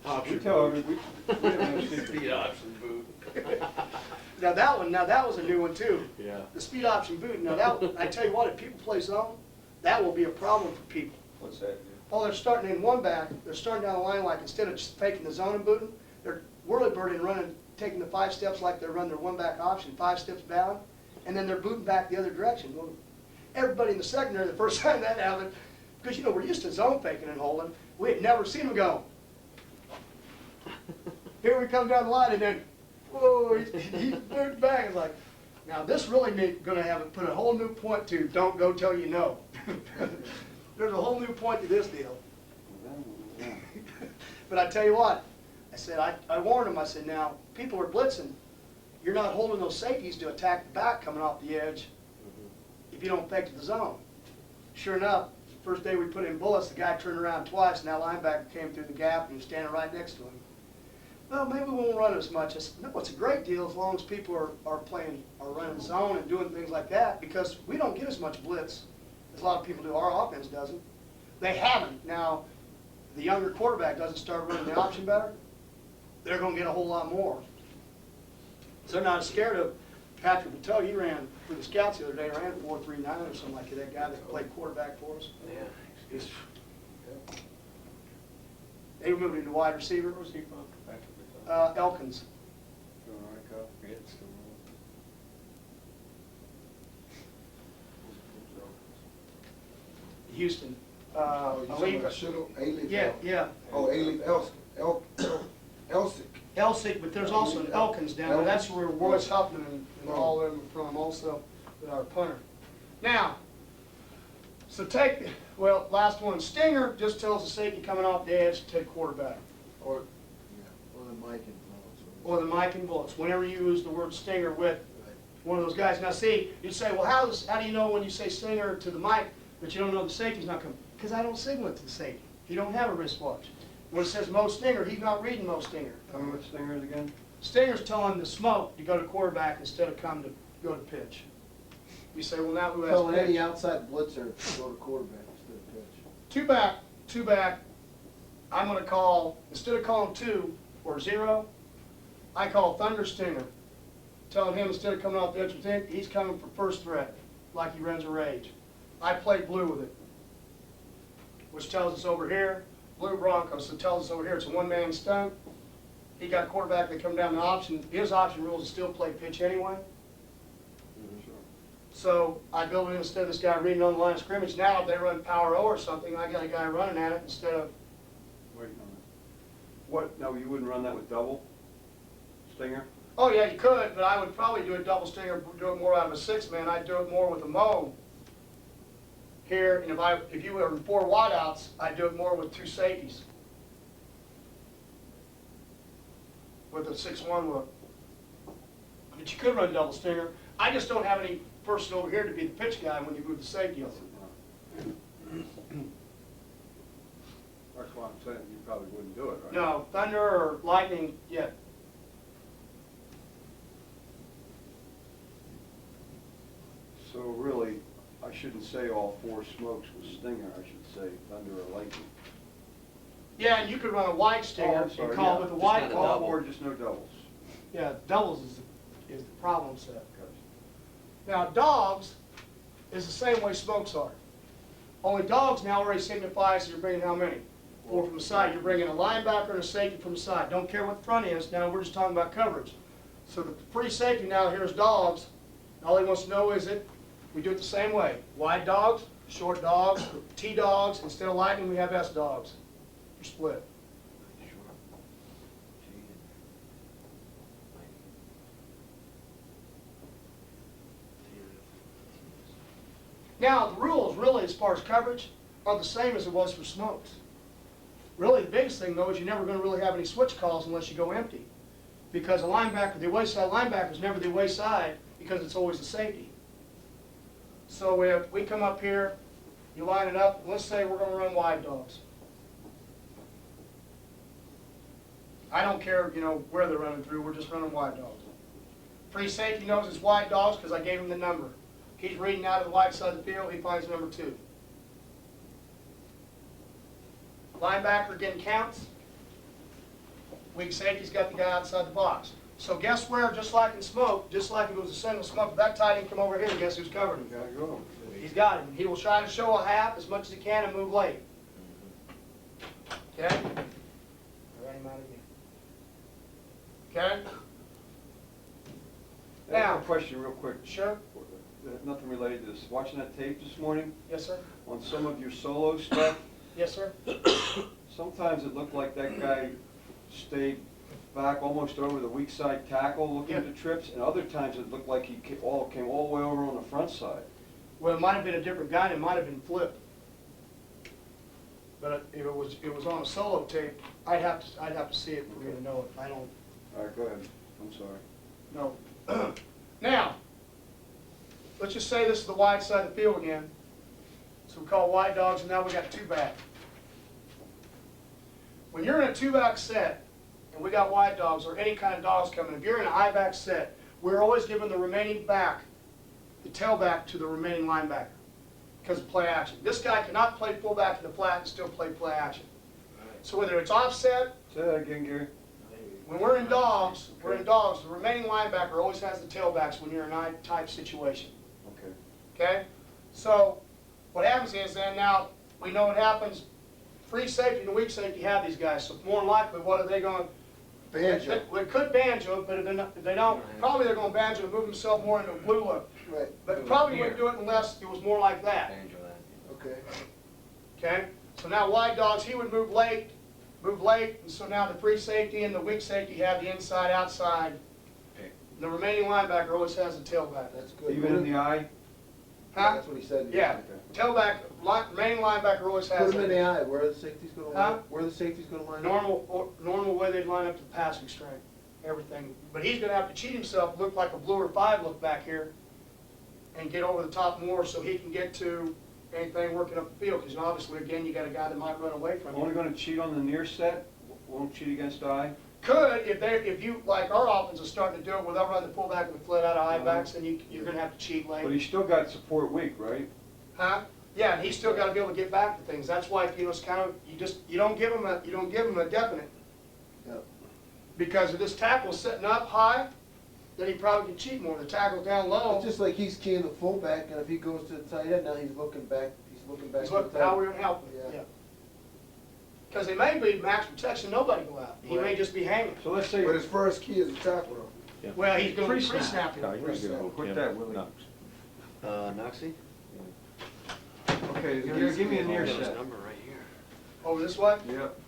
Option We tell boot. every, we have no secret. Speed option boot. Now that was a new one too. Yeah. The speed option boot. Now that, I tell you what, if people play zone, that will be a problem for people. What's that? Oh, they're starting in one back, they're starting down the line like instead of just faking the zone and booting, they're whirly-birding, running, taking the 5 steps like they run their one-back option, 5 steps down, and then they're booting back the other direction. Well, everybody in the secondary, the first time that happened, because, you know, we're used to zone faking and holding, we had never seen them go. Here we come down the line, and then, whoa, he moved back. It's like, now this really going to have it put a whole new point to don't go till you know. There's a whole new point to this deal. But I tell you what, I said, I warned him, I said, now, people are blitzing. You're not holding those safeties to attack the back coming off the edge if you don't fake the zone. Sure enough, first day we put in bullets, the guy turned around twice, and that linebacker came through the gap and he was standing right next to him. Well, maybe we won't run as much. I said, no, it's a great deal as long as people are running zone and doing things like that, because we don't get as much blitz as a lot of people do. Our offense doesn't. They haven't. Now, the younger quarterback doesn't start running the option better, they're going to get a whole lot more. So they're not scared of Patrick Patel. He ran for the scouts the other day, ran 4.39 or something like that. That guy that played quarterback for us. Yeah. He's, they moved him to wide receiver. Where's he from? Patrick Patel? Elkins. Doing all right, Kyle? Yeah, it's still Houston. Oh, you talking about Aleva. Shittle, A-Leaf? Yeah, yeah. Oh, A-Leaf Elsick. Elsick, but there's also an Elkins down there. That's where Royce Huffman and all of them are from also, with our punter. Now, so last one, Stinger just tells the safety coming off the edge to take quarterback. Or the mic and bullets. Or the Mike and Bullets, whenever you use the word Stinger with one of those guys. Now see, you say, well, how do you know when you say Stinger to the mic, but you don't know the safety's not coming? Because I don't signal it to the safety. He don't have a wristwatch. When it says Mo Stinger, he's not reading Mo Stinger. Tell me what Stinger is again? Stinger's telling the smoke to go to quarterback instead of come to go to pitch. You say, well, now who has Telling any pitch? outside blitzer to go to quarterback instead of pitch. Two back, I'm going to call, instead of calling 2 or 0, I call Thunder Stinger, telling him instead of coming off the edge with him, he's coming for first threat, like he runs a rage. I play blue with it, which tells us over here, blue Broncos, so it tells us over here it's a one-man stunt. He got quarterback, they come down the option. His option rules is still play pitch anyway. Sure. So I build it instead of this guy reading on the line of scrimmage. Now if they run power O or something, I got a guy running at it instead of Waiting on it. What, no, you wouldn't run that with double Stinger? oh yeah, you could, but I would probably do a double Stinger, do it more out of a 6-man. I'd do it more with a Mo here, and if you were in 4 wideouts, I'd do it more with 2 safeties. With a 6-1 look. But you could run double Stinger. I just don't have any person over here to be the pitch guy when you move the safety over. That's why I'm saying you probably wouldn't do it, right? No, Thunder or Lightning, yeah. So really, I shouldn't say all 4 smokes with Stinger, I should say Thunder or Lightning. Yeah, and you could run a wide Oh, Stinger I'm sorry, and call yeah. it with a Just wide not a call. double. Or just no doubles. Yeah, doubles is the problem set. Gotcha. Now, dogs is the same way smokes are. Only dogs now already signifies you're bringing how many? 4 from the side. You're bringing a linebacker and a safety from the side. Don't care what the front is. Now we're just talking about coverage. So the free safety now here is dogs. All he wants to know is we do it the same way. Wide dogs, short dogs, T dogs. Instead of lightning, we have S dogs. You're split. Now, the rules really, as far as coverage, are the same as it was for smokes. Really, the biggest thing, though, is you're never going to really have any switch calls unless you go empty. Because a linebacker, the away side linebacker is never the away side because it's always the safety. So if we come up here, you line it up, let's say we're going to run wide dogs. I don't care, where they're running through, we're just running wide dogs. Free safety knows it's wide dogs because I gave him the number. He's reading out of the wide side of the field, he finds number 2. Linebacker again counts. Weak safety's got the guy outside the box. So guess where, just like in smoke, just like if it was a single smoke, if that tight end come over here, guess who's covering him? Gotta go. He's got him. He will try to show a half as much as he can and move late. Okay? I ran him out again. Okay? I have Now, a question real quick. sure? Nothing related to this. Watching that tape this morning, Yes, sir? on some of your solo stuff, Yes, sir? sometimes it looked like that guy stayed back almost over the weak side tackle looking Yeah. at the trips, and other times it looked like he came all the way over on the front side. Well, it might have been a different guy and it might have been flipped. But if it was on a solo tape, I'd have to see it for me to know it. I don't All right, go ahead. I'm sorry. know. Now, let's just say this is the wide side of the field again. So we call wide dogs, and now we got 2 back. When you're in a 2-back set, and we got wide dogs or any kind of dogs coming, if you're in an I-back set, we're always giving the remaining back, the tailback, to the remaining linebacker because of play action. This guy cannot play fullback in the flat and still play action. So whether it's offset, Say that again, Gary. when we're in dogs, the remaining linebacker always has the tailbacks when you're in an I-type situation. Okay. Okay? So what happens is then now we know what happens. Free safety and weak safety have these guys. So more than likely, what are they going to? Banjo. We could banjo, but if they don't, probably they're going to banjo and move themselves more into a blue look. Right. But probably wouldn't do it unless it was more like that. Okay. Okay? So now wide dogs, he would move late, and so now the free safety and the weak safety have the inside, outside. The remaining linebacker always has the tailback. That's good. Even in the eye? Huh? That's what he said. Yeah. Tailback, remaining linebacker always has Put them in it. the eye, where are the safeties gonna Huh? line, where are the safeties gonna line up? Normal way they'd line up to the passing strength, everything. But he's gonna have to cheat himself, look like a blue or 5 look back here, and get over the top more so he can get to anything working up the field. Because obviously, again, you got a guy that might run away from Only you. going to cheat on the near set? Won't cheat against eye? Could, if you, like our offense is starting to do it, where they'll run the fullback with flat out of eye backs, and you're gonna have to cheat But late. he's still got support weak, right? Huh? Yeah, and he's still gotta be able to get back to things. That's why, it's kind of, you don't give him a definite. Yep. Because if this tackle's sitting up high, then he probably can cheat more. The tackle's down low. It's just like he's keying the fullback, and if he goes to the tight end, now he's looking back That's to the what, tight how end. we're gonna help him, Yeah. yeah. Because they may be max protection, nobody go out. He may Right. just be hanging. So let's say, But his first key is the tackle though. Well, he's gonna be Pre-snap. pre-snapping. No, you're gonna get a little Quit Kim. that, Willie. No. Noxie? okay, give me a near set. number right here. Over this way, Yep,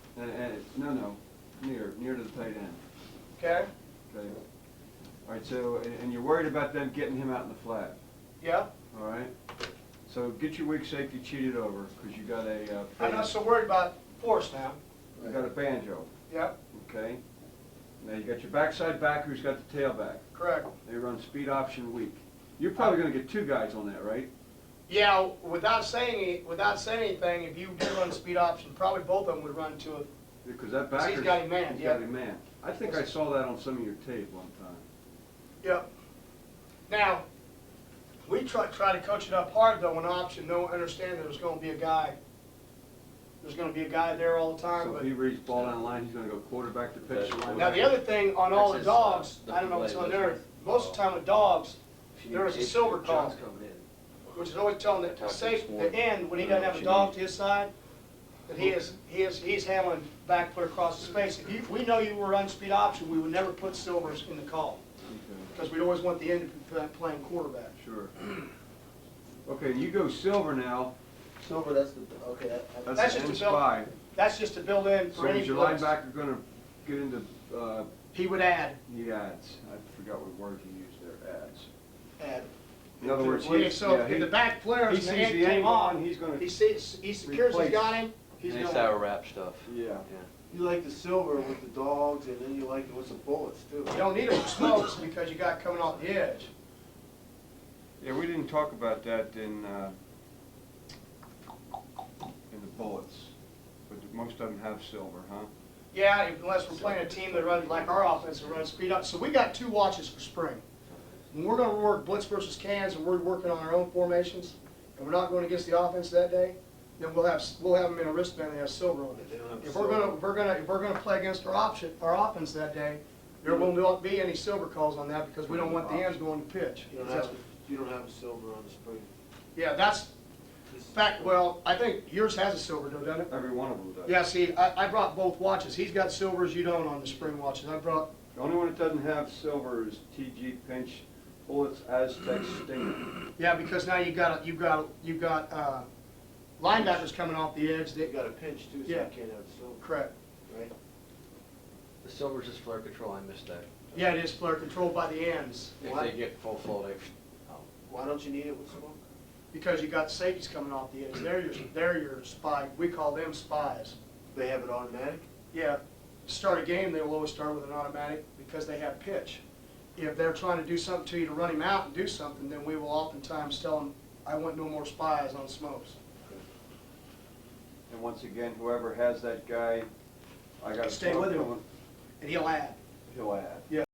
no, near to the tight end. okay? Okay. All right, so, and you're worried about them getting him out in the flat, Yeah. all right? So get your weak safety cheated over, because you got a, I'm not so worried about force now. you got a banjo, Yeah, okay? Now you got your backside backer who's got the tailback. correct. They run speed option weak. You're probably gonna get 2 guys on that, right? Yeah, without saying anything, if you do run speed option, probably both of them would run to it. Because that Because he's backer's. got him manned, He's got yeah. him manned. I think I saw that on some of your tape one time. Yep. Now, we try to coach it up hard though, an option, no, understand that there's gonna be a guy. There's gonna be a guy there all the time, So if but. he reads ball down the line, he's gonna go quarterback to pitch the line. Now, the other thing on all the That's his, dogs, the I don't know what's play on there, list. most of the time with dogs, If you need there is a H- silver call, John's coming in. which is always telling the Talk to safe, Sport. the end, when he doesn't have a She dog needs- to his side, that he's handling back clear across the space. If we know you were run speed option, we would never put silvers in the call, because we'd always want the end to be playing quarterback. Sure. Okay, you go silver now. Silver, that's the, okay, That's That's just the a end build- spy. That's just to build in So for any is your blitz. linebacker gonna get into, He would add. he adds, I forgot what word he used there, adds. Add. In other words, Okay, he's, so yeah, if the back players, he the sees end the came end on, going, he's gonna he secures he's got him, he's Nice going. hour wrap stuff. yeah. Yeah. you like the silver with the dogs, and then you like it with the bullets too. You don't need it for smokes because you got coming off the edge. Yeah, we didn't talk about that in the bullets, but most of them have silver, huh? Yeah, unless we're playing a team that runs, like our offense, that runs speed up. So we got 2 watches for spring. When we're gonna work blitz versus cans, and we're working on our own formations, and we're not going against the offense that day, then we'll have them in a wristband that has silver on If they don't have it. If silver. we're gonna play against our offense that day, there will not be any silver calls on that, because we don't want the ends going to pitch. You don't have a silver on the spring. Yeah, that's, in fact, well, I think yours has a silver though, doesn't it? Every one of them does. Yeah, see, I brought both watches. He's got silvers, you don't on the spring watches. I brought, The only one that doesn't have silver is TG Pinch Bullets Aztec Stinger. yeah, because now you've got linebackers coming off the edge They that, got a pinch too, so you Yeah. can't have silver, correct. right? The silver's just flare control, I missed that. Yeah, it is flare controlled by the ends, If What? they get full flow, they, Why don't you need it with smoke? because you got safeties coming off the edge. They're your spy. We call them spies. They have it automatic? Yeah, to start a game, they will always start with an automatic because they have pitch. If they're trying to do something to you to run him out and do something, then we will oftentimes tell them, I want no more spies on smokes. And once again, whoever has that guy, I got a Stay smoke with him. coming, And he'll add. he'll add. Yeah.